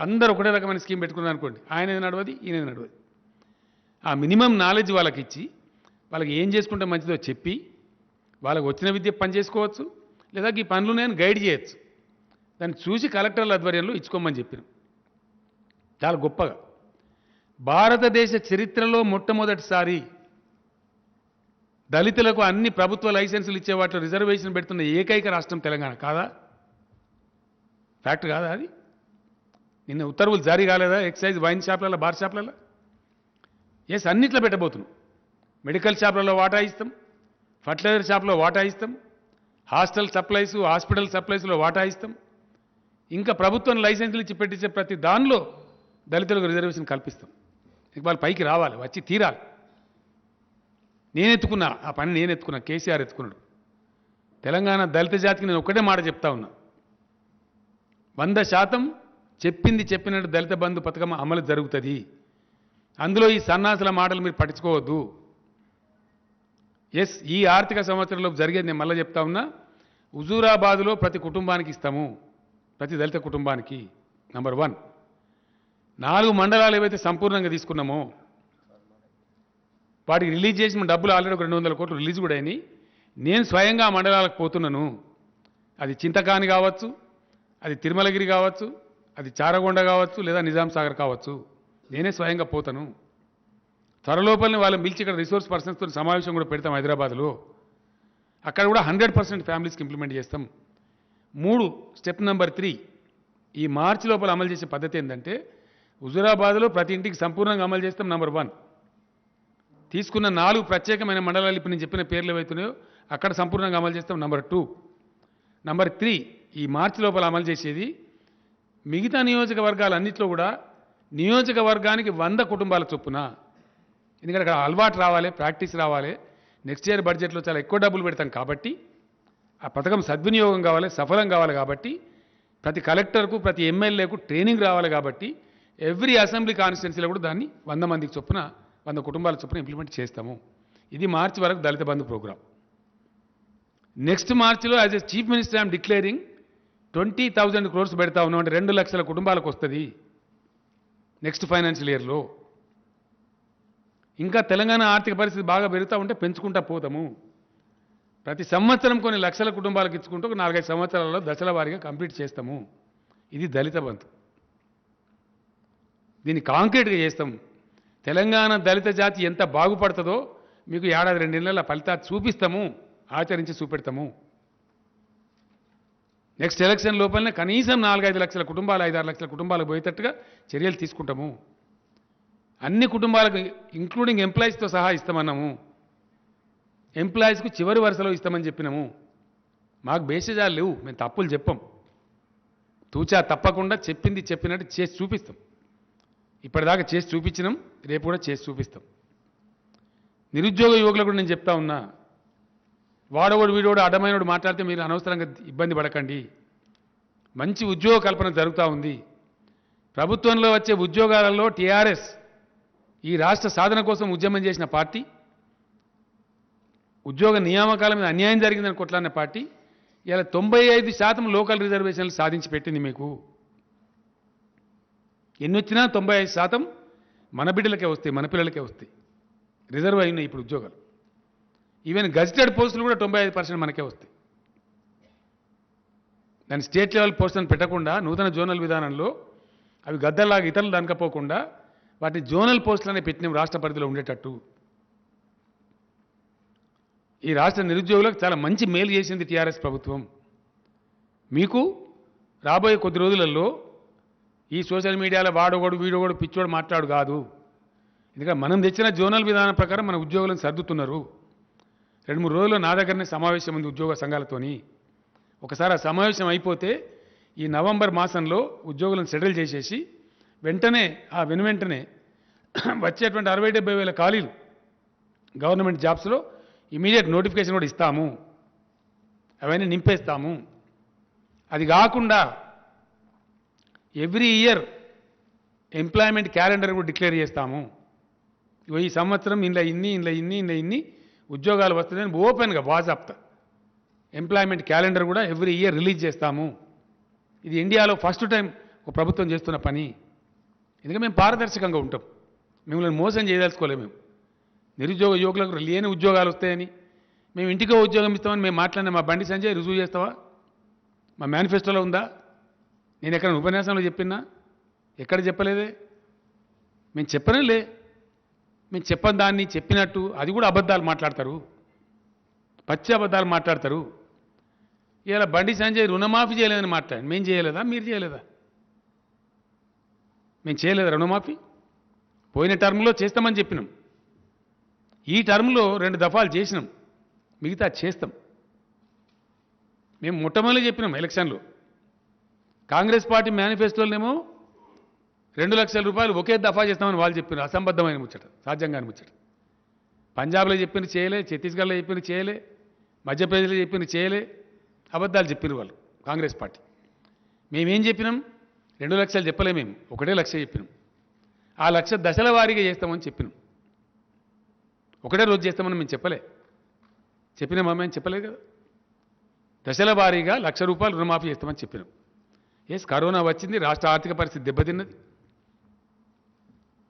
[SPEAKER 1] అందరూ ఒకటే రకమైన స్కీమ్ పెట్టుకున్నారు అనుకోండి, ఆయన నడవది, ఈయన నడవది. ఆ మినిమం నాలెడ్జ్ వాళ్ళకి ఇచ్చి, వాళ్ళకి ఏం చేసుకుంటే మంచిదో చెప్పి, వాళ్ళకి వచ్చిన విద్య పని చేసుకోవచ్చు, లేదా ఈ పనులు నేను గైడ్ చేయొచ్చు. దాన్ని చూసి కలెక్టర్ల ఆధ్వర్యంలో ఇచ్చుకోమని చెప్పినాం. చాలా గొప్పగా భారతదేశ చరిత్రలో మొట్టమొదటిసారి దళితులకు అన్ని ప్రభుత్వ లైసెన్సులు ఇచ్చే వాటిలో రిజర్వేషన్ పెడుతున్న ఏకైక రాష్ట్రం తెలంగాణ కాదా? ఫ్యాక్ట్ కాదా అది? నిన్న ఉత్తర్వులు జారీ కాలేదా? ఎక్సైజ్ వైన్ షాప్లలో, బార్ షాప్లలో? ఎస్, అన్నిట్లో పెట్టబోతున్నాం. మెడికల్ షాప్లలో వాటా ఇస్తాం, ఫర్టిలైజర్ షాప్లో వాటా ఇస్తాం, హాస్టల్ సప్లైస్, హాస్పిటల్ సప్లైస్లో వాటా ఇస్తాం. ఇంకా ప్రభుత్వం లైసెన్సులు ఇచ్చి పెట్టించే ప్రతి దానిలో దళితులకు రిజర్వేషన్ కల్పిస్తాం. వాళ్ళు పైకి రావాలి, వచ్చి తీరాలి. నేను ఎత్తుకున్నా ఆ పని, నేను ఎత్తుకున్నా, కేసీఆర్ ఎత్తుకున్నాడు. తెలంగాణ దళిత జాతికి నేను ఒక్కటే మాట చెప్తా ఉన్నా, 100% చెప్పింది చెప్పినట్టు దళిత బంధు పథకం అమలు జరుగుతుంది. అందులో ఈ సన్నాసుల మాటలు మీరు పట్టించుకోవద్దు. ఎస్, ఈ ఆర్థిక సంవత్సరంలో జరిగేది నేను మళ్ళీ చెప్తా ఉన్నా. హుజూరాబాద్లో ప్రతి కుటుంబానికి ఇస్తాము, ప్రతి దళిత కుటుంబానికి. నంబర్ 1. 4 మండలాలు ఏవైతే సంపూర్ణంగా తీసుకున్నామో వాటికి రిలీజ్ చేసిన డబ్బులు ఆల్రెడీ ఒక 200 కోట్లు రిలీజ్ కూడా అయినాయి. నేను స్వయంగా ఆ మండలాలకు పోతున్నాను. అది చింతకాని కావచ్చు, అది తిరుమలగిరి కావచ్చు, అది చారగొండ కావచ్చు, లేదా నిజాం సాగర్ కావచ్చు. నేనే స్వయంగా పోతాను. త్వరలోపలనే వాళ్ళని పిలిచి ఇక్కడ రిసోర్స్ పర్సన్స్తో సమావేశం కూడా పెడతాం హైదరాబాద్లో. అక్కడ కూడా 100% ఫ్యామిలీస్కి ఇంప్లిమెంట్ చేస్తాం. 3, స్టెప్ నెంబర్ 3, ఈ మార్చి లోపల అమలు చేసే పద్ధతి ఏంటంటే హుజూరాబాద్లో ప్రతి ఇంటికి సంపూర్ణంగా అమలు చేస్తాం. నంబర్ 1. తీసుకున్న 4 ప్రత్యేకమైన మండలాలు ఇప్పుడు నేను చెప్పిన పేర్లు ఏవైతున్నాయో అక్కడ సంపూర్ణంగా అమలు చేస్తాం. నంబర్ 2. నంబర్ 3, ఈ మార్చి లోపల అమలు చేసేది మిగతా నియోజకవర్గాలన్నింటిలో కూడా నియోజకవర్గానికి 100 కుటుంబాల చొప్పున. ఎందుకంటే అక్కడ అలవాటు రావాలి, ప్రాక్టీస్ రావాలి. నెక్స్ట్ ఇయర్ బడ్జెట్లో చాలా ఎక్కువ డబ్బులు పెడతాం కాబట్టి ఆ పథకం సద్వినియోగం కావాలి, సఫలం కావాలి. కాబట్టి ప్రతి కలెక్టర్కు, ప్రతి ఎమ్మెల్యేకు ట్రైనింగ్ రావాలి. కాబట్టి ఎవ్రీ అసెంబ్లీ కాన్స్టిట్యున్సీలో కూడా దాన్ని 100 మందికి చొప్పున, 100 కుటుంబాల చొప్పున ఇంప్లిమెంట్ చేస్తాము. ఇది మార్చి వరకు దళిత బంధు ప్రోగ్రాం. నెక్స్ట్ మార్చిలో as a chief minister I'm declaring 20,000 crores పెడతా ఉన్నాం. అంటే 2 లక్షల కుటుంబాలకు వస్తుంది నెక్స్ట్ ఫైనాన్షియల్ ఇయర్లో. ఇంకా తెలంగాణ ఆర్థిక పరిస్థితి బాగా పెరుగుతూ ఉంటే పెంచుకుంటా పోతాము. ప్రతి సంవత్సరం కొన్ని లక్షల కుటుంబాలకు ఇచ్చుకుంటూ ఒక 4-5 సంవత్సరాలలో దశల వారీగా కంప్లీట్ చేస్తాము. ఇది దళిత బంధు. దీన్ని కాంక్రీట్గా చేస్తాం. తెలంగాణ దళిత జాతి ఎంత బాగుపడుతుందో మీకు ఏడాది 2 నెలల ఫలితాలు చూపిస్తాము, ఆచరించి చూపెడతాము. నెక్స్ట్ ఎలక్షన్ లోపలనే కనీసం 4-5 లక్షల కుటుంబాలు, 5-6 లక్షల కుటుంబాలకు పోయేటట్టుగా చర్యలు తీసుకుంటాము. అన్ని కుటుంబాలకు ఇంక్లూడింగ్ ఎంప్లాయీస్తో సహా ఇస్తామన్నాము. ఎంప్లాయీస్కు చివరి వరుసలో ఇస్తామని చెప్పినాము. మాకు బేసిజాలు లేవు, మేము తప్పులు చెప్పం. తూచా తప్పకుండా చెప్పింది చెప్పినట్టు చేసి చూపిస్తాం. ఇప్పటిదాకా చేసి చూపించినాం, రేపు కూడా చేసి చూపిస్తాం. నిరుద్యోగ యువకులకు కూడా నేను చెప్తా ఉన్నా, వాడోడు వీడోడు అడ్డమైనోడు మాట్లాడితే మీరు అనవసరంగా ఇబ్బంది పడకండి. మంచి ఉద్యోగ కల్పన జరుగుతూ ఉంది. ప్రభుత్వంలో వచ్చే ఉద్యోగాలలో టీఆర్ఎస్ ఈ రాష్ట్ర సాధన కోసం ఉద్యమం చేసిన పార్టీ, ఉద్యోగ నియామకాల మీద అన్యాయం జరిగిందని కొట్లాడిన పార్టీ ఇలా 95% లోకల్ రిజర్వేషన్లు సాధించి పెట్టింది. మీకు ఎన్ని వచ్చినా 95% మన బిడ్డలకే వస్తాయి, మన పిల్లలకే వస్తాయి. రిజర్వ్ అయినాయి ఇప్పుడు ఉద్యోగాలు. ఈవెన్ గజిటెడ్ పోస్టులు కూడా 95% మనకే వస్తాయి. దాన్ని స్టేట్ లెవెల్ పోస్టులను పెట్టకుండా నూతన జోనల్ విధానంలో అవి గద్దల్లాగా ఇతరులు దనకపోకుండా వాటి జోనల్ పోస్టులనే పెట్టినాం రాష్ట్ర పరిధిలో ఉండేటట్టు. ఈ రాష్ట్ర నిరుద్యోగులకు చాలా మంచి మేలు చేసింది టీఆర్ఎస్ ప్రభుత్వం. మీకు రాబోయే కొద్ది రోజులలో ఈ సోషల్ మీడియాలో వాడోగోడు వీడోగోడు పిచ్చోడు మాట్లాడు కాదు. ఎందుకంటే మనం తెచ్చిన జోనల్ విధానం ప్రకారం మన ఉద్యోగులను సర్దుతున్నారు. 2-3 రోజుల్లో నా దగ్గరనే సమావేశం ఉంది ఉద్యోగ సంఘాలతోని. ఒకసారి ఆ సమావేశం అయిపోతే ఈ నవంబర్ మాసంలో ఉద్యోగులను సెటిల్ చేసేసి వెంటనే వెంటనే వచ్చేటువంటి 60-70 వేల ఖాళీలు గవర్నమెంట్ జాబ్స్లో ఇమీడియట్ నోటిఫికేషన్ కూడా ఇస్తాము. అవన్నీ నింపేస్తాము. అది కాకుండా ఎవ్రీ ఇయర్ ఎంప్లాయ్మెంట్ క్యాలెండర్ కూడా డిక్లేర్ చేస్తాము. ఈ సంవత్సరం ఇంట్లో ఇన్ని ఉద్యోగాలు వస్తుందని ఓపెన్గా వాజాప్తా ఎంప్లాయ్మెంట్ క్యాలెండర్ కూడా ఎవ్రీ ఇయర్ రిలీజ్ చేస్తాము. ఇది ఇండియాలో ఫస్ట్ టైం ఒక ప్రభుత్వం చేస్తున్న పని. ఎందుకంటే మేము పారదర్శకంగా ఉంటాం. మిమ్మల్ని మోసం చేయదలుచుకోలేము. మేము నిరుద్యోగ యువకులకు లేని ఉద్యోగాలు వస్తాయని, మేము ఇంటికో ఉద్యోగం ఇస్తామని మేము మాట్లాడిన మా బండి సంజయ్ రుజువు చేస్తావా? మా మేనిఫెస్టోలో ఉందా? నేను ఎక్కడ ఉపన్యాసంలో చెప్పినా? ఎక్కడ చెప్పలేదే. మేము చెప్పనలే. మేము చెప్పని దాన్ని చెప్పినట్టు అది కూడా అబద్ధాలు మాట్లాడతారు, పచ్చి అబద్ధాలు మాట్లాడతారు. ఇలా బండి సంజయ్ రుణమాఫీ చేయలేదని మాట్లాడి మేము చేయలేదా? మీరు చేయలేదా? మేము చేయలేదా రుణమాఫీ? పోయిన టర్మ్లో చేస్తామని చెప్పినాం. ఈ టర్మ్లో 2 దఫాలు చేసినాం, మిగతా చేస్తాం. మేము మొట్టమొదటి చెప్పినాం ఎలక్షన్లో. కాంగ్రెస్ పార్టీ మేనిఫెస్టోలోనేమో 2 లక్షల రూపాయలు ఒకే దఫా చేస్తామని వాళ్ళు చెప్పినారు. అసంబద్ధమైన ముచ్చట, సాధ్యంగాని ముచ్చట. పంజాబ్లో చెప్పింది చేయలే, ఛత్తీస్గఢ్లో చెప్పింది చేయలే, మధ్యప్రదేశ్లో చెప్పింది చేయలే, అబద్ధాలు చెప్పినారు వాళ్ళు కాంగ్రెస్ పార్టీ. మేమేం చెప్పినాం? 2 లక్షలు చెప్పలే, మేము 1 లక్ష చెప్పినాం. ఆ లక్ష దశల వారీగా చేస్తామని చెప్పినాం. ఒకటే రోజు చేస్తామని మేము చెప్పలే. చెప్పినామా మేము చెప్పలేదు కదా. దశల వారీగా 1,00,000 రూపాయలు రుణమాఫీ చేస్తామని చెప్పినాం. ఎస్, కరోనా వచ్చింది, రాష్ట్ర ఆర్థిక పరిస్థితి దెబ్బతిన్నది,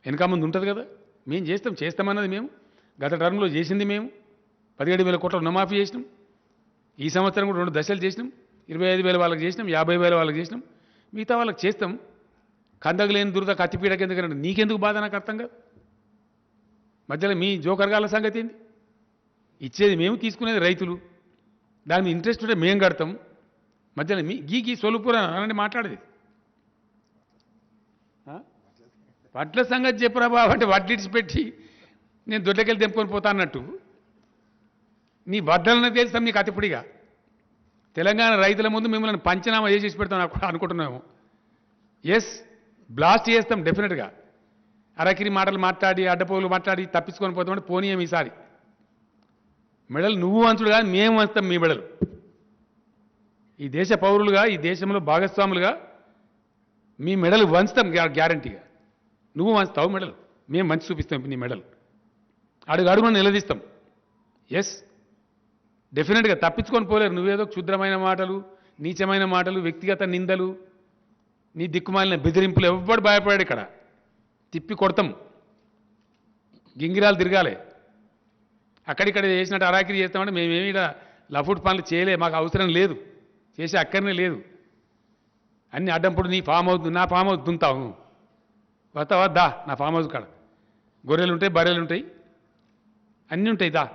[SPEAKER 1] వెనక ముందు ఉంటుంది కదా. మేము చేస్తామన్నది మేము. గత టర్మ్లో చేసింది మేము. 17,000 కోట్ల రుణమాఫీ చేసినాం. ఈ సంవత్సరం కూడా 2 దశలు చేసినాం. 25,000 వాళ్ళకి చేసినాం, 50,000 వాళ్ళకి చేసినాం. మిగతా వాళ్ళకి చేస్తాం. కందగలేని దురద కత్తిపీడకి ఎందుకంటే నీకెందుకు బాధ నాకు అర్థం కాదు. మధ్యలో మీ జోకర్గాల సంగతి ఏంది? ఇచ్చేది మేము, తీసుకునేది రైతులు. దాని మీద ఇంట్రెస్ట్ ఉంటే మేము కడతాం. మధ్యలో మీ గీ సొలుపురా అని మాట్లాడేది. వడ్ల సంగతి చెప్పురా బాబు అంటే వడ్లిడిచి పెట్టి నేను దొడ్లకెళ్ళి తెంపుకొని పోతా అన్నట్టు నీ వడ్డలను తెలుస్తాం నీకు అతిపుడిగా. తెలంగాణ రైతుల ముందు మిమ్మల్ని పంచనామా చేసి పెడతాం అనుకుంటున్నాము. ఎస్, బ్లాస్ట్ చేస్తాం డెఫినెట్గా. అరకిరి మాటలు మాట్లాడి అడ్డపోగులు మాట్లాడి తప్పించుకొని పోతామంటే పోనీయం ఈసారి. మెడలు నువ్వు వంచుడు కాదు, మేము వంచుతాం మీ మెడలు. ఈ దేశ పౌరులుగా, ఈ దేశంలో భాగస్వాములుగా మీ మెడలు వంచుతాం గ్యారంటీగా. నువ్వు వంచుతావు మెడలు, మేము మంచి చూపిస్తాం నీ మెడలు. అడుగును నిలదీస్తాం. ఎస్, డెఫినెట్గా తప్పించుకొని పోలేరు. నువ్వేదో క్షుద్రమైన మాటలు, నీచమైన మాటలు, వ్యక్తిగత నిందలు, నీ దిక్కుమాలిన బెదిరింపులు ఎవ్వడు భయపడాడు. ఇక్కడ తిప్పి కొడతాం, గింగిరాలు తిరగాలి. అక్కడిక్కడ చేసినట్టు అరాకిరి చేస్తామంటే మేమేమి లఫుట్ పనులు చేయలే, మాకు అవసరం లేదు, చేసే అక్కడనే లేదు. అన్ని అడ్డంపుడు నీ ఫామ్ హౌస్, నా ఫామ్ హౌస్ దుంతావు. వస్తావా? దా నా ఫామ్ హౌస్ కాడ గొర్రెలు ఉంటాయి, బర్రెలు ఉంటాయి, అన్నీ ఉంటాయి. దా,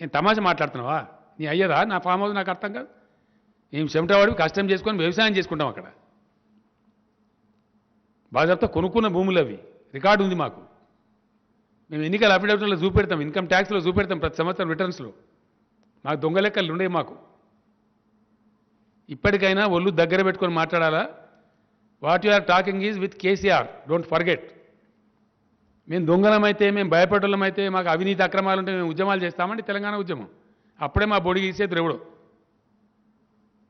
[SPEAKER 1] ఏం తమాషా మాట్లాడుతున్నావా? నీ అయ్యదా నా ఫామ్ హౌస్? నాకు అర్థం కాదు. మేము చెమటవాడి కష్టం చేసుకొని వ్యవసాయం చేసుకుంటాం. అక్కడ బాధ్యత కొనుక్కున్న భూములు అవి, రికార్డు ఉంది మాకు. మేము ఎన్నికల అఫిడవిట్లో చూపెడతాం, ఇన్కమ్ ట్యాక్స్లో చూపెడతాం, ప్రతి సంవత్సరం రిటర్న్స్లో. మాకు దొంగ లెక్కలు ఉండేవి మాకు. ఇప్పటికైనా ఒళ్ళు దగ్గర పెట్టుకొని మాట్లాడాలా. What you are talking is with KCR, don't forget. మేము దొంగలమైతే, మేము భయపడలమైతే, మాకు అవినీతి అక్రమాలు ఉంటే మేము ఉద్యమాలు చేస్తామండి. తెలంగాణ ఉద్యమం అప్పుడే మా బొడి గీసేది దేవుడు.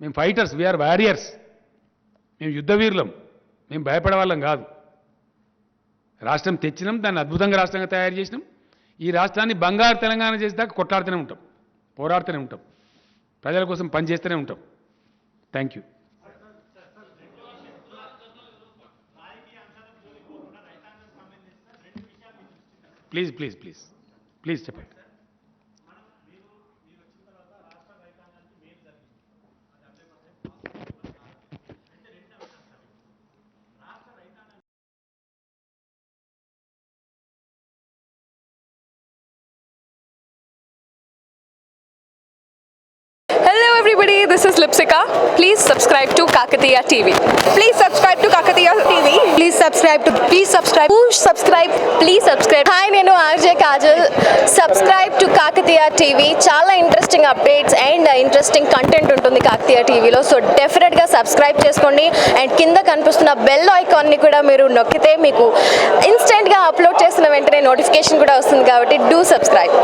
[SPEAKER 1] మేము ఫైటర్స్, వీఆర్ వారియర్స్, మేము యుద్ధవీరులం, మేము భయపడే వాళ్ళం కాదు. రాష్ట్రం తెచ్చినాం, దాన్ని అద్భుతంగా రాష్ట్రంగా తయారు చేసినాం. ఈ రాష్ట్రాన్ని బంగారు తెలంగాణ చేసేదాకా కొట్లాడుతూనే ఉంటాం, పోరాడుతూనే ఉంటాం, ప్రజల కోసం పనిచేస్తూనే ఉంటాం. Thank you. Please please please please చెప్పండి.
[SPEAKER 2] Hello everybody, this is Lipsika. Please subscribe to Kakatiya TV.
[SPEAKER 3] Please subscribe to Kakatiya TV.
[SPEAKER 2] Please subscribe. Push subscribe. Please subscribe. Hi, నేను RJ Kajal. Subscribe to Kakatiya TV. చాలా interesting updates and interesting content ఉంటుంది Kakatiya TVలో. So డెఫినెట్గా subscribe చేసుకోండి. And కింద కనిపిస్తున్న bell ఐకాన్ని కూడా మీరు నొక్కితే మీకు ఇన్స్టెంట్గా అప్లోడ్ చేసిన వెంటనే నోటిఫికేషన్ కూడా వస్తుంది కాబట్టి డూ సబ్స్క్రైబ్.